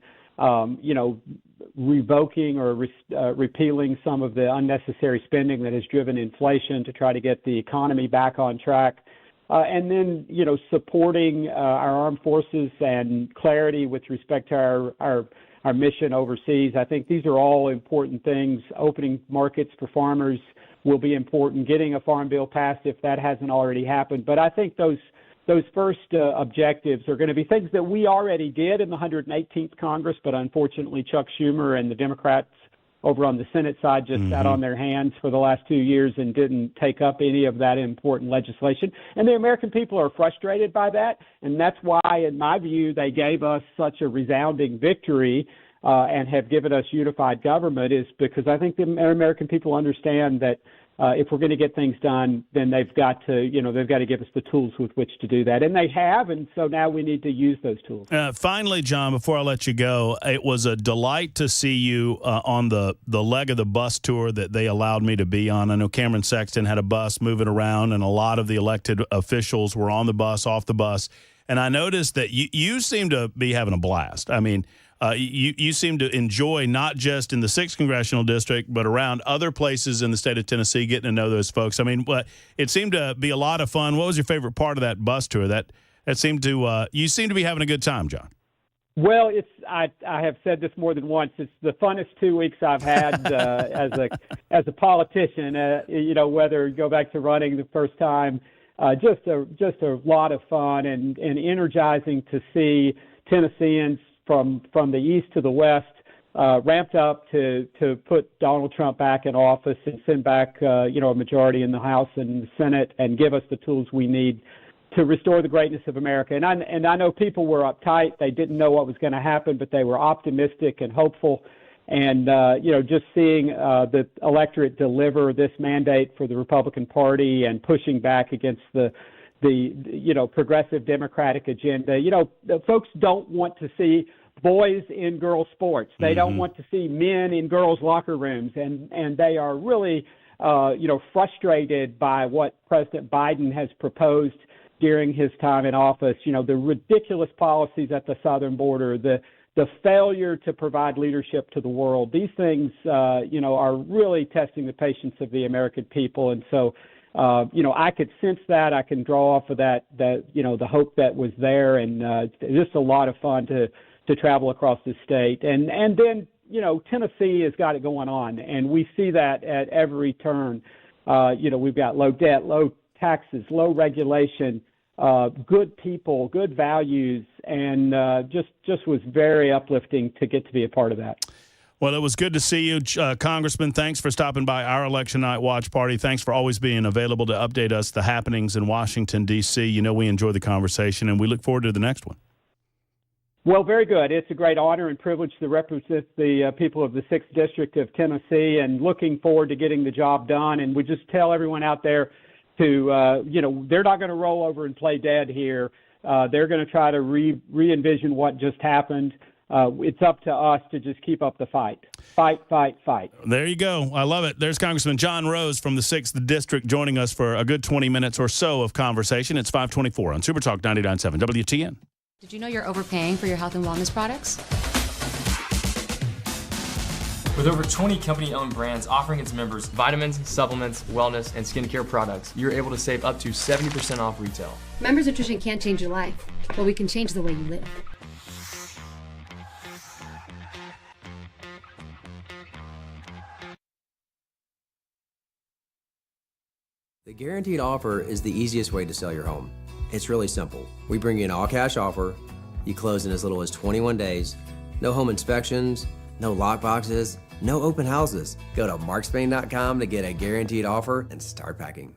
revoking or repealing some of the unnecessary spending that has driven inflation to try to get the economy back on track. And then, supporting our armed forces and clarity with respect to our mission overseas. I think these are all important things. Opening markets for farmers will be important. Getting a farm bill passed if that hasn't already happened. But I think those first objectives are going to be things that we already did in the 118th Congress, but unfortunately Chuck Schumer and the Democrats over on the Senate side just sat on their hands for the last 2 years and didn't take up any of that important legislation. And the American people are frustrated by that, and that's why, in my view, they gave us such a resounding victory and have given us unified government, is because I think the American people understand that if we're going to get things done, then they've got to give us the tools with which to do that. And they have, and so now we need to use those tools. Finally, John, before I let you go, it was a delight to see you on the leg of the bus tour that they allowed me to be on. I know Cameron Sexton had a bus moving around, and a lot of the elected officials were on the bus, off the bus. And I noticed that you seem to be having a blast. I mean, you seem to enjoy not just in the 6th Congressional District, but around other places in the state of Tennessee, getting to know those folks. I mean, it seemed to be a lot of fun. What was your favorite part of that bus tour? You seem to be having a good time, John. Well, I have said this more than once. It's the funnest 2 weeks I've had as a politician. Whether you go back to running the first time, just a lot of fun and energizing to see Tennesseans from the east to the west ramped up to put Donald Trump back in office and send back a majority in the House and the Senate and give us the tools we need to restore the greatness of America. And I know people were uptight. They didn't know what was going to happen, but they were optimistic and hopeful. And just seeing the electorate deliver this mandate for the Republican Party and pushing back against the progressive Democratic agenda. Folks don't want to see boys in girls' sports. They don't want to see men in girls' locker rooms, and they are really, frustrated by what President Biden has proposed during his time in office. The ridiculous policies at the southern border, the failure to provide leadership to the world. These things, are really testing the patience of the American people, and so. I could sense that. I can draw off of that, the hope that was there, and just a lot of fun to travel across the state. And then, Tennessee has got it going on, and we see that at every turn. We've got low debt, low taxes, low regulation, good people, good values, and just was very uplifting to get to be a part of that. Well, it was good to see you, Congressman. Thanks for stopping by our Election Night Watch Party. Thanks for always being available to update us the happenings in Washington, D.C. We enjoy the conversation, and we look forward to the next one. Well, very good. It's a great honor and privilege to represent the people of the 6th District of Tennessee, and looking forward to getting the job done. And we just tell everyone out there to, they're not going to roll over and play dead here. They're going to try to re-envision what just happened. It's up to us to just keep up the fight. Fight, fight, fight. There you go. I love it. There's Congressman John Rose from the 6th District joining us for a good 20 minutes or so of conversation. It's 524 on Super Talk 99.7 WTN. Did you know you're overpaying for your health and wellness products? With over 20 company-owned brands offering its members vitamins, supplements, wellness, and skincare products, you're able to save up to 70% off retail. Members Nutrition can't change your life, but we can change the way you live. The guaranteed offer is the easiest way to sell your home. It's really simple. We bring you an all-cash offer. You close in as little as 21 days. No home inspections, No lockboxes, no open houses. Go to markspain.com to get a guaranteed offer and start packing.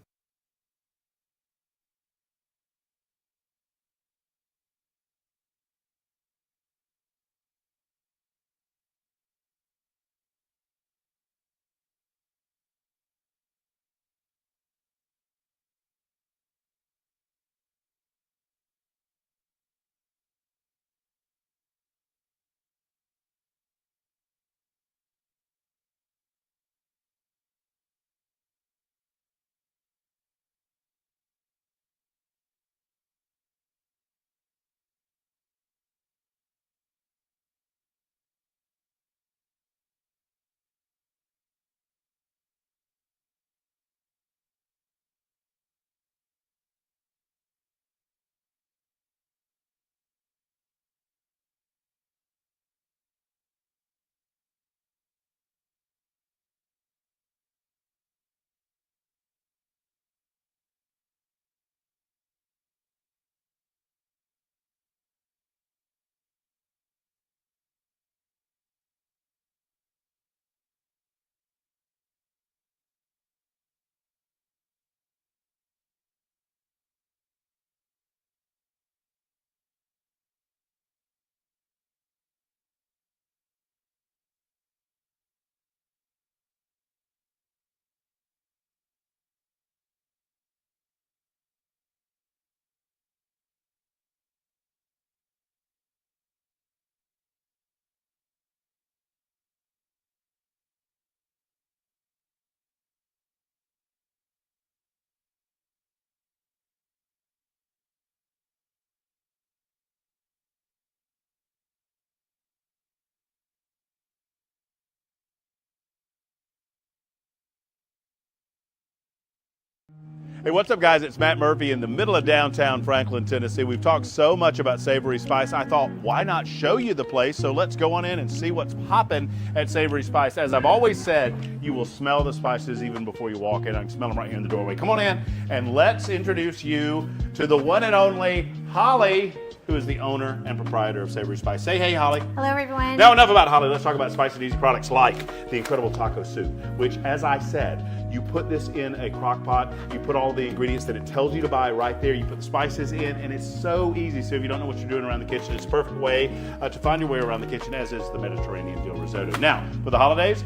Hey, what's up, guys? It's Matt Murphy in the middle of downtown Franklin, Tennessee. We've talked so much about Savory Spice. I thought, why not show you the place? So let's go on in and see what's popping at Savory Spice. As I've always said, you will smell the spices even before you walk in. I can smell them right here in the doorway. Come on in and let's introduce you to the one and only Holly, who is the owner and proprietor of Savory Spice. Say hey, Holly. Hello, everyone. Now, enough about Holly. Let's talk about spicy and easy products like the incredible taco soup, which, as I said, you put this in a crock pot, you put all the ingredients that it tells you to buy right there, you put the spices in, and it's so easy. So if you don't know what you're doing around the kitchen, it's a perfect way to find your way around the kitchen, as is the Mediterranean dill risotto. Now, for the holidays,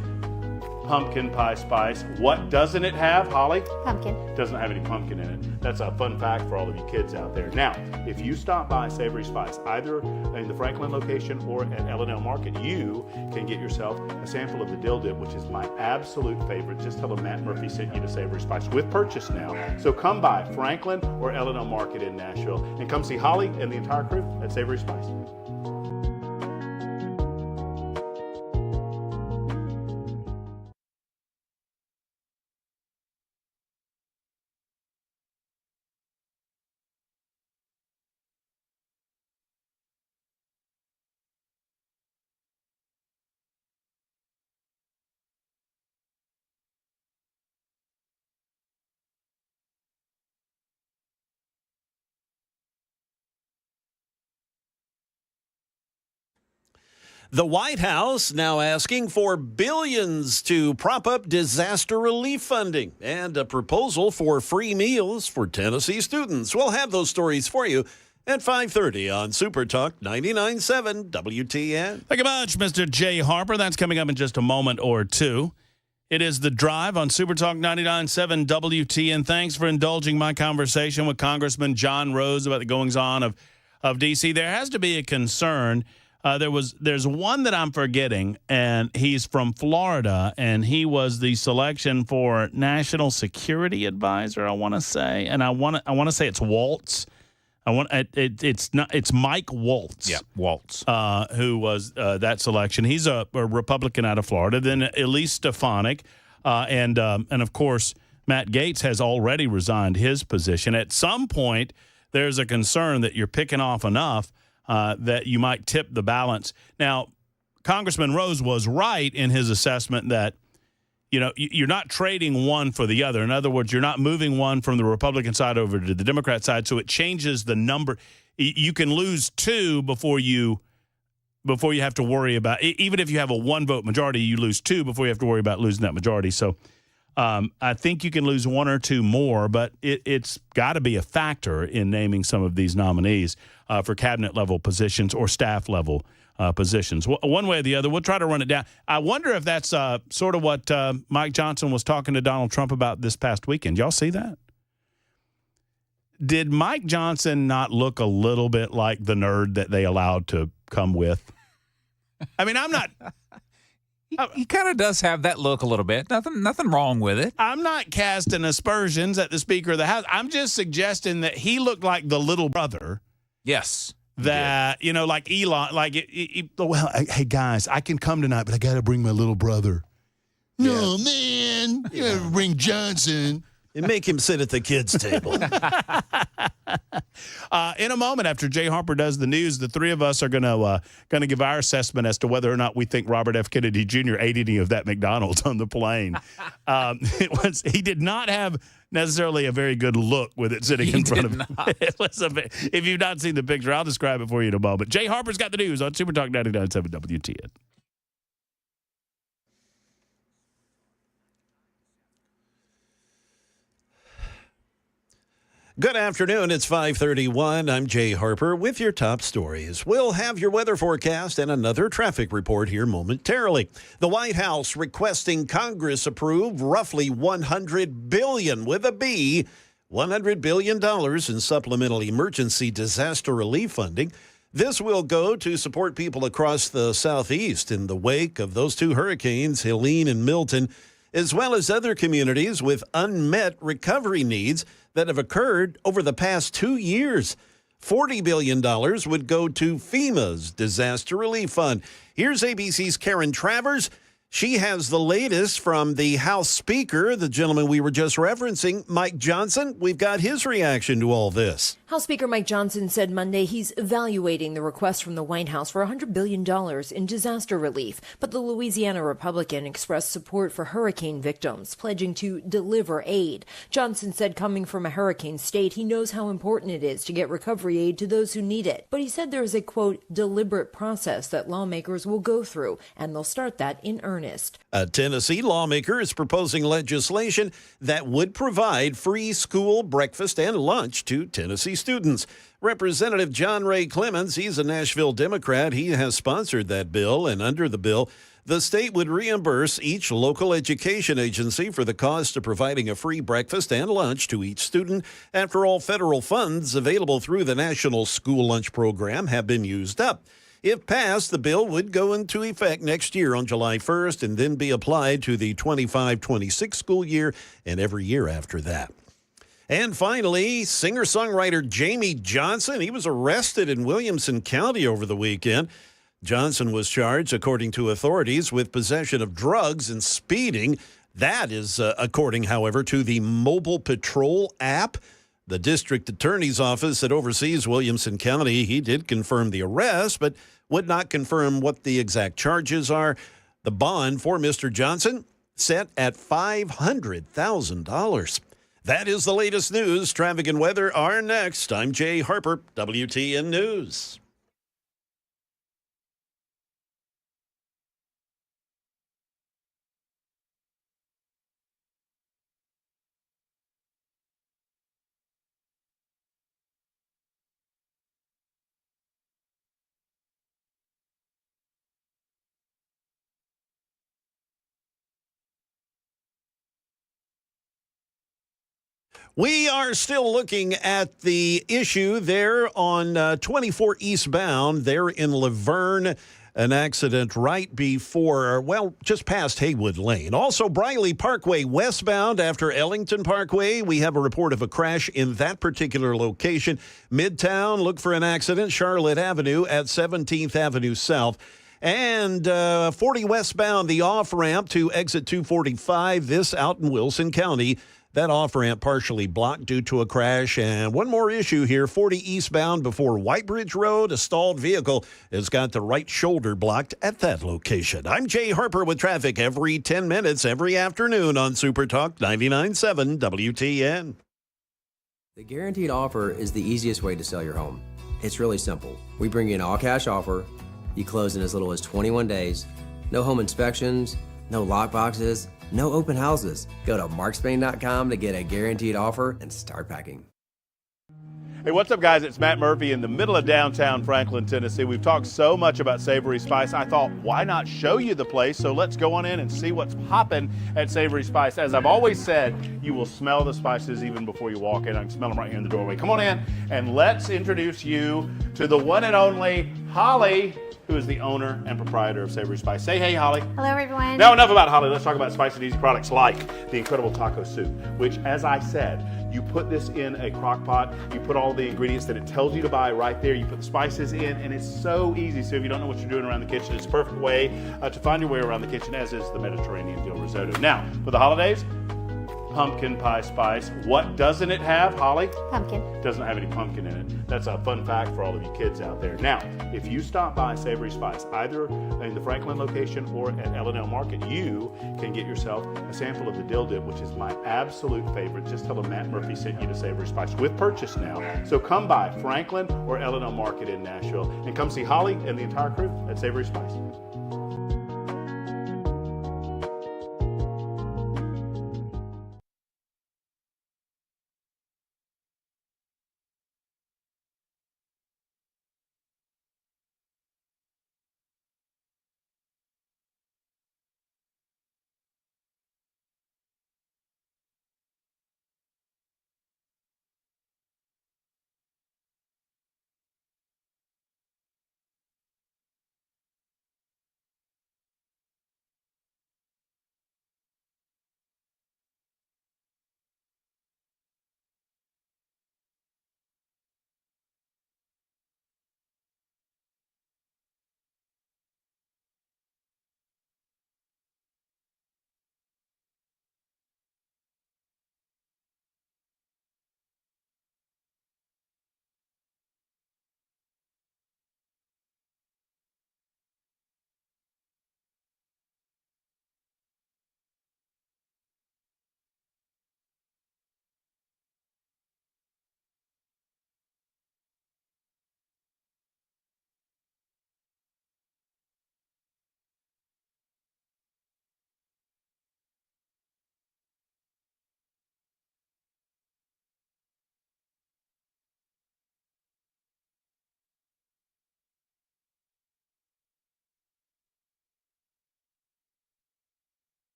pumpkin pie spice. What doesn't it have, Holly? Pumpkin. Doesn't have any pumpkin in it. That's a fun fact for all of you kids out there. Now, if you stop by Savory Spice, either in the Franklin location or at L&L Market, you can get yourself a sample of the dill dip, which is my absolute favorite. Just tell them Matt Murphy sent you to Savory Spice with purchase now. So come by Franklin or L&L Market in Nashville and come see Holly and the entire crew at Savory Spice. The White House now asking for billions to prop up disaster relief funding and a proposal for free meals for Tennessee students. We'll have those stories for you at 5:30 on Super Talk 99.7 WTN. Thank you much, Mr. Jay Harper. That's coming up in just a moment or two. It is The Drive on Super Talk 99.7 WTN. Thanks for indulging my conversation with Congressman John Rose about the goings-on of D.C. There has to be a concern. There's one that I'm forgetting, and he's from Florida, and he was the selection for National Security Advisor, I want to say, and I want to say it's Waltz. It's Mike Waltz. Yeah, Waltz. Who was that selection? He's a Republican out of Florida. Then Elise Stefanik, and of course Matt Gaetz has already resigned his position. At some point, there's a concern that you're picking off enough that you might tip the balance. Now, Congressman Rose was right in his assessment that, you know, you're not trading one for the other. In other words, you're not moving one from the Republican side over to the Democrat side, so it changes the number. You can lose two before you before you have to worry about, even if you have a 1-vote majority, you lose 2 before you have to worry about losing that majority. So I think you can lose 1 or 2 more, but it's got to be a factor in naming some of these nominees for cabinet level positions or staff level positions. One way or the other, we'll try to run it down. I wonder if that's sort of what Mike Johnson was talking to Donald Trump about this past weekend. Y'all see that? Did Mike Johnson not look a little bit like the nerd that they allowed to come with? I mean, I'm not... He kind of does have that look a little bit. Nothing wrong with it. I'm not casting aspersions at the Speaker of the House. I'm just suggesting that he looked like the little brother. Yes. That, like Elon, well, hey, guys, I can come tonight, but I got to bring my little brother. Yeah. No, man, you got to bring Johnson. And make him sit at the kids' table. In a moment, after Jay Harper does the news, the three of us are going to give our assessment as to whether or not we think Robert F. Kennedy Jr. ate any of that McDonald's on the plane. He did not have necessarily a very good look with it sitting in front of him. If you've not seen the picture, I'll describe it for you in a moment. Jay Harper's got the news on Super Talk 99.7 WTN. Good afternoon. It's 5:31. I'm Jay Harper with your top stories. We'll have your weather forecast and another traffic report here momentarily. The White House requesting Congress approve roughly $100 billion with a B, $100 billion in supplemental emergency disaster relief funding. This will go to support people across the Southeast in the wake of those 2 hurricanes, Helene and Milton, as well as other communities with unmet recovery needs that have occurred over the past 2 years. $40 billion would go to FEMA's Disaster Relief Fund. Here's ABC's Karen Travers. She has the latest from the House Speaker, the gentleman we were just referencing, Mike Johnson. We've got his reaction to all this. House Speaker Mike Johnson said Monday he's evaluating the request from the White House for $100 billion in disaster relief. But the Louisiana Republican expressed support for hurricane victims, pledging to deliver aid. Johnson said coming from a hurricane state, he knows how important it is to get recovery aid to those who need it. But he said there is a, quote, deliberate process that lawmakers will go through, and they'll start that in earnest. A Tennessee lawmaker is proposing legislation that would provide free school breakfast and lunch to Tennessee students. Representative John Ray Clemens, he's a Nashville Democrat. He has sponsored that bill, and under the bill, the state would reimburse each local education agency for the cost of providing a free breakfast and lunch to each student after all federal funds available through the National School Lunch Program have been used up. If passed, the bill would go into effect next year on July 1st and then be applied to the 25-26 school year and every year after that. And finally, singer-songwriter Jamie Johnson, he was arrested in Williamson County over the weekend. Johnson was charged, according to authorities, with possession of drugs and speeding. That is according, however, to the Mobile Patrol app. The district attorney's office that oversees Williamson County, he did confirm the arrest, but would not confirm what the exact charges are. The bond for Mr. Johnson set at $500,000. That is the latest news. Traffic and weather are next. I'm Jay Harper, WTN News. We are still looking at the issue there on 24 eastbound there in Laverne. An accident right before, just past Haywood Lane. Also, Briley Parkway westbound after Ellington Parkway. We have a report of a crash in that particular location. Midtown, look for an accident. Charlotte Avenue at 17th Avenue South. And 40 westbound, the off-ramp to exit 245, this out in Wilson County. That off-ramp partially blocked due to a crash. And one more issue here, 40 eastbound before White Bridge Road. A stalled vehicle has got the right shoulder blocked at that location. I'm Jay Harper with traffic every 10 minutes, every afternoon on Super Talk 99.7 WTN. The guaranteed offer is the easiest way to sell your home. It's really simple. We bring you an all-cash offer. You close in as little as 21 days. No home inspections, no lock boxes, no open houses. Go to markspain.com to get a guaranteed offer and start packing. Hey, what's up, guys? It's Matt Murphy in the middle of downtown Franklin, Tennessee. We've talked so much about Savory Spice. I thought, why not show you the place? So let's go on in and see what's popping at Savory Spice. As I've always said, you will smell the spices even before you walk in. I can smell them right here in the doorway. Come on in and let's introduce you to the one and only Holly, who is the owner and proprietor of Savory Spice. Say hey, Holly. Hello, everyone. Now, enough about Holly. Let's talk about spicy and easy products like the incredible taco soup, which, as I said, you put this in a crock pot, you put all the ingredients that it tells you to buy right there, you put the spices in, and it's so easy. So if you don't know what you're doing around the kitchen, it's a perfect way to find your way around the kitchen, as is the Mediterranean dill risotto. Now, for the holidays, pumpkin pie spice. What doesn't it have, Holly? Pumpkin. It doesn't have any pumpkin in it. That's a fun fact for all of you kids out there. Now, if you stop by Savory Spice, either in the Franklin location or at L&L Market, you can get yourself a sample of the dill dip, which is my absolute favorite. Just tell them Matt Murphy sent you to Savory Spice with purchase now. So come by Franklin or L&L Market in Nashville and come see Holly and the entire crew at Savory Spice.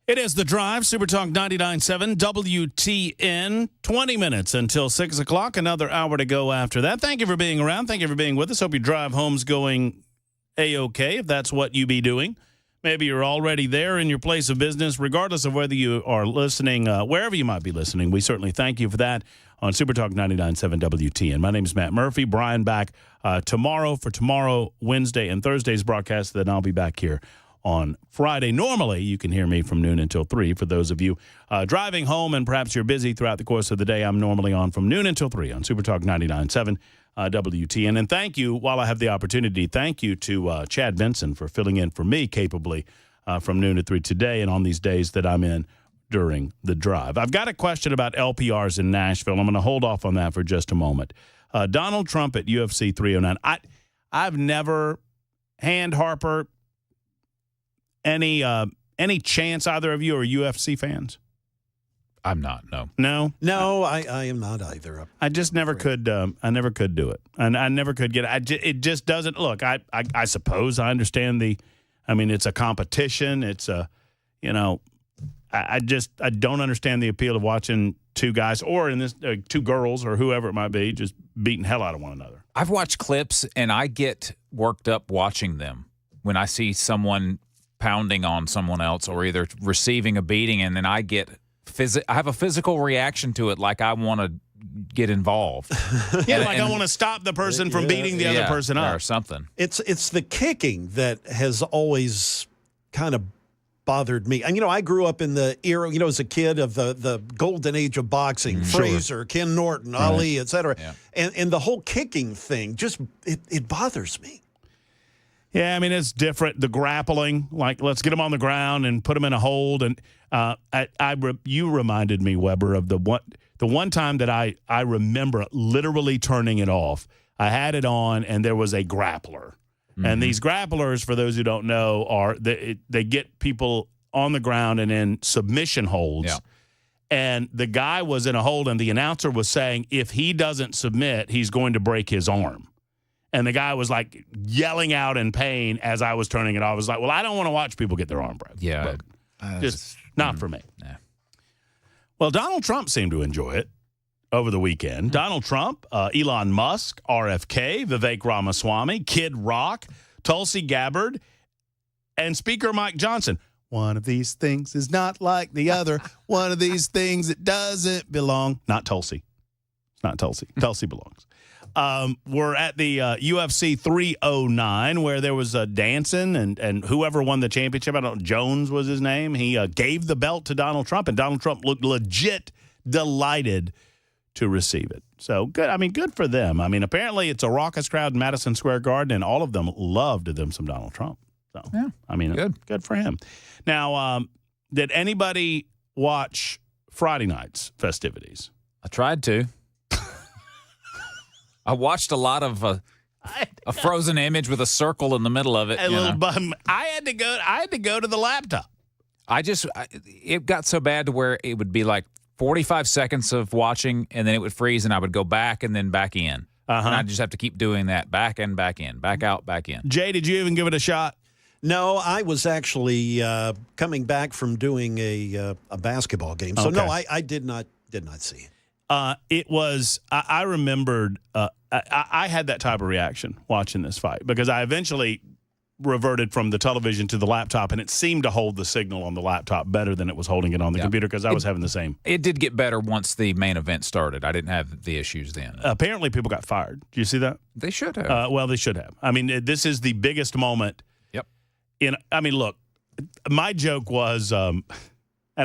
It is The Drive, Super Talk 99.7 WTN. 20 minutes until 6 o'clock. Another hour to go after that. Thank you for being around. Thank you for being with us. Hope your drive home's going A-OK, if that's what you be doing. Maybe you're already there in your place of business. Regardless of whether you are listening, wherever you might be listening, we certainly thank you for that on Super Talk 99.7 WTN. My name is Matt Murphy. Brian back tomorrow for Wednesday, and Thursday's broadcast. Then I'll be back here on Friday. Normally, you can hear me from noon until 3. For those of you driving home and perhaps you're busy throughout the course of the day, I'm normally on from noon until 3 on Super Talk 99.7 WTN. And thank you, while I have the opportunity, thank you to Chad Benson for filling in for me capably from noon to 3 today and on these days that I'm in during the drive. I've got a question about LPRs in Nashville. I'm going to hold off on that for just a moment. Donald Trump at UFC 309. I've never, Harper, any chance either of you are UFC fans? I'm not. No. No, I am not either. I just never could. I never could do it, and I never could get it. It just doesn't look. I suppose I understand the. I mean, it's a competition. It's a, I don't understand the appeal of watching two guys or in this two girls or whoever it might be just beating hell out of one another. I've watched clips and I get worked up watching them when I see someone pounding on someone else or either receiving a beating, and then I have a physical reaction to it, like I want to get involved. I want to stop the person from beating the other person up or something. It's the kicking that has always kind of bothered me. And, I grew up in the era, as a kid of the golden age of boxing, Frazier, Ken Norton, Ali, et cetera. Yeah. And the whole kicking thing, just, it bothers me. Yeah, I mean, it's different. The grappling, like let's get them on the ground and put them in a hold. And you reminded me, Weber, of the one time that I remember literally turning it off. I had it on, and there was a grappler. Mm-hmm. And these grapplers, for those who don't know, are they get people on the ground and in submission holds. Yeah. And the guy was in a hold, and the announcer was saying if he doesn't submit, he's going to break his arm. And the guy was like yelling out in pain as I was turning it off. I was like, well, I don't want to watch people get their arm broken. Yeah. Just not for me. Nah. Well, Donald Trump seemed to enjoy it over the weekend. Donald Trump, Elon Musk, RFK, Vivek Ramaswamy, Kid Rock, Tulsi Gabbard, and Speaker Mike Johnson. One of these things is not like the other. One of these things, it doesn't belong. Not Tulsi. It's not Tulsi. Tulsi belongs. We're at the UFC 309 where there was dancing and whoever won the championship, I don't know, Jones was his name. He gave the belt to Donald Trump, and Donald Trump looked legit delighted to receive it. So good. I mean, good for them. I mean, apparently it's a raucous crowd in Madison Square Garden, and all of them loved them some Donald Trump. So, yeah, I mean, good for him. Now, did anybody watch Friday night's festivities? I tried to. I watched a lot of a frozen image with a circle in the middle of it. A little bum. I had to go to the laptop. It got so bad to where it would be like 45 seconds of watching, and then it would freeze, and I would go back and then back in. And I'd just have to keep doing that, back in, back out, back in. Jay, did you even give it a shot? No, I was actually coming back from doing a basketball game. So, no, I did not see it. It was, I remembered, I had that type of reaction watching this fight because I eventually reverted from the television to the laptop, and it seemed to hold the signal on the laptop better than it was holding it on the computer because I was having the same. It did get better once the main event started. I didn't have the issues then. Apparently people got fired. Do you see that? They should have. Well, they should have. I mean, this is the biggest moment. Yep. Look, my joke was, and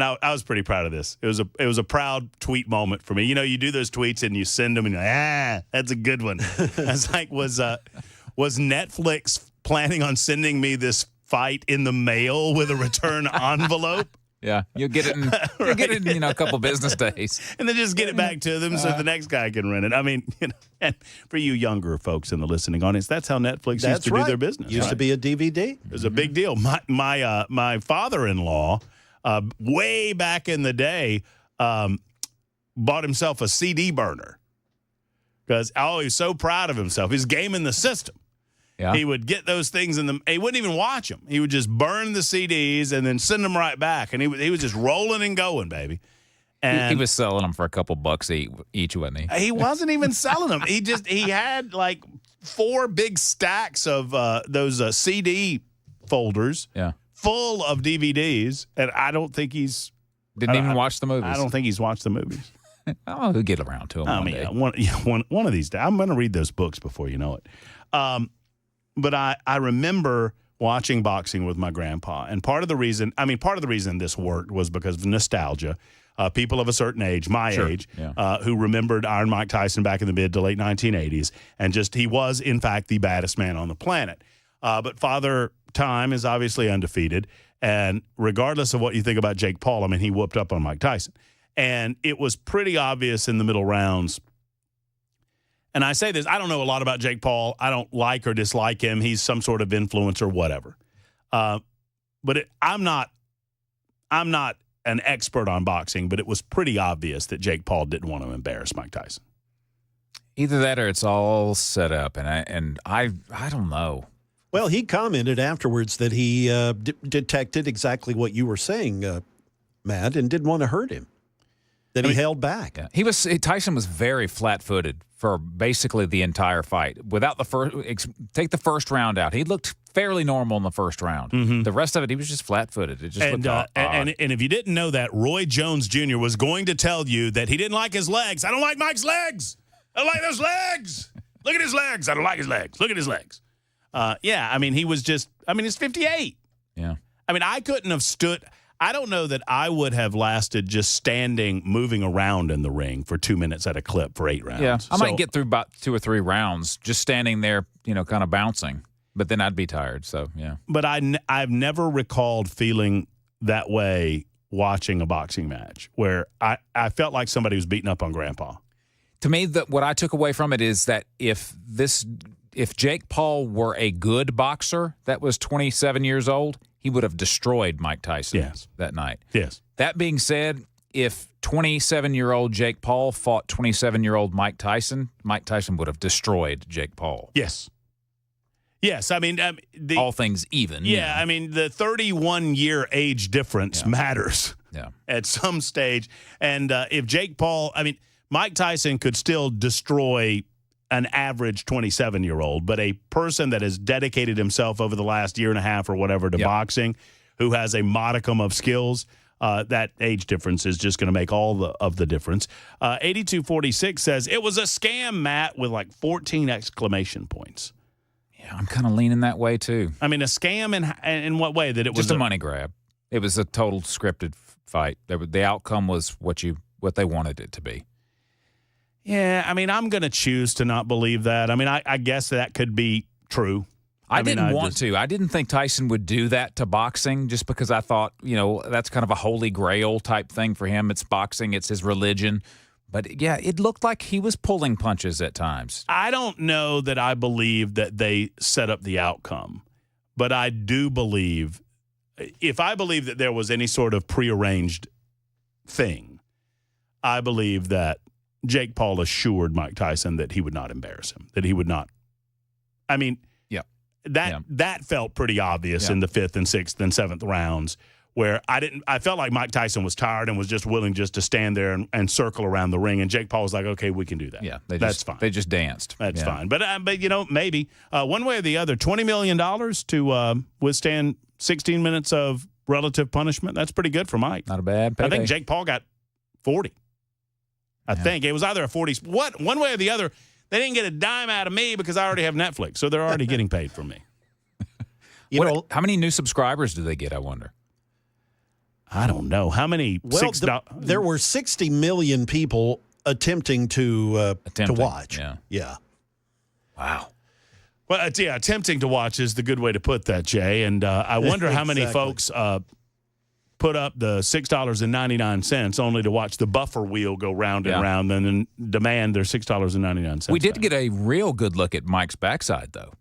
I was pretty proud of this. It was a proud tweet moment for me. You do those tweets and you send them and you're like, that's a good one. I was like, was Netflix planning on sending me this fight in the mail with a return envelope? Yeah, you'll get it in a couple business days, and then just get it back to them so the next guy can rent it. I mean, and for you younger folks in the listening audience, that's how Netflix used to do their business. Used to be a DVD. It was a big deal. My father-in-law, way back in the day, bought himself a CD burner because he was so proud of himself. He's gaming the system. Yeah. He would get those things he wouldn't even watch them. He would just burn the CDs and then send them right back. And he was just rolling and going, baby. And he was selling them for a couple bucks each, wasn't he? He wasn't even selling them. He had like 4 big stacks of those CD folders. Yeah. full of DVDs, and I don't think he's didn't even watch the movies. I don't think he's watched the movies. Oh, he'll get around to them. One of these days. I'm going to read those books before you know it. But I remember watching boxing with my grandpa, and part of the reason this worked was because of nostalgia. People of a certain age, my age, who remembered Iron Mike Tyson back in the mid to late 1980s, and he was, in fact, the baddest man on the planet. But Father Time is obviously undefeated, and regardless of what you think about Jake Paul, I mean, he whooped up on Mike Tyson. And it was pretty obvious in the middle rounds. And I say this, I don't know a lot about Jake Paul. I don't like or dislike him. He's some sort of influencer, whatever. But I'm not an expert on boxing, but it was pretty obvious that Jake Paul didn't want to embarrass Mike Tyson. Either that or it's all set up, and I don't know. Well, he commented afterwards that he detected exactly what you were saying, Matt, and didn't want to hurt him. He held back. Yeah. Tyson was very flat-footed for basically the entire fight. Without take the first round out, he looked fairly normal in the first round. Mm-hmm. The rest of it, he was just flat-footed. It just looked odd. And if you didn't know that, Roy Jones Jr. was going to tell you that he didn't like his legs. I don't like Mike's legs. I don't like those legs. Look at his legs. I don't like his legs. Look at his legs. He's 58. Yeah. I mean, I couldn't have stood. I don't know that I would have lasted just standing, moving around in the ring for 2 minutes at a clip for 8 rounds. Yeah, I might get through about 2 or 3 rounds just standing there, kind of bouncing. But then I'd be tired, so yeah. But I've never recalled feeling that way watching a boxing match where I felt like somebody was beating up on Grandpa. To me, what I took away from it is that if Jake Paul were a good boxer that was 27 years old, he would have destroyed Mike Tyson that night. Yes. That being said, if 27-year-old Jake Paul fought 27-year-old Mike Tyson would have destroyed Jake Paul. Yes. Yes, I mean, all things even. Yeah, I mean, the 31-year age difference matters Yeah. at some stage. And if Jake Paul, Mike Tyson could still destroy an average 27-year-old, but a person that has dedicated himself over the last year and a half or whatever to boxing, who has a modicum of skills, that age difference is just going to make all of the difference. 8246 says, it was a scam, Matt, with like 14 exclamation points. Yeah, I'm kind of leaning that way, too. I mean, a scam in what way? That it was just a money grab. It was a total scripted fight. The outcome was what they wanted it to be. Yeah, I'm going to choose to not believe that. I guess that could be true. I didn't want to. I didn't think Tyson would do that to boxing just because I thought, that's kind of a holy grail type thing for him. It's boxing. It's his religion. But, yeah, it looked like he was pulling punches at times. I don't know that I believe that they set up the outcome. But I do believe, if I believe that there was any sort of prearranged thing, I believe that Jake Paul assured Mike Tyson that he would not embarrass him, that he would not. That felt pretty obvious in the 5th and 6th and 7th rounds, where I felt like Mike Tyson was tired and was just willing just to stand there and circle around the ring, and Jake Paul was like, okay, we can do that. Yeah, that's fine. They just danced. That's fine. But maybe one way or the other, $20 million to withstand 16 minutes of relative punishment. That's pretty good for Mike. Not a bad payday. I think Jake Paul got 40. I think it was either a 40. One way or the other, they didn't get a dime out of me because I already have Netflix, so they're already getting paid from me. How many new subscribers do they get, I wonder? I don't know. How many? There were 60 million people attempting to watch. Yeah. Wow. Well, attempting to watch is the good way to put that, Jay. And I wonder how many folks put up the $6.99 only to watch the buffer wheel go round and round and then demand their $6.99. We did get a real good look at Mike's backside, though.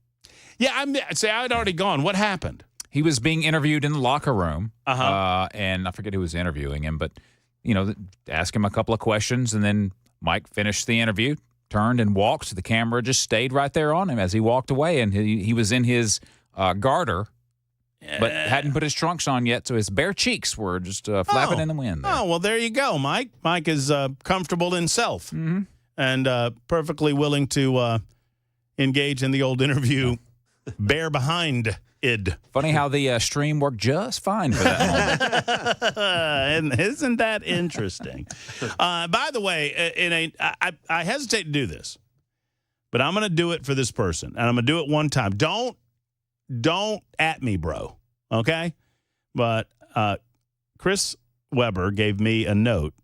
Yeah, I'd already gone. What happened? He was being interviewed in the locker room, and I forget who was interviewing him, but, asked him a couple of questions, and then Mike finished the interview, turned and walked. The camera just stayed right there on him as he walked away, and he was in his garter, but hadn't put his trunks on yet, so his bare cheeks were just flapping in the wind there. Oh, well, there you go, Mike. Mike is comfortable in self and perfectly willing to engage in the old interview bear behind id. Funny how the stream worked just fine for that moment. And isn't that interesting? By the way, I hesitate to do this, but I'm going to do it for this person, and I'm going to do it one time. Don't at me, bro, okay? But Chris Weber gave me a note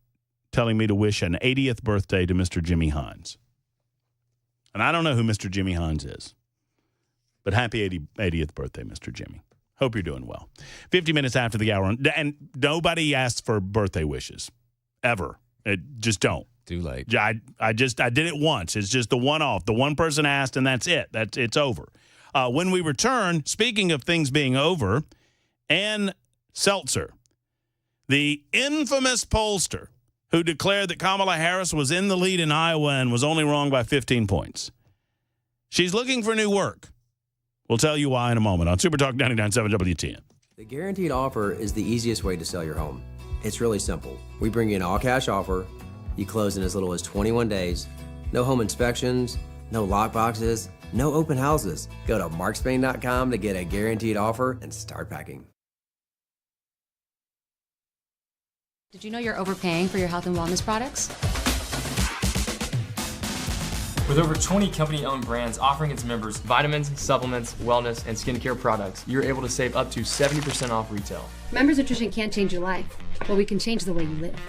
telling me to wish an 80th birthday to Mr. Jimmy Hines. And I don't know who Mr. Jimmy Hines is, but happy 80th birthday, Mr. Jimmy. Hope you're doing well. 50 minutes after the hour, and nobody asks for birthday wishes, ever. Just don't. Too late. I did it once. It's just the one-off. The one person asked, and that's it. It's over. When we return, speaking of things being over, Ann Seltzer, the infamous pollster who declared that Kamala Harris was in the lead in Iowa and was only wrong by 15 points. She's looking for new work. We'll tell you why in a moment on Super Talk 99.7 WTN. The guaranteed offer is the easiest way to sell your home. It's really simple. We bring you an all-cash offer. You close in as little as 21 days. No home inspections, no lock boxes, no open houses. Go to markspain.com to get a guaranteed offer and start packing. Did you know you're overpaying for your health and wellness products? With over 20 company-owned brands offering its members vitamins, supplements, wellness, and skincare products, you're able to save up to 70% off retail. Members Nutrition can't change your life, but we can change the way you live.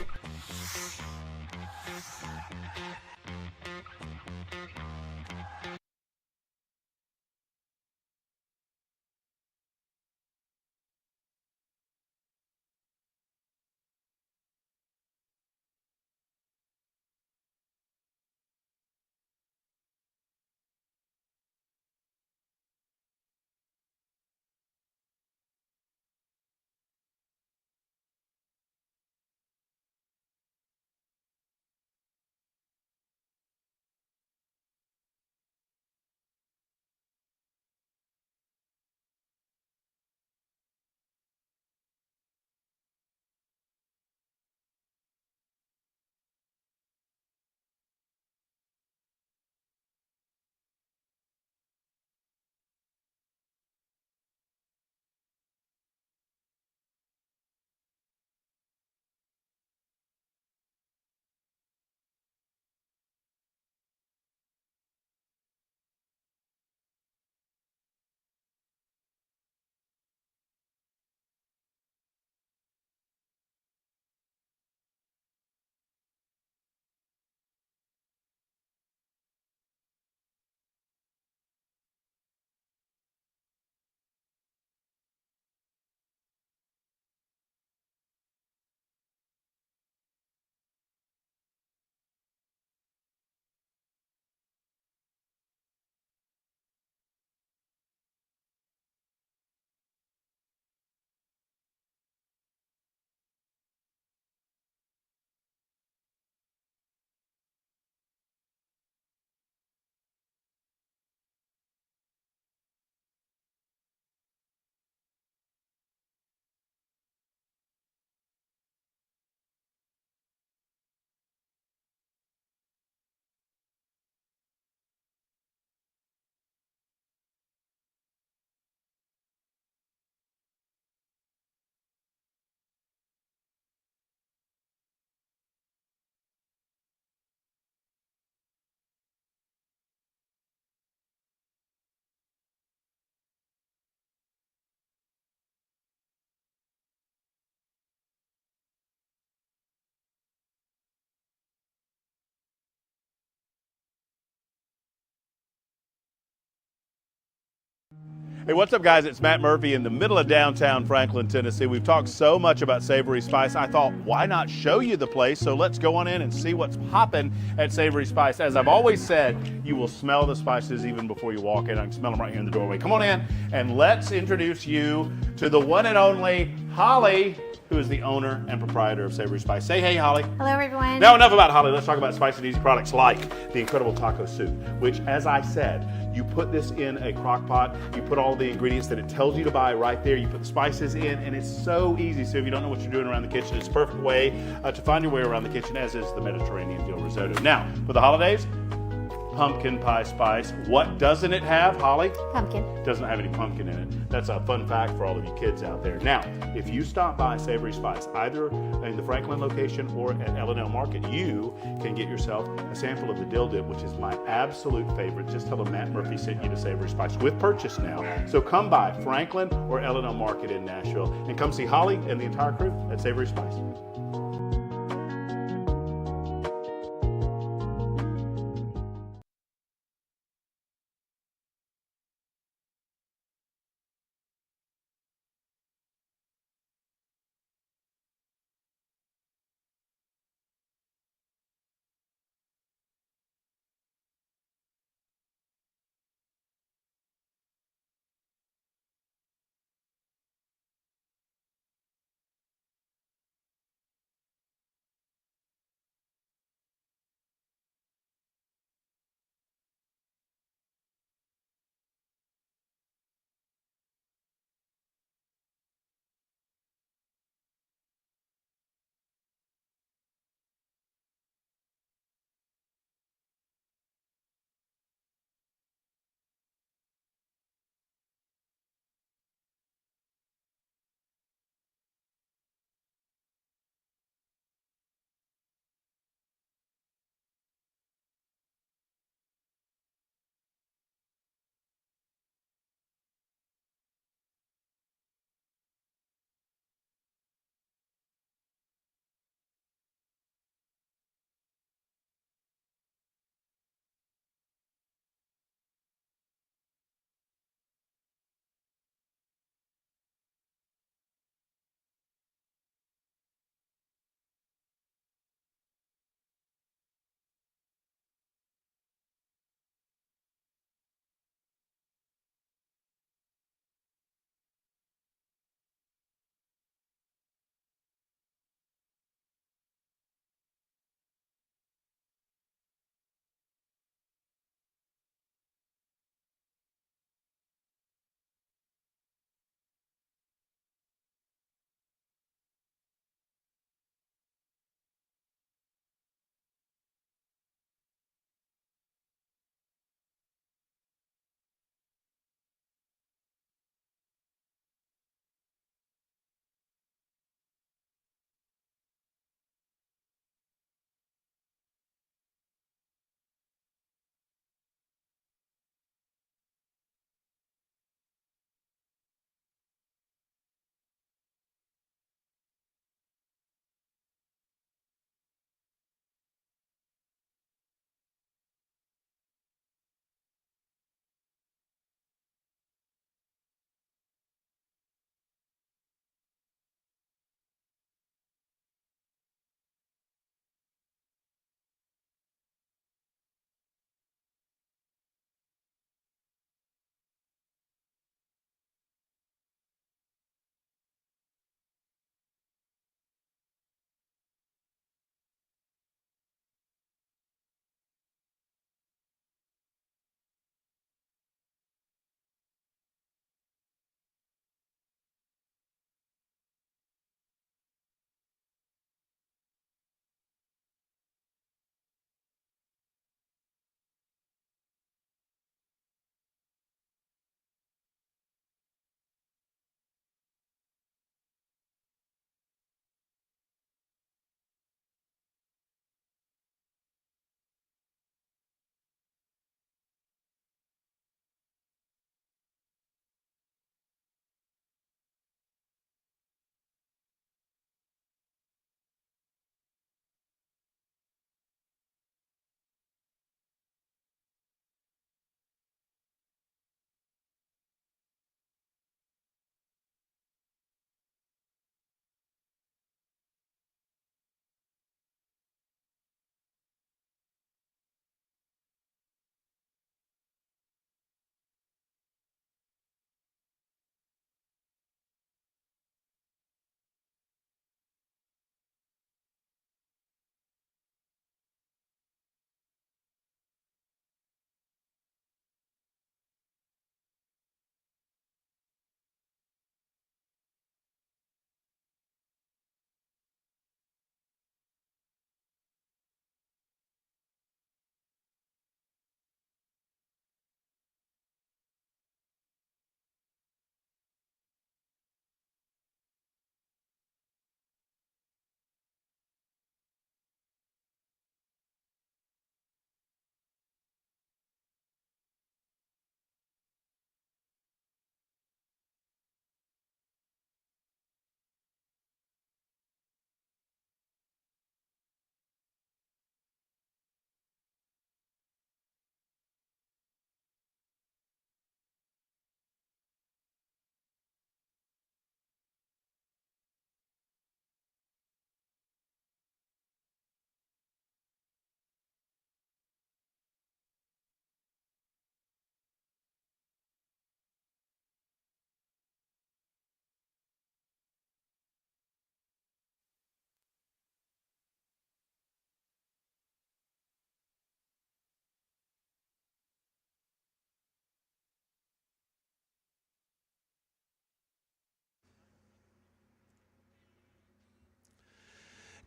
Hey, what's up, guys? It's Matt Murphy in the middle of downtown Franklin, Tennessee. We've talked so much about Savory Spice. I thought, why not show you the place? So let's go on in and see what's popping at Savory Spice. As I've always said, you will smell the spices even before you walk in. I can smell them right here in the doorway. Come on in, and let's introduce you to the one and only Holly, who is the owner and proprietor of Savory Spice. Say hey, Holly. Hello, everyone. Now, enough about Holly. Let's talk about spicy and easy products like the incredible taco soup, which, as I said, you put this in a crock pot, you put all the ingredients that it tells you to buy right there, you put the spices in, and it's so easy. So if you don't know what you're doing around the kitchen, it's a perfect way to find your way around the kitchen, as is the Mediterranean dill risotto. Now, for the holidays, pumpkin pie spice. What doesn't it have, Holly? Pumpkin. Doesn't have any pumpkin in it. That's a fun fact for all of you kids out there. Now, if you stop by Savory Spice, either in the Franklin location or at L&L Market, you can get yourself a sample of the dill dip, which is my absolute favorite. Just tell them Matt Murphy sent you to Savory Spice with purchase now. So come by Franklin or L&L Market in Nashville and come see Holly and the entire crew at Savory Spice.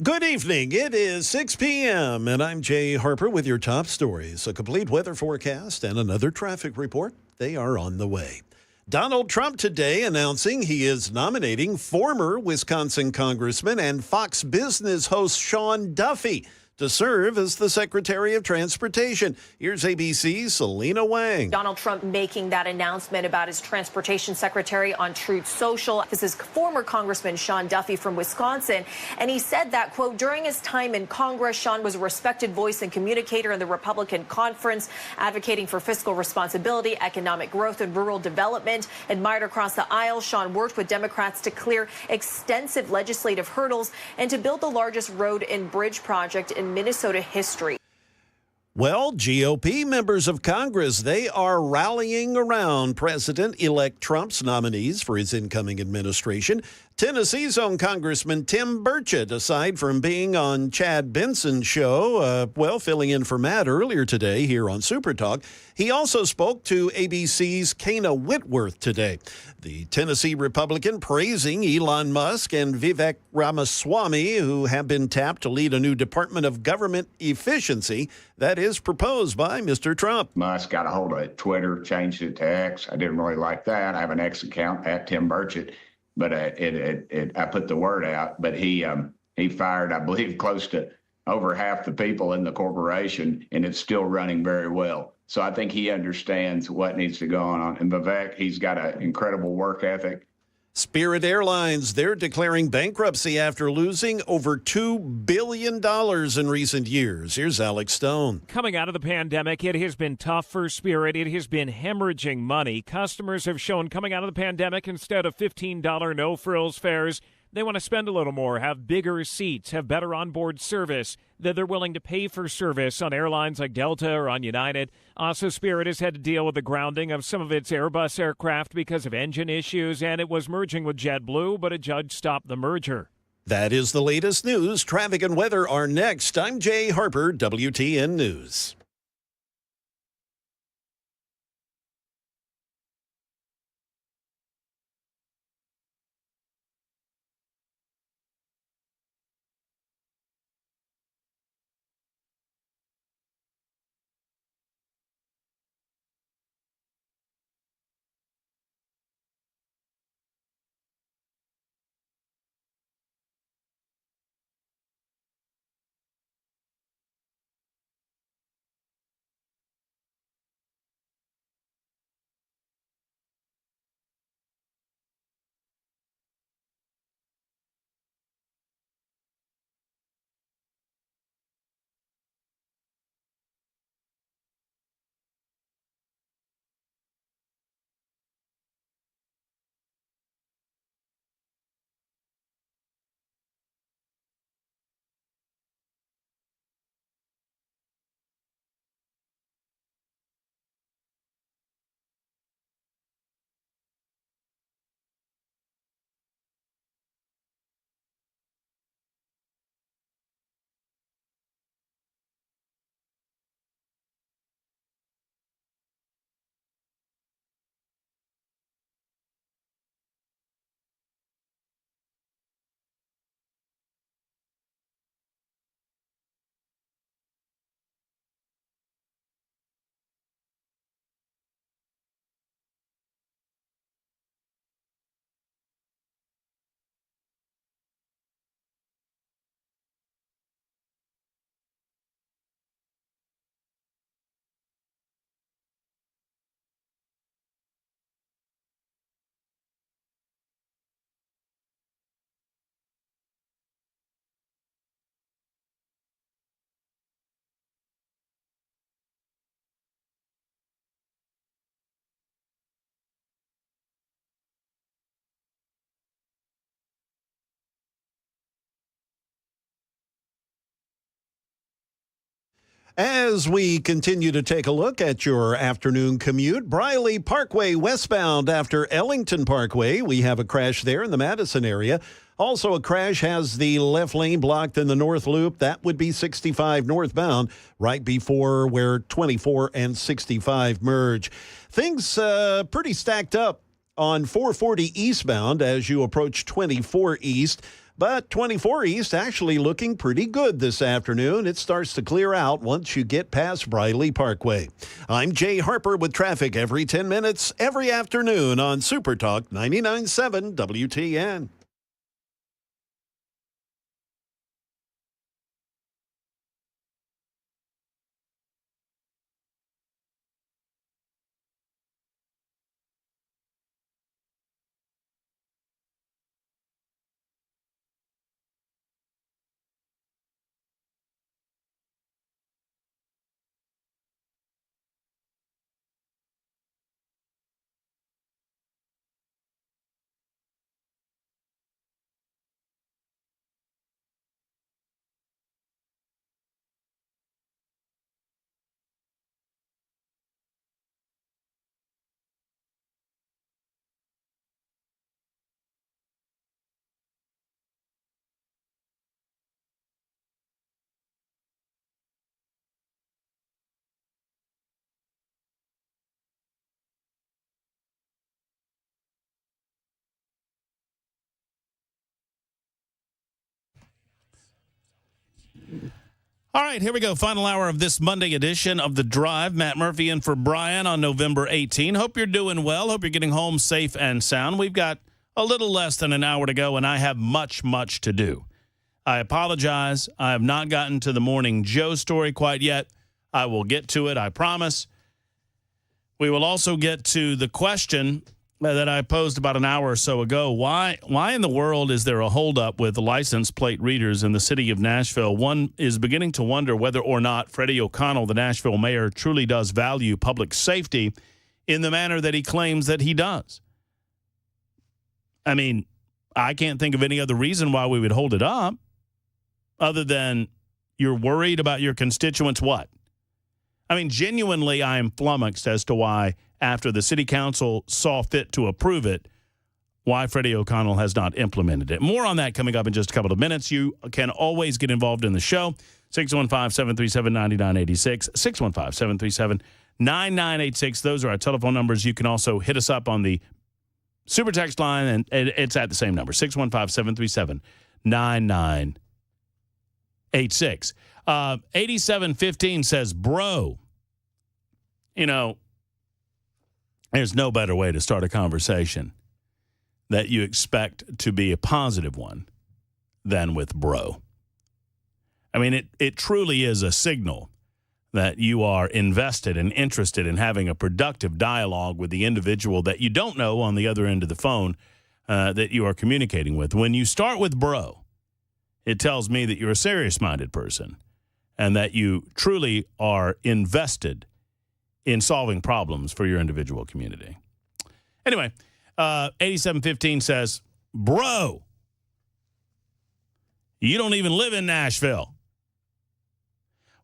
Good evening. It is 6 p.m., and I'm Jay Harper with your top stories. A complete weather forecast and another traffic report. They are on the way. Donald Trump today announcing he is nominating former Wisconsin Congressman and Fox Business host Sean Duffy to serve as the Secretary of Transportation. Here's ABC's Selena Wang. Donald Trump making that announcement about his transportation secretary on Truth Social. This is former Congressman Sean Duffy from Wisconsin. And he said that, quote, during his time in Congress, Sean was a respected voice and communicator in the Republican conference, advocating for fiscal responsibility, economic growth, and rural development. Admired across the aisle, Sean worked with Democrats to clear extensive legislative hurdles and to build the largest road and bridge project in Minnesota history. Well, GOP members of Congress, they are rallying around President-elect Trump's nominees for his incoming administration. Tennessee's own Congressman Tim Burchett, aside from being on Chad Benson's show, filling in for Matt earlier today here on Super Talk, he also spoke to ABC's Kana Whitworth today. The Tennessee Republican praising Elon Musk and Vivek Ramaswamy, who have been tapped to lead a new Department of Government Efficiency that is proposed by Mr. Trump. Musk got a hold of Twitter, changed it to X. I didn't really like that. I have an X account at Tim Burchett, but I put the word out. But he fired, I believe, close to over half the people in the corporation, and it's still running very well. So I think he understands what needs to go on. And Vivek, he's got an incredible work ethic. Spirit Airlines, they're declaring bankruptcy after losing over $2 billion in recent years. Here's Alex Stone. Coming out of the pandemic, it has been tough for Spirit. It has been hemorrhaging money. Customers have shown coming out of the pandemic, instead of $15 no-frills fares, they want to spend a little more, have bigger seats, have better onboard service, that they're willing to pay for service on airlines like Delta or on United. Also, Spirit has had to deal with the grounding of some of its Airbus aircraft because of engine issues, and it was merging with JetBlue, but a judge stopped the merger. That is the latest news. Traffic and weather are next. I'm Jay Harper, WTN News. As we continue to take a look at your afternoon commute, Briley Parkway westbound after Ellington Parkway, we have a crash there in the Madison area. Also, a crash has the left lane blocked in the north loop. That would be 65 northbound, right before where 24 and 65 merge. Things pretty stacked up on 440 eastbound as you approach 24 east. But 24 East actually looking pretty good this afternoon. It starts to clear out once you get past Briley Parkway. I'm Jay Harper with traffic every 10 minutes, every afternoon on Super Talk 99.7 WTN. All right, here we go. Final hour of this Monday edition of The Drive. Matt Murphy in for Brian on November 18. Hope you're doing well. Hope you're getting home safe and sound. We've got a little less than an hour to go, and I have much, much to do. I apologize. I have not gotten to the Morning Joe story quite yet. I will get to it, I promise. We will also get to the question that I posed about an hour or so ago. Why in the world is there a holdup with license plate readers in the city of Nashville? One is beginning to wonder whether or not Freddie O'Connell, the Nashville mayor, truly does value public safety in the manner that he claims that he does. I mean, I can't think of any other reason why we would hold it up other than you're worried about your constituents' what? I mean, genuinely, I am flummoxed as to why, after the city council saw fit to approve it, why Freddie O'Connell has not implemented it. More on that coming up in just a couple of minutes. You can always get involved in the show. 615-737-9986, 615-737-9986. Those are our telephone numbers. You can also hit us up on the Super Text line, and it's at the same number, 615-737-9986. 8715 says, bro, you know, there's no better way to start a conversation that you expect to be a positive one than with bro. I mean, it truly is a signal that you are invested and interested in having a productive dialogue with the individual that you don't know on the other end of the phone that you are communicating with. When you start with bro, it tells me that you're a serious-minded person and that you truly are invested in solving problems for your individual community. Anyway, 8715 says, bro, you don't even live in Nashville.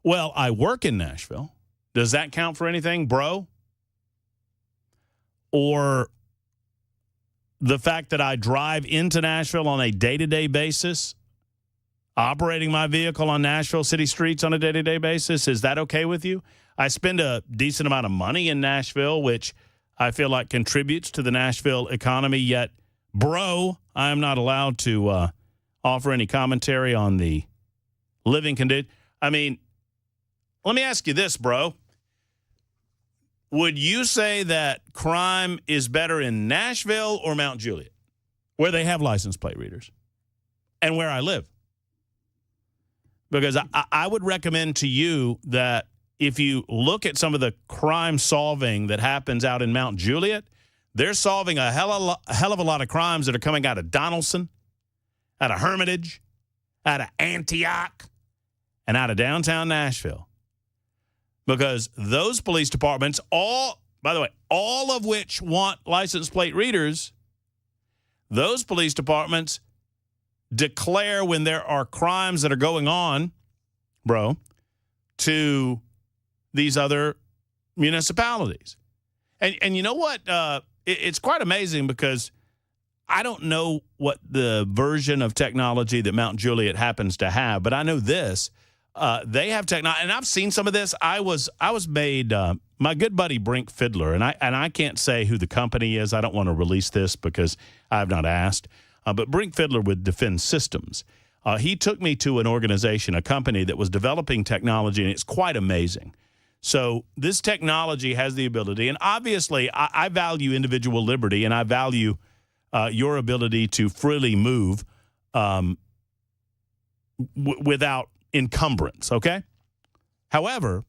Well, I work in Nashville. Does that count for anything, bro? Or the fact that I drive into Nashville on a day-to-day basis, operating my vehicle on Nashville city streets on a day-to-day basis, is that okay with you? I spend a decent amount of money in Nashville, which I feel like contributes to the Nashville economy, yet, bro, I am not allowed to offer any commentary on the living condition. I mean, let me ask you this, bro. Would you say that crime is better in Nashville or Mount Juliet, where they have license plate readers, and where I live? Because I would recommend to you that if you look at some of the crime solving that happens out in Mount Juliet, they're solving a hell of a lot of crimes that are coming out of Donaldson, out of Hermitage, out of Antioch, and out of downtown Nashville. Because those police departments, all of which want license plate readers, those police departments declare when there are crimes that are going on, bro, to these other municipalities. And you know what? It's quite amazing because I don't know what the version of technology that Mount Juliet happens to have, but I know this. They have technology, and I've seen some of this. I was made, my good buddy Brink Fiddler, and I can't say who the company is. I don't want to release this because I have not asked. but Brink Fiddler with Defense Systems. He took me to an organization, a company that was developing technology, and it's quite amazing. So this technology has the ability, and obviously I value individual liberty, and I value your ability to freely move without encumbrance, okay? However,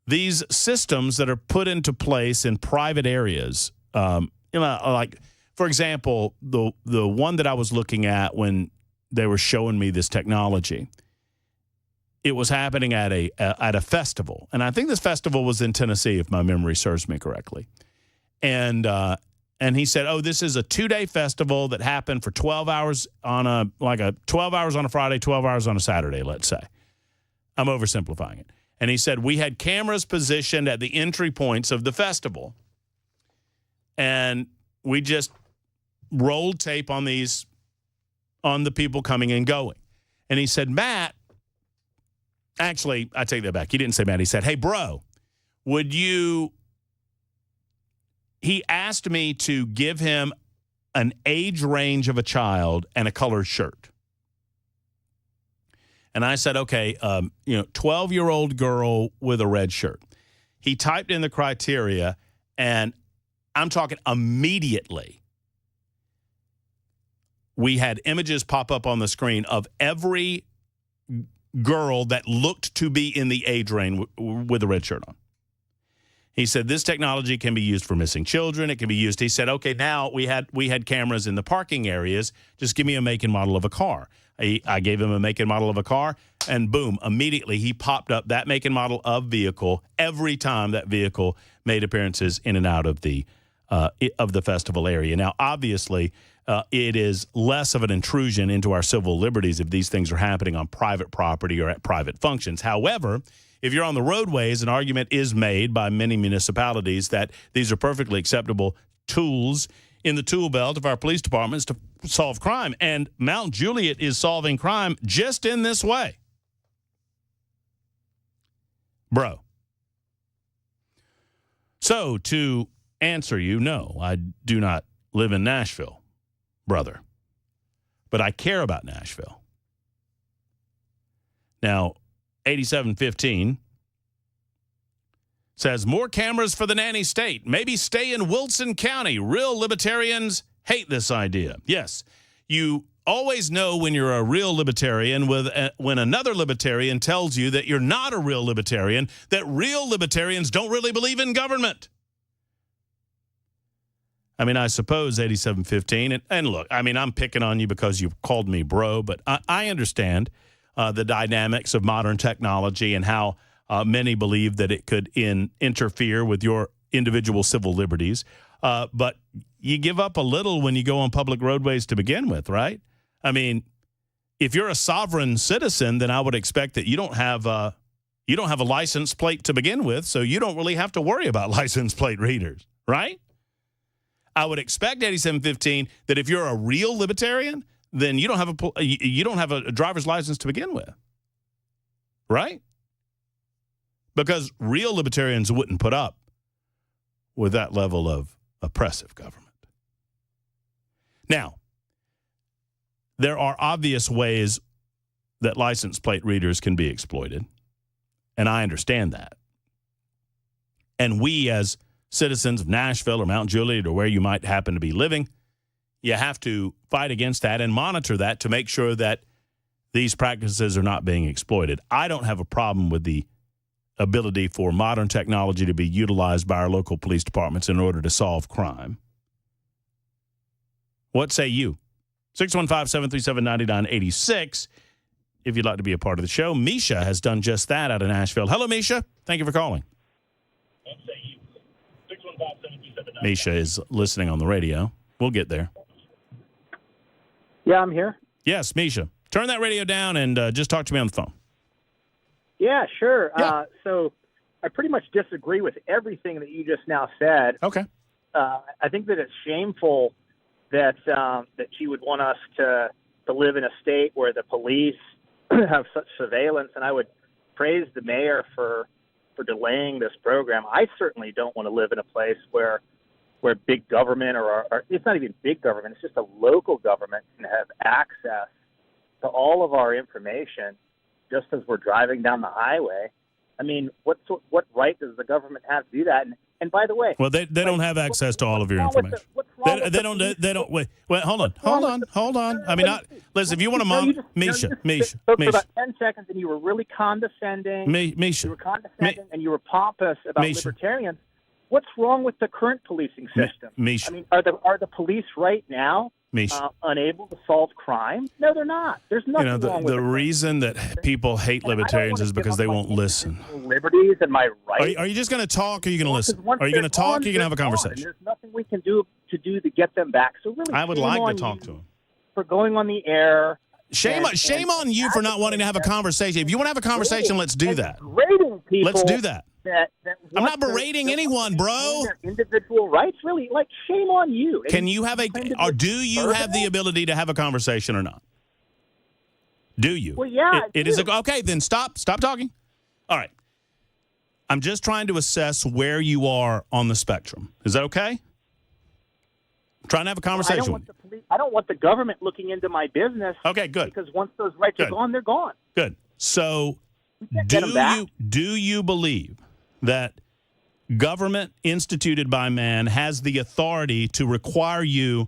these systems that are put into place in private areas, like, for example, the one that I was looking at when they were showing me this technology, it was happening at a festival. And I think this festival was in Tennessee, if my memory serves me correctly. And he said, oh, this is a 2-day festival that happened for 12 hours on 12 hours on a Friday, 12 hours on a Saturday, let's say. I'm oversimplifying it. And he said, we had cameras positioned at the entry points of the festival. And we just rolled tape on the people coming and going. And he said, Matt, actually, I take that back. He didn't say Matt. He said, hey, bro, he asked me to give him an age range of a child and a colored shirt. And I said, okay, 12-year-old girl with a red shirt. He typed in the criteria, and I'm talking immediately, we had images pop up on the screen of every girl that looked to be in the age range with a red shirt on. He said, this technology can be used for missing children. It can be used. He said, okay, now we had cameras in the parking areas. Just give me a make and model of a car. I gave him a make and model of a car, and boom, immediately he popped up that make and model of vehicle every time that vehicle made appearances in and out of the festival area. Now, obviously, it is less of an intrusion into our civil liberties if these things are happening on private property or at private functions. However, if you're on the roadways, an argument is made by many municipalities that these are perfectly acceptable tools in the tool belt of our police departments to solve crime. And Mount Juliet is solving crime just in this way. Bro. So to answer you, no, I do not live in Nashville, brother. But I care about Nashville. Now, 8715 says, more cameras for the nanny state. Maybe stay in Wilson County. Real libertarians hate this idea. Yes, you always know when you're a real libertarian when another libertarian tells you that you're not a real libertarian, that real libertarians don't really believe in government. I mean, I suppose 8715, and look, I mean, I'm picking on you because you called me bro, but I understand the dynamics of modern technology and how many believe that it could interfere with your individual civil liberties. But you give up a little when you go on public roadways to begin with, right? I mean, if you're a sovereign citizen, then I would expect that you don't have a license plate to begin with, so you don't really have to worry about license plate readers, right? I would expect 8715 that if you're a real libertarian, then you don't have a driver's license to begin with, right? Because real libertarians wouldn't put up with that level of oppressive government. Now, there are obvious ways that license plate readers can be exploited, and I understand that. And we, as citizens of Nashville or Mount Juliet or where you might happen to be living, you have to fight against that and monitor that to make sure that these practices are not being exploited. I don't have a problem with the ability for modern technology to be utilized by our local police departments in order to solve crime. What say you? 615-737-9986 if you'd like to be a part of the show. Misha has done just that out of Nashville. Hello, Misha. Thank you for calling. Misha is listening on the radio. We'll get there. Yeah, I'm here. Yes, Misha. Turn that radio down and just talk to me on the phone. Yeah, sure. Yeah. So I pretty much disagree with everything that you just now said. Okay. I think that it's shameful that you would want us to live in a state where the police have such surveillance, and I would praise the mayor for delaying this program. I certainly don't want to live in a place where where big government or it's not even big government, it's just a local government can have access to all of our information just as we're driving down the highway. I mean, what right does the government have to do that? And by the way, well, they don't have access to all of your information. They don't. Wait. Hold on. I mean, listen. If you want to Misha. For about 10 seconds, and you were really condescending. Misha. You were condescending, and you were pompous about libertarians. What's wrong with the current policing system? Misha. I mean, are the police right now unable to solve crime? No, they're not. There's nothing wrong with the reason that people hate libertarians is because they won't listen. Liberties and my rights. Are you just going to talk, or are you going to listen? Are you going to talk, or are you going to have a conversation? There's nothing we can do to get them back. So really, I would like to talk to them for going on the air. Shame on you for not wanting to have a conversation. If you want to have a conversation, let's do that. Let's do that. I'm not berating anyone, bro. Their individual rights, really, like shame on you. Can you have do you have the ability to have a conversation or not? Do you? Well, yeah. It is okay. Then stop talking. All right. I'm just trying to assess where you are on the spectrum. Is that okay? I'm trying to have a conversation. I don't want the government looking into my business. Okay, good. Because once those rights are gone, they're gone. Good. So, do you believe that government instituted by man has the authority to require you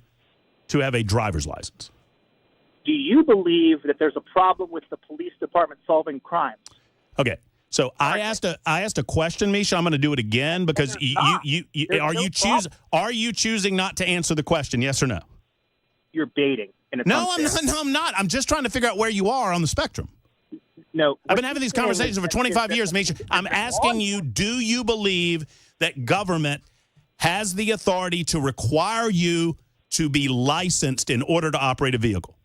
to have a driver's license? Do you believe that there's a problem with the police department solving crimes? Okay. So I asked a question, Misha. I'm going to do it again because are you choosing not to answer the question? Yes or no? You're baiting. And No, I'm not. I'm just trying to figure out where you are on the spectrum. No. I've been having these conversations for 25 years, Misha. I'm asking you, do you believe that government has the authority to require you to be licensed in order to operate a vehicle?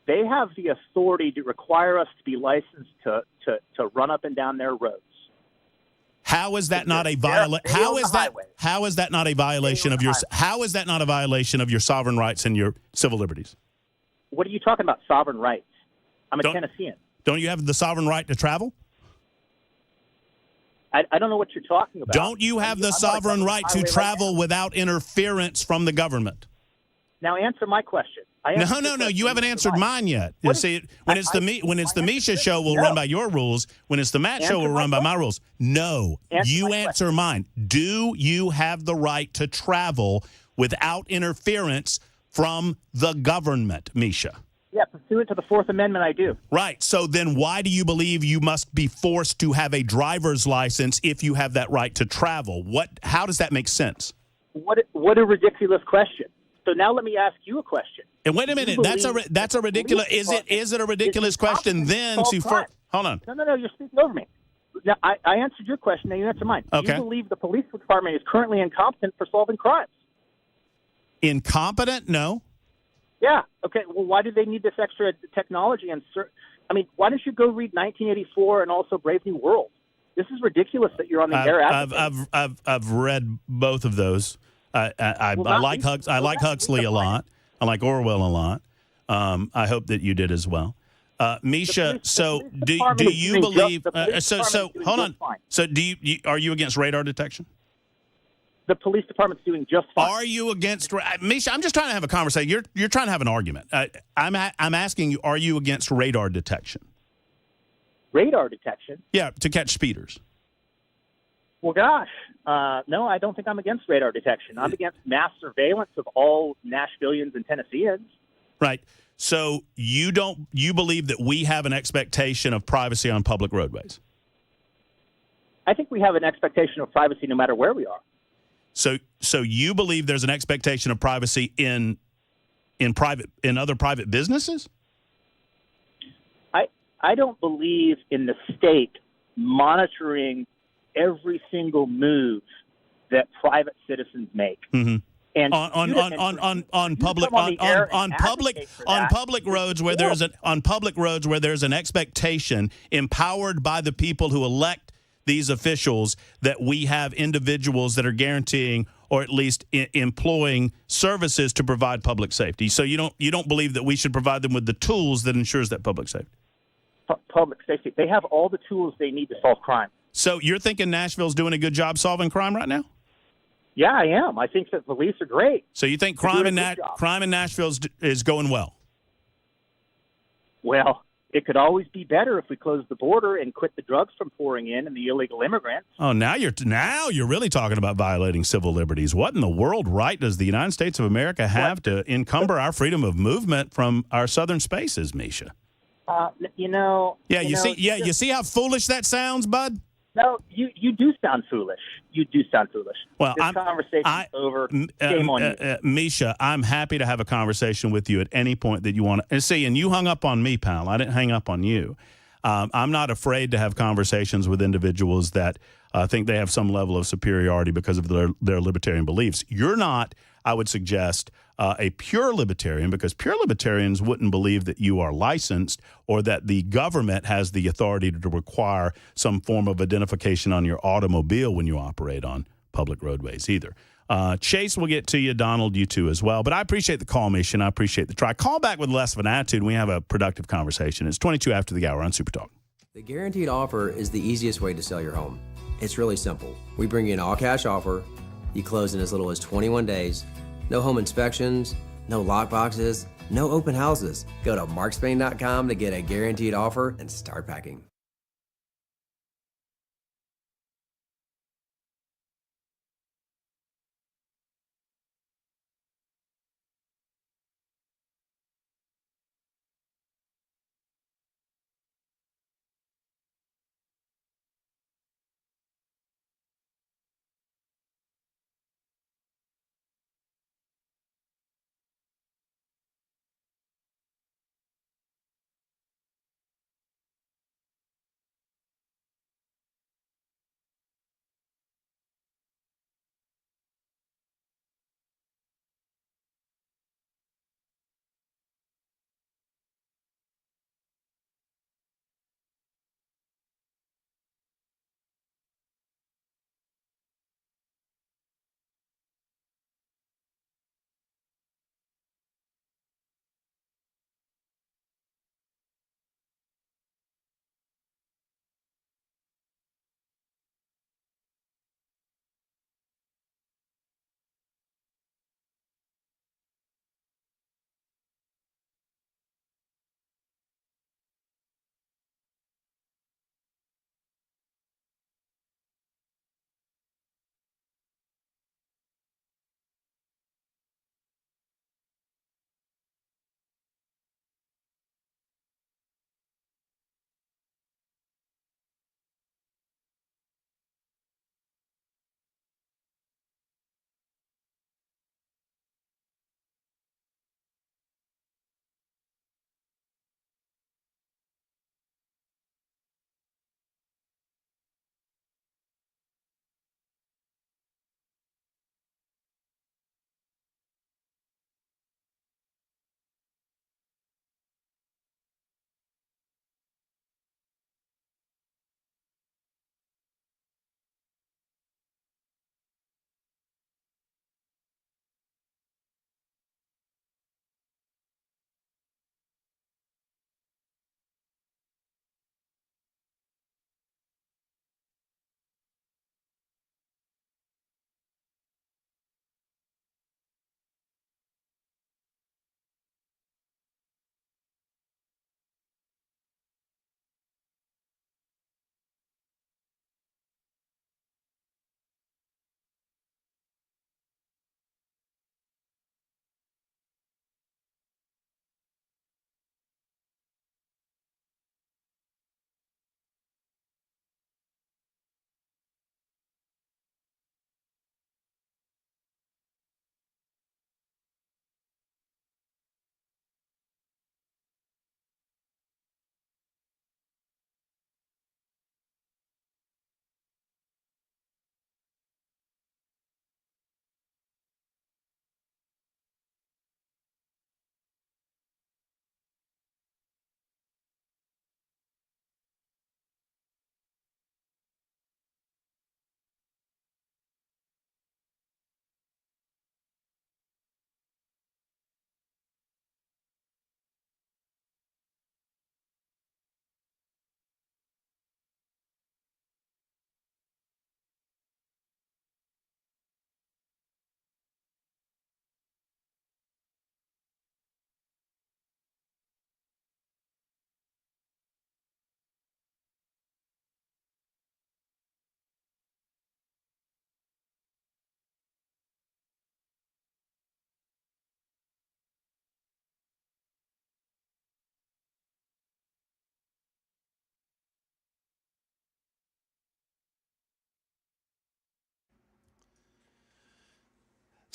They have the authority to require us to be licensed to run up and down their roads. How is that not a violation? How is that not a violation of your? How is that not a violation of your sovereign rights and your civil liberties? What are you talking about? Sovereign rights? I'm a Tennessean. Don't you have the sovereign right to travel? I don't know what you're talking about. Don't you have the sovereign right to travel without interference from the government? Now answer my question. No. You haven't answered mine yet. You see, when it's the Misha show, we'll run by your rules. When it's the Matt show, we'll run by my rules. No, you answer mine. Do you have the right to travel without interference from the government, Misha? Yeah, pursuant to the Fourth Amendment, I do. Right. So then why do you believe you must be forced to have a driver's license if you have that right to travel? How does that make sense? What a ridiculous question. So now let me ask you a question. And wait a minute, that's a ridiculous. Is it a ridiculous question then to hold on? No, you're speaking over me. Now I answered your question. Now you answer mine. Okay. Do you believe the police department is currently incompetent for solving crimes? Incompetent? No. Yeah. Okay. Well, why do they need this extra technology? Why don't you go read 1984 and also Brave New World? This is ridiculous that you're on the air. I've read both of those. I like Huxley a lot. I like Orwell a lot. I hope that you did as well. Misha, do you believe? Hold on. So are you against radar detection? The police department's doing just fine. Are you against Misha? I'm just trying to have a conversation. You're trying to have an argument. I'm asking you. Are you against radar detection? Radar detection? Yeah, to catch speeders. Well, gosh, no, I don't think I'm against radar detection. I'm against mass surveillance of all Nashvillians and Tennesseans. Right. So you believe that we have an expectation of privacy on public roadways? I think we have an expectation of privacy no matter where we are. So you believe there's an expectation of privacy in other private businesses? I don't believe in the state monitoring every single move that private citizens make. Mm-hmm. And on public roads where there's an expectation empowered by the people who elect these officials that we have individuals that are guaranteeing or at least employing services to provide public safety. So you don't believe that we should provide them with the tools that ensures that public safety. Public safety. They have all the tools they need to solve crime. So you're thinking Nashville's doing a good job solving crime right now? Yeah, I am. I think that police are great. So you think They're crime doing in a good job. crime in Nashville is going well? Well, it could always be better if we closed the border and quit the drugs from pouring in and the illegal immigrants. Oh, now you're really talking about violating civil liberties. What in the world right does the United States of America have to encumber our freedom of movement from our southern spaces, Misha? You see how foolish that sounds, bud? No, you do sound foolish. You do sound foolish. Well, this conversation's over. Shame on you. Misha, I'm happy to have a conversation with you at any point that you want to. See, and you hung up on me, pal. I didn't hang up on you. I'm not afraid to have conversations with individuals that think they have some level of superiority because of their libertarian beliefs. You're not, I would suggest, a pure libertarian, because pure libertarians wouldn't believe that you are licensed or that the government has the authority to require some form of identification on your automobile when you operate on public roadways either. Chase will get to you. Donald, you too as well. But I appreciate the call, Misha, and I appreciate the try. Call back with less of an attitude and we have a productive conversation. It's 22 after the hour on Super Talk. The guaranteed offer is the easiest way to sell your home. It's really simple. We bring you an all-cash offer. You close in as little as 21 days. No home inspections, no lockboxes, no open houses. Go to markspain.com to get a guaranteed offer and start packing.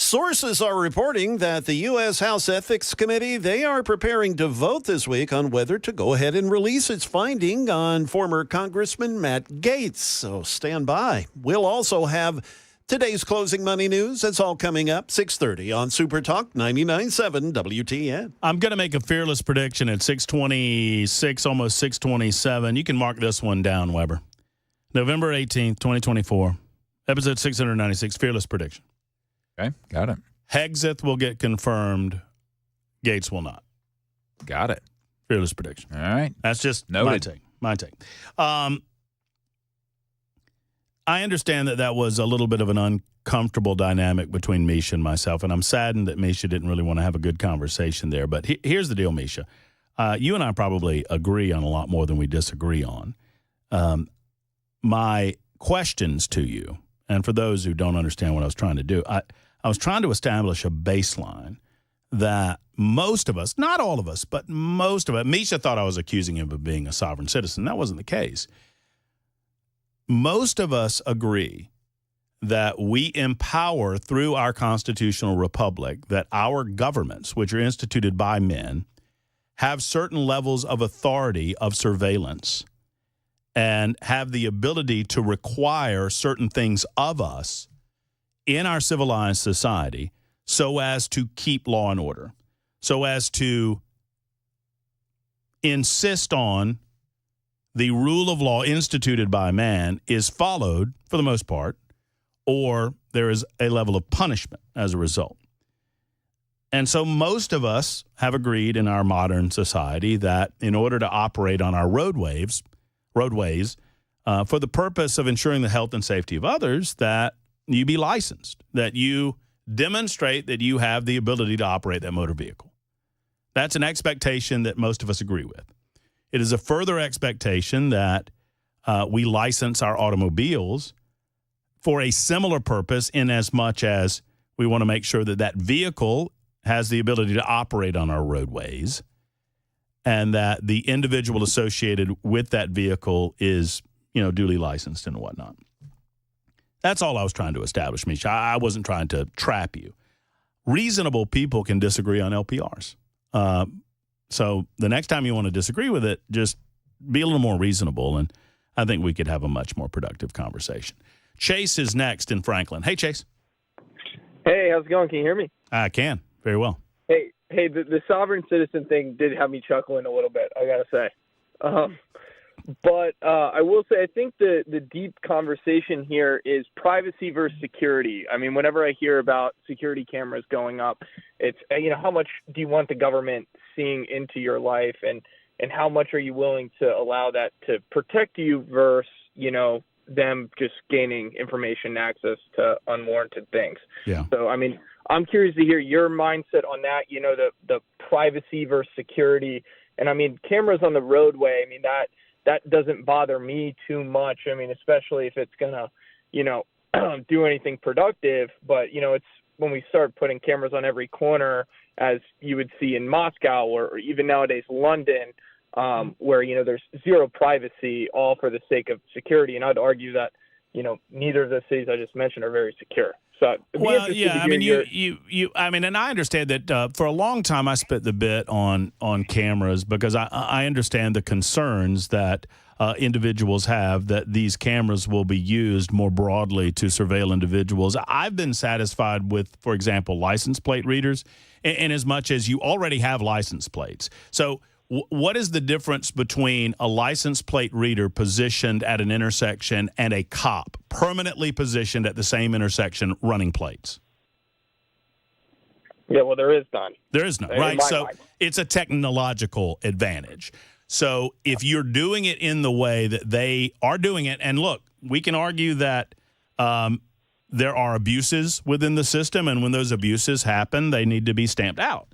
Sources are reporting that the U.S. House Ethics Committee, they are preparing to vote this week on whether to go ahead and release its finding on former Congressman Matt Gaetz. So stand by. We'll also have today's closing money news. That's all coming up 6:30 on Super Talk 99.7 WTN. I'm going to make a fearless prediction at 6:26, almost 6:27. You can mark this one down, Weber. November 18th, 2024, episode 696, fearless prediction. Okay, got it. Hegseth will get confirmed. Gaetz will not. Got it. Fearless prediction. All right. That's just Noted. my take. I understand that was a little bit of an uncomfortable dynamic between Misha and myself, and I'm saddened that Misha didn't really want to have a good conversation there. But here's the deal, Misha. You and I probably agree on a lot more than we disagree on. My questions to you, and for those who don't understand what I was trying to do, I was trying to establish a baseline that most of us, not all of us, but most of us, Misha thought I was accusing him of being a sovereign citizen. That wasn't the case. Most of us agree that we empower through our constitutional republic that our governments, which are instituted by men, have certain levels of authority of surveillance and have the ability to require certain things of us in our civilized society so as to keep law and order, so as to insist on the rule of law instituted by man is followed for the most part, or there is a level of punishment as a result. And so most of us have agreed in our modern society that in order to operate on our roadways, for the purpose of ensuring the health and safety of others, that you be licensed, that you demonstrate that you have the ability to operate that motor vehicle. That's an expectation that most of us agree with. It is a further expectation that we license our automobiles for a similar purpose in as much as we want to make sure that that vehicle has the ability to operate on our roadways and that the individual associated with that vehicle is, duly licensed and whatnot. That's all I was trying to establish, Misha. I wasn't trying to trap you. Reasonable people can disagree on LPRs. So the next time you want to disagree with it, just be a little more reasonable, and I think we could have a much more productive conversation. Chase is next in Franklin. Hey, Chase. Hey, how's it going? Can you hear me? I can. Very well. Hey, the sovereign citizen thing did have me chuckling a little bit, I got to say. But I will say I think the deep conversation here is privacy versus security. I mean, whenever I hear about security cameras going up, it's, how much do you want the government seeing into your life and how much are you willing to allow that to protect you versus, them just gaining information and access to unwarranted things. Yeah. So, I mean, I'm curious to hear your mindset on that, the privacy versus security. And I mean, cameras on the roadway, I mean, that doesn't bother me too much. I mean, especially if it's going to, do anything productive. But, it's when we start putting cameras on every corner, as you would see in Moscow or even nowadays London, where, there's zero privacy, all for the sake of security. And I'd argue that, neither of the cities I just mentioned are very secure. So, well, yeah, I mean, and I understand that for a long time I spent the bit on cameras because I understand the concerns that individuals have that these cameras will be used more broadly to surveil individuals. I've been satisfied with, for example, license plate readers, in as much as you already have license plates. So what is the difference between a license plate reader positioned at an intersection and a cop permanently positioned at the same intersection running plates? Yeah, well, there is none. There is none, right? So it's a technological advantage. So if you're doing it in the way that they are doing it, and look, we can argue that there are abuses within the system, and when those abuses happen, they need to be stamped out.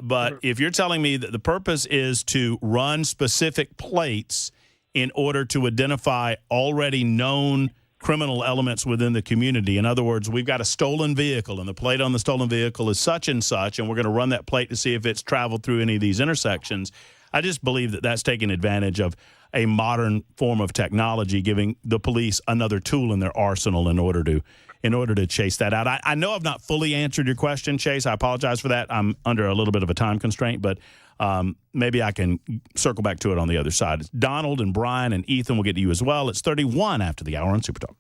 But if you're telling me that the purpose is to run specific plates in order to identify already known criminal elements within the community, in other words, we've got a stolen vehicle and the plate on the stolen vehicle is such and such, and we're going to run that plate to see if it's traveled through any of these intersections, I just believe that that's taking advantage of a modern form of technology, giving the police another tool in their arsenal in order to chase that out. I know I've not fully answered your question, Chase. I apologize for that. I'm under a little bit of a time constraint, but maybe I can circle back to it on the other side. It's Donald and Brian and Ethan will get to you as well. It's 31 after the hour on Super Talk.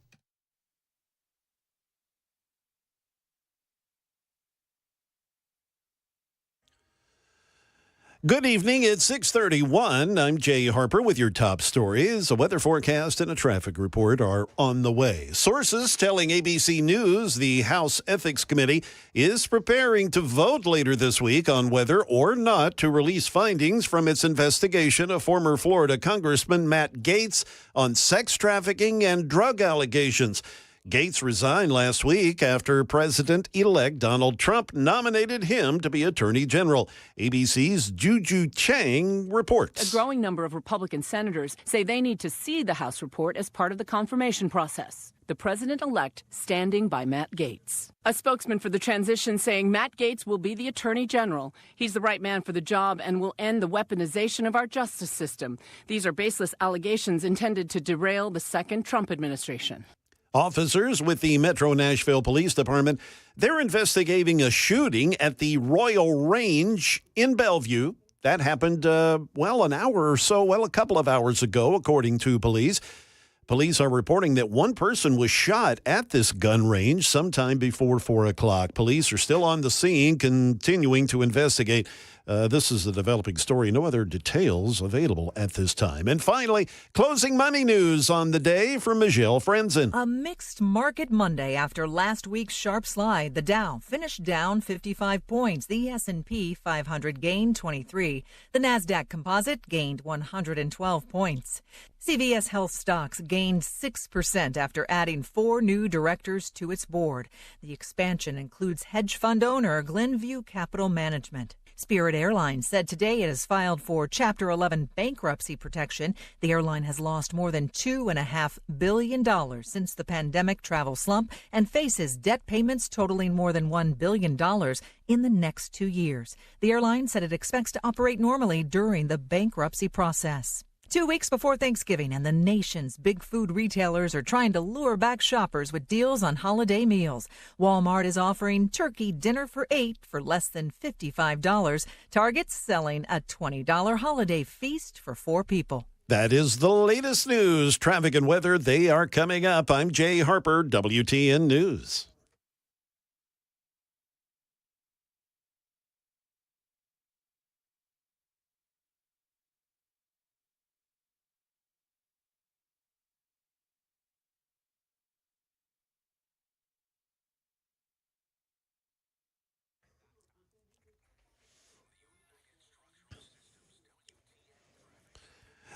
Good evening. It's 6:31. I'm Jay Harper with your top stories. A weather forecast and a traffic report are on the way. Sources telling ABC News the House Ethics Committee is preparing to vote later this week on whether or not to release findings from its investigation of former Florida Congressman Matt Gaetz on sex trafficking and drug allegations. Gaetz resigned last week after President-elect Donald Trump nominated him to be Attorney General. ABC's Juju Chang reports. A growing number of Republican senators say they need to see the House report as part of the confirmation process. The president-elect standing by Matt Gaetz. A spokesman for the transition saying Matt Gaetz will be the Attorney General. He's the right man for the job and will end the weaponization of our justice system. These are baseless allegations intended to derail the second Trump administration. Officers with the Metro Nashville Police Department, they're investigating a shooting at the Royal Range in Bellevue. That happened, a couple of hours ago, according to police. Police are reporting that one person was shot at this gun range sometime before 4 o'clock. Police are still on the scene, continuing to investigate. This is a developing story. No other details available at this time. And finally, closing money news on the day from Michelle Frenzen. A mixed market Monday after last week's sharp slide. The Dow finished down 55 points. The S&P 500 gained 23. The Nasdaq Composite gained 112 points. CVS Health stocks gained 6% after adding 4 new directors to its board. The expansion includes hedge fund owner Glenview Capital Management. Spirit Airlines said today it has filed for Chapter 11 bankruptcy protection. The airline has lost more than $2.5 billion since the pandemic travel slump and faces debt payments totaling more than $1 billion in the next 2 years. The airline said it expects to operate normally during the bankruptcy process. 2 weeks before Thanksgiving, and the nation's big food retailers are trying to lure back shoppers with deals on holiday meals. Walmart is offering turkey dinner for 8 for less than $55. Target's selling a $20 holiday feast for 4 people. That is the latest news. Traffic and weather, they are coming up. I'm Jay Harper, WTN News.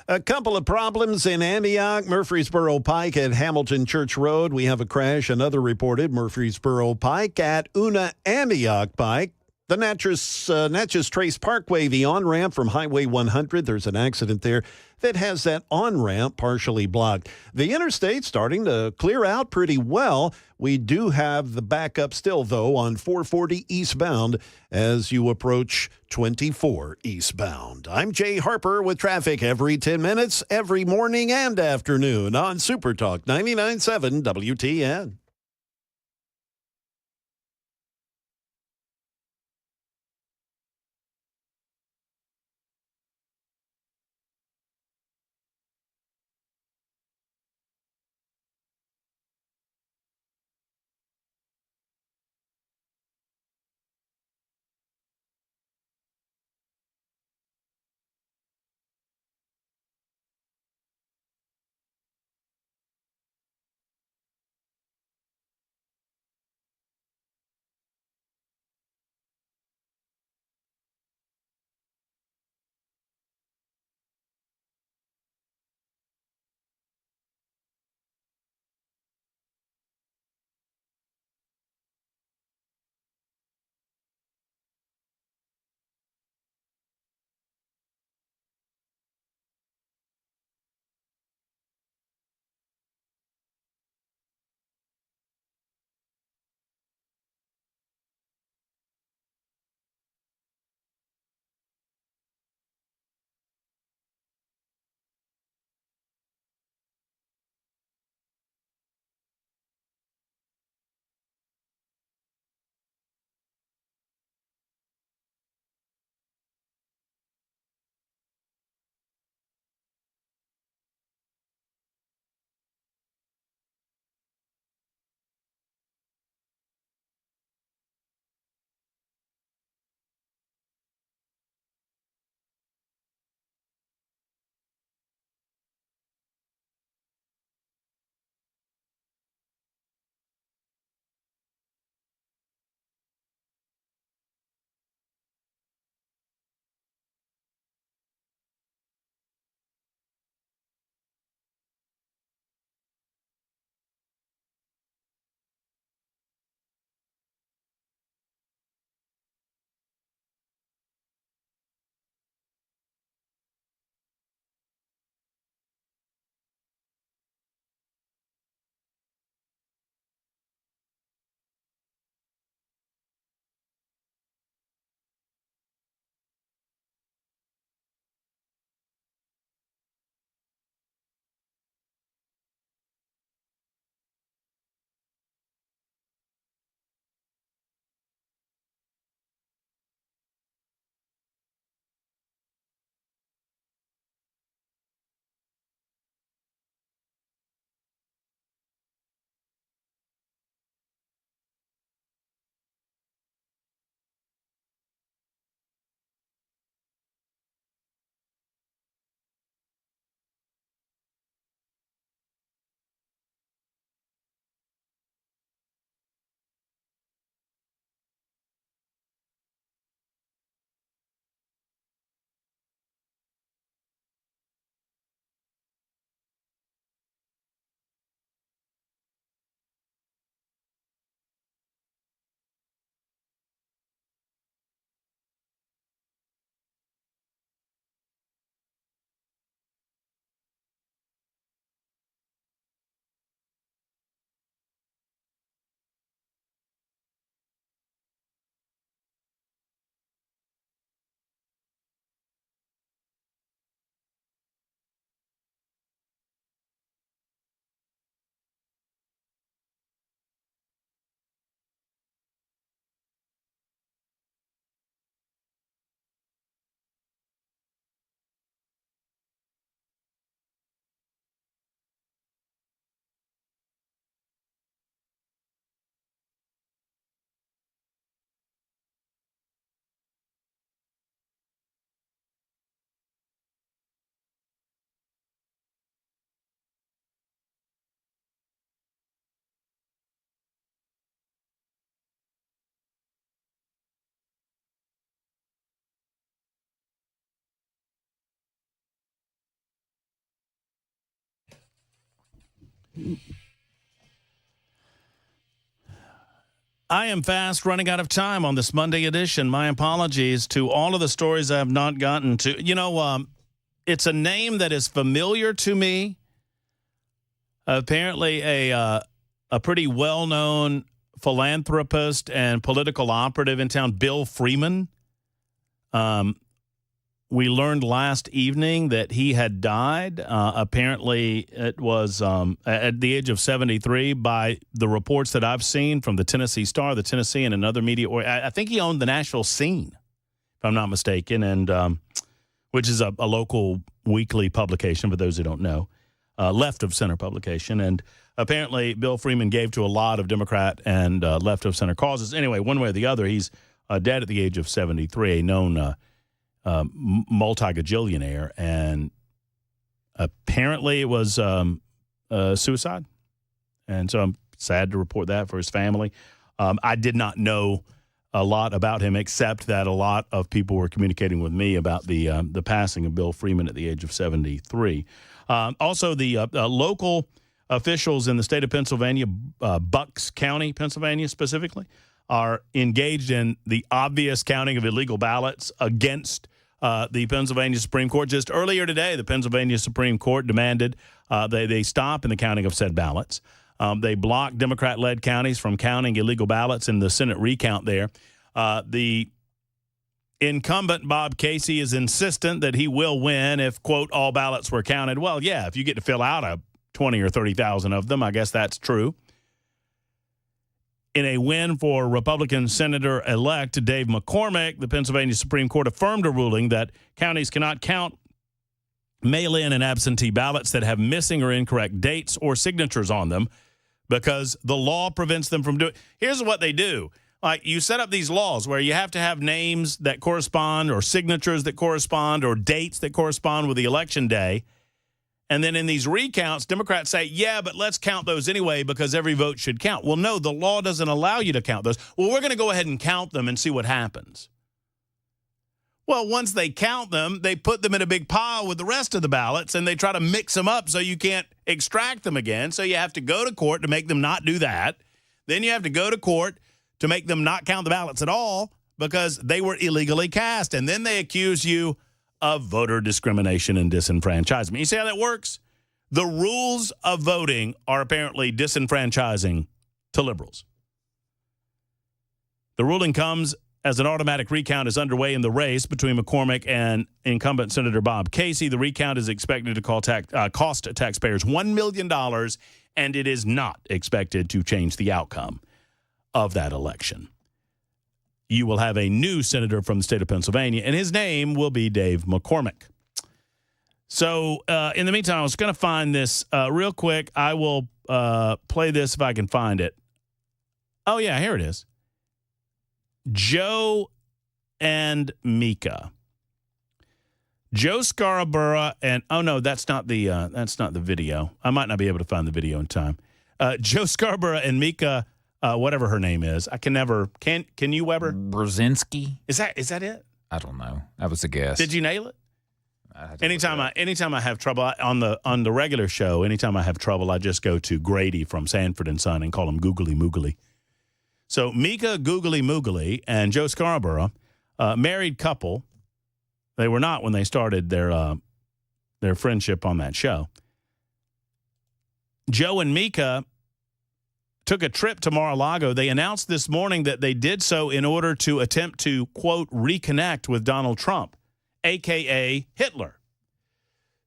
A couple of problems in Antioch, Murfreesboro Pike at Hamilton Church Road. We have a crash, another reported, Murfreesboro Pike at Una Antioch Pike. The Natchez Trace Parkway, the on-ramp from Highway 100, there's an accident there that has that on-ramp partially blocked. The interstate starting to clear out pretty well. We do have the backup still, though, on 440 eastbound as you approach 24 eastbound. I'm Jay Harper with traffic every 10 minutes, every morning and afternoon on Super Talk 99.7 WTN. I am fast running out of time on this Monday edition. My apologies to all of the stories I have not gotten to. You know, it's a name that is familiar to me. Apparently a pretty well-known philanthropist and political operative in town, Bill Freeman. We learned last evening that he had died. Apparently, it was at the age of 73 by the reports that I've seen from the Tennessee Star, the Tennessee, and another media. I think he owned the Nashville Scene, if I'm not mistaken, and which is a local weekly publication for those who don't know, left of center publication. And apparently, Bill Freeman gave to a lot of Democrat and left of center causes. Anyway, one way or the other, he's dead at the age of 73, a known multi-gajillionaire, and apparently it was suicide. And so I'm sad to report that for his family. I did not know a lot about him, except that a lot of people were communicating with me about the passing of Bill Freeman at the age of 73. Also, the local officials in the state of Pennsylvania, Bucks County, Pennsylvania specifically, are engaged in the obvious counting of illegal ballots against the Pennsylvania Supreme Court. Just earlier today, the Pennsylvania Supreme Court demanded they stop in the counting of said ballots. They blocked Democrat-led counties from counting illegal ballots in the Senate recount there. The incumbent, Bob Casey, is insistent that he will win if, quote, all ballots were counted. Well, yeah, if you get to fill out 20 or 30,000 of them, I guess that's true. In a win for Republican Senator-elect Dave McCormick, the Pennsylvania Supreme Court affirmed a ruling that counties cannot count mail-in and absentee ballots that have missing or incorrect dates or signatures on them because the law prevents them from doing. Here's what they do. Like, you set up these laws where you have to have names that correspond or signatures that correspond or dates that correspond with the election day. And then in these recounts, Democrats say, yeah, but let's count those anyway because every vote should count. Well, no, the law doesn't allow you to count those. Well, we're going to go ahead and count them and see what happens. Well, once they count them, they put them in a big pile with the rest of the ballots, and they try to mix them up so you can't extract them again. So you have to go to court to make them not do that. Then you have to go to court to make them not count the ballots at all because they were illegally cast. And then they accuse you of voter discrimination and disenfranchisement. You see how that works? The rules of voting are apparently disenfranchising to liberals. The ruling comes as an automatic recount is underway in the race between McCormick and incumbent Senator Bob Casey. The recount is expected to cost taxpayers $1 million, and it is not expected to change the outcome of that election. You will have a new senator from the state of Pennsylvania, and his name will be Dave McCormick. So in the meantime, I was going to find this real quick. I will play this if I can find it. Oh, yeah, here it is. Joe and Mika. Joe Scarborough and – oh, no, that's not the video. I might not be able to find the video in time. Joe Scarborough and Mika – whatever her name is. I can never – can you, Weber? Brzezinski? Is that it? I don't know. That was a guess. Did you nail it? Anytime I have trouble on the regular show, anytime I have trouble, I just go to Grady from Sanford and Son and call him Googly Moogly. So Mika Googly Moogly and Joe Scarborough, married couple. They were not when they started their friendship on that show. Joe and Mika took a trip to Mar-a-Lago. They announced this morning that they did so in order to attempt to, quote, reconnect with Donald Trump, a.k.a. Hitler.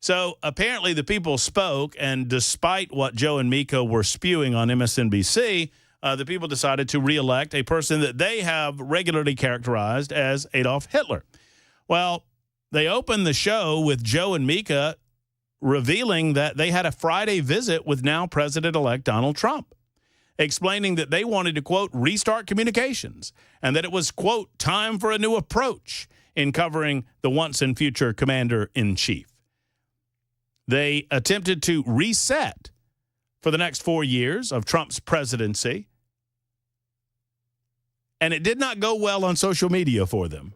So apparently the people spoke, and despite what Joe and Mika were spewing on MSNBC, the people decided to reelect a person that they have regularly characterized as Adolf Hitler. Well, they opened the show with Joe and Mika revealing that they had a Friday visit with now President-elect Donald Trump, explaining that they wanted to, quote, restart communications and that it was, quote, time for a new approach in covering the once and future commander-in-chief. They attempted to reset for the next 4 years of Trump's presidency, and it did not go well on social media for them.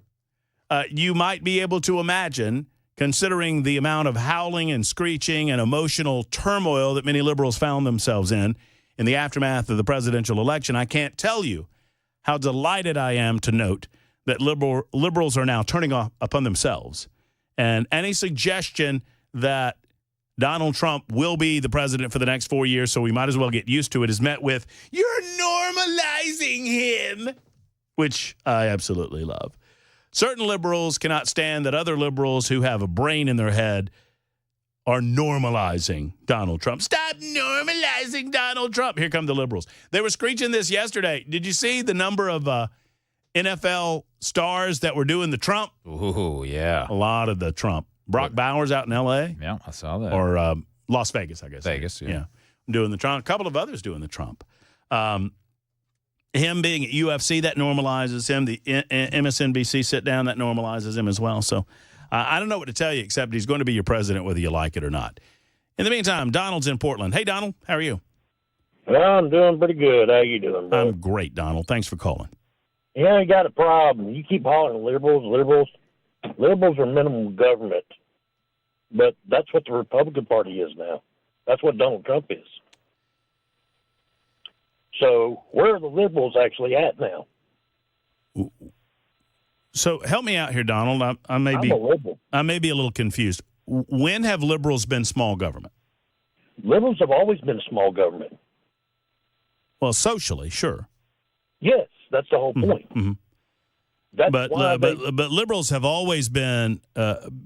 You might be able to imagine considering the amount of howling and screeching and emotional turmoil that many liberals found themselves in the aftermath of the presidential election. I can't tell you how delighted I am to note that liberals are now turning upon themselves. And any suggestion that Donald Trump will be the president for the next 4 years, so we might as well get used to it, is met with, "You're normalizing him," which I absolutely love. Certain liberals cannot stand that other liberals who have a brain in their head are normalizing Donald Trump. Stop normalizing Donald Trump. Here come the liberals. They were screeching this yesterday. Did you see the number of NFL stars that were doing the Trump? Ooh, yeah. A lot of the Trump. Brock Bowers out in L.A. Yeah, I saw that. Or Las Vegas, I guess. Vegas, yeah. Doing the Trump. A couple of others doing the Trump. Him being at UFC, that normalizes him. The MSNBC sit-down, that normalizes him as well. So I don't know what to tell you, except he's going to be your president whether you like it or not. In the meantime, Donald's in Portland. Hey, Donald, how are you? Well, I'm doing pretty good. How you doing, bro? I'm great, Donald. Thanks for calling. Yeah, you got a problem. You keep hollering liberals. Liberals are minimum government. But that's what the Republican Party is now. That's what Donald Trump is. So where are the liberals actually at now? So help me out here, Donald. I may be a little confused. When have liberals been small government? Liberals have always been small government. Well, socially, sure. Yes, that's the whole point. Mm-hmm. But liberals have always been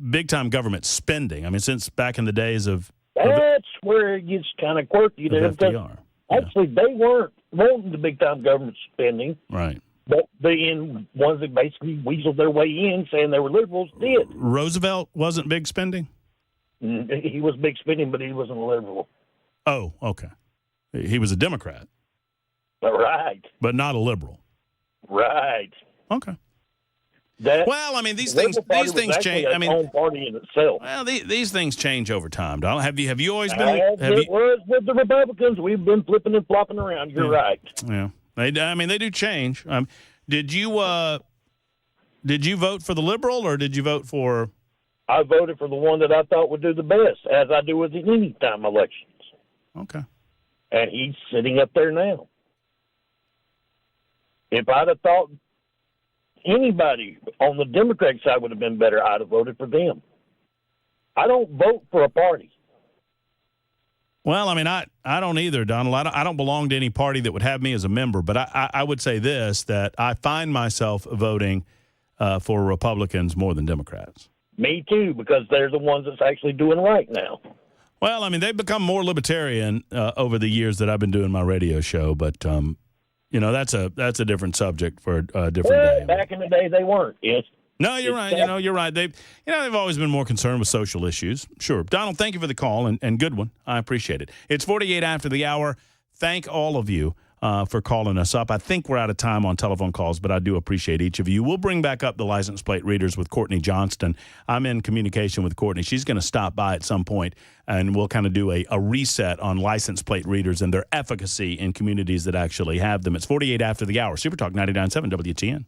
big-time government spending. I mean, since back in the days of... That's where it gets kind of quirky there. FDR. Actually, they weren't wanting the big-time government spending. Right. But the ones that basically weaseled their way in, saying they were liberals, did. Roosevelt wasn't big spending? He was big spending, but he wasn't a liberal. Oh, okay. He was a Democrat. Right. But not a liberal. Right. Okay. Well, I mean, these things change. I mean, party in itself. Well, these things change over time, Donald. Have you always been? It was with the Republicans. We've been flipping and flopping around. You're right. Yeah, they do change. Did you vote for the liberal or did you vote for? I voted for the one that I thought would do the best, as I do with any time elections. Okay. And he's sitting up there now. If I'd have thought anybody on the Democratic side would have been better, I'd have voted for them. I don't vote for a party. Well, I mean, I don't either, Donald. I don't belong to any party that would have me as a member, but I would say this, that I find myself voting for Republicans more than Democrats. Me too, because they're the ones that's actually doing right now. Well, I mean, they've become more libertarian over the years that I've been doing my radio show, but that's a different subject for a different day. Back in the day, they weren't. Yes. No, you're right. You're right. They've always been more concerned with social issues. Sure. Donald, thank you for the call and good one. I appreciate it. It's 48 after the hour. Thank all of you for calling us up. I think we're out of time on telephone calls, but I do appreciate each of you. We'll bring back up the license plate readers with Courtney Johnston. I'm in communication with Courtney. She's going to stop by at some point, and we'll kind of do a reset on license plate readers and their efficacy in communities that actually have them. It's 48 after the hour. Super Talk 99.7 WTN.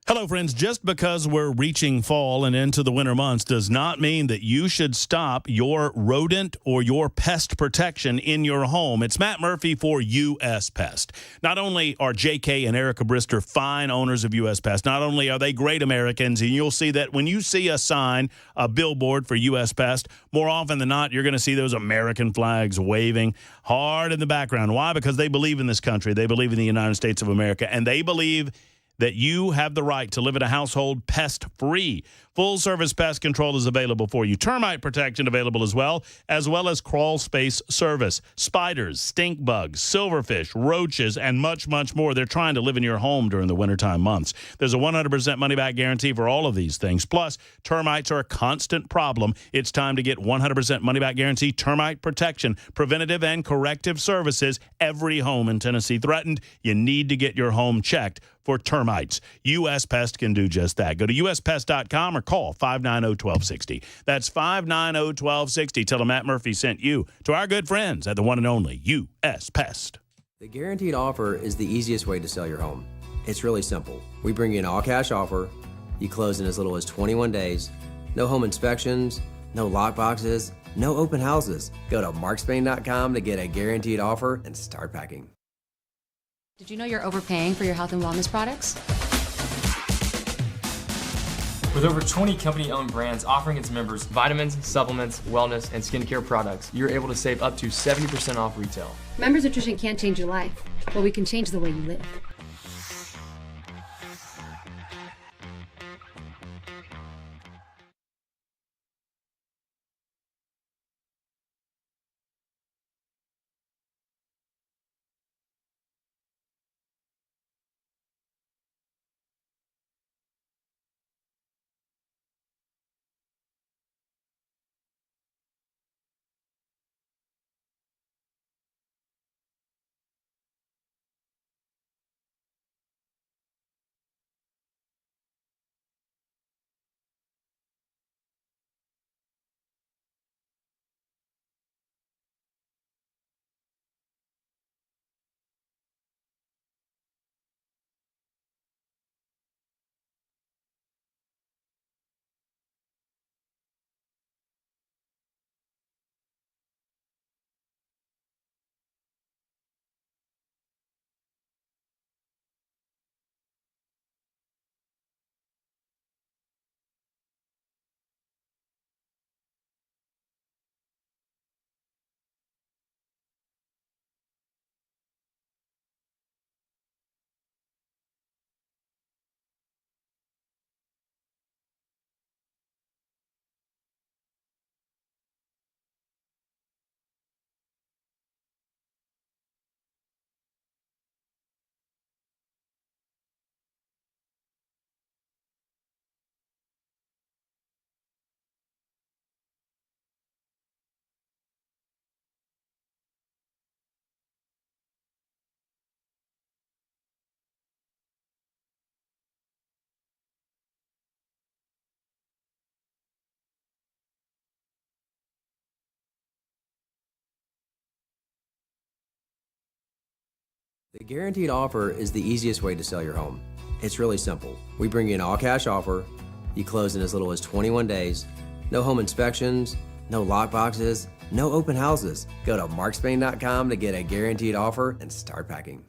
Hello, friends. Just because we're reaching fall and into the winter months does not mean that you should stop your rodent or your pest protection in your home. It's Matt Murphy for U.S. Pest. Not only are J.K. and Erica Brister fine owners of U.S. Pest, not only are they great Americans, and you'll see that when you see a sign, a billboard for U.S. Pest, more often than not, you're going to see those American flags waving hard in the background. Why? Because they believe in this country. They believe in the United States of America, and they believe that you have the right to live in a household pest-free. Full-service pest control is available for you. Termite protection available as well as crawl space service. Spiders, stink bugs, silverfish, roaches, and much, much more. They're trying to live in your home during the wintertime months. There's a 100% money-back guarantee for all of these things. Plus, termites are a constant problem. It's time to get 100% money-back guarantee, termite protection, preventative and corrective services. Every home in Tennessee threatened. You need to get your home checked for termites. U.S. Pest can do just that. Go to uspest.com or call 590-1260. That's 590-1260. Tell them Matt Murphy sent you to our good friends at the one and only U.S. Pest. The guaranteed offer is the easiest way to sell your home. It's really simple. We bring you an all-cash offer. You close in as little as 21 days. No home inspections, no lock boxes, no open houses. Go to markspain.com to get a guaranteed offer and start packing. Did you know you're overpaying for your health and wellness products? With over 20 company-owned brands offering its members vitamins, supplements, wellness, and skincare products, you're able to save up to 70% off retail. Members Nutrition can't change your life, but we can change the way you live. The guaranteed offer is the easiest way to sell your home. It's really simple. We bring you an all-cash offer. You close in as little as 21 days. No home inspections, no lock boxes, no open houses. Go to markspain.com to get a guaranteed offer and start packing.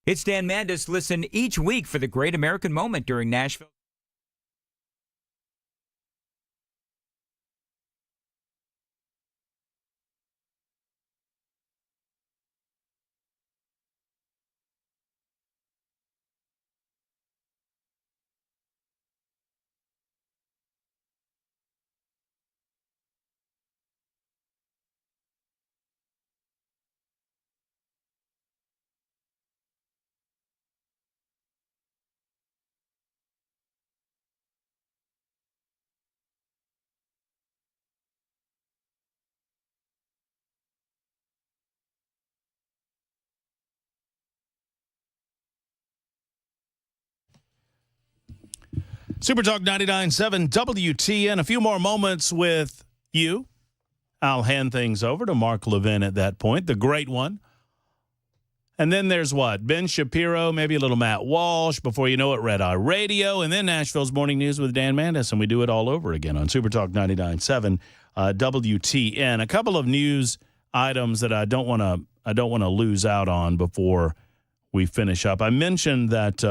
It's Dan Mandis. Listen each week for the Great American Moment during Nashville. Super Talk 99.7 WTN. A few more moments with you. I'll hand things over to Mark Levin at that point, the great one. And then there's what? Ben Shapiro, maybe a little Matt Walsh. Before you know it, Red Eye Radio. And then Nashville's Morning News with Dan Mandis. And we do it all over again on Super Talk 99.7 WTN. A couple of news items that I don't want to lose out on before we finish up. I mentioned that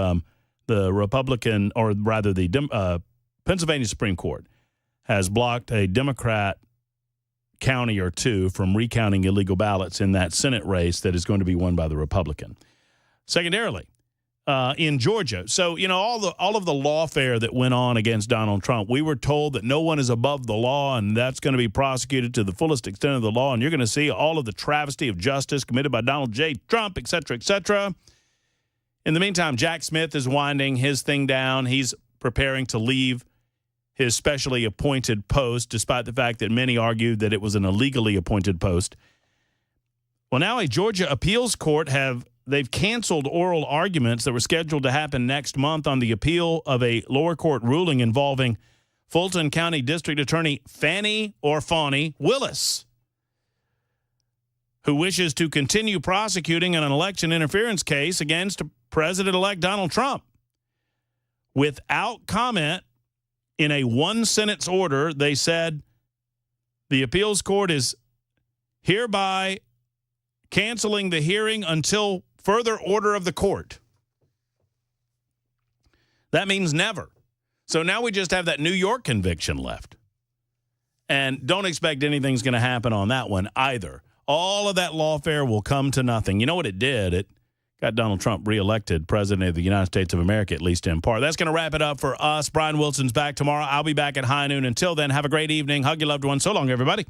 the Republican, or rather the Pennsylvania Supreme Court, has blocked a Democrat county or two from recounting illegal ballots in that Senate race that is going to be won by the Republican. Secondarily, in Georgia, so all of the lawfare that went on against Donald Trump, we were told that no one is above the law, and that's going to be prosecuted to the fullest extent of the law, and you're going to see all of the travesty of justice committed by Donald J. Trump, et cetera, et cetera. In the meantime, Jack Smith is winding his thing down. He's preparing to leave his specially appointed post, despite the fact that many argued that it was an illegally appointed post. Well, now a Georgia appeals court they've canceled oral arguments that were scheduled to happen next month on the appeal of a lower court ruling involving Fulton County District Attorney Fannie Willis, who wishes to continue prosecuting an election interference case against President-elect Donald Trump. Without comment, in a one-sentence order, they said the appeals court is hereby canceling the hearing until further order of the court. That means never. So now we just have that New York conviction left. And don't expect anything's going to happen on that one either. All of that lawfare will come to nothing. You know what it did? It got Donald Trump reelected president of the United States of America, at least in part. That's going to wrap it up for us. Brian Wilson's back tomorrow. I'll be back at high noon. Until then, have a great evening. Hug your loved ones. So long, everybody.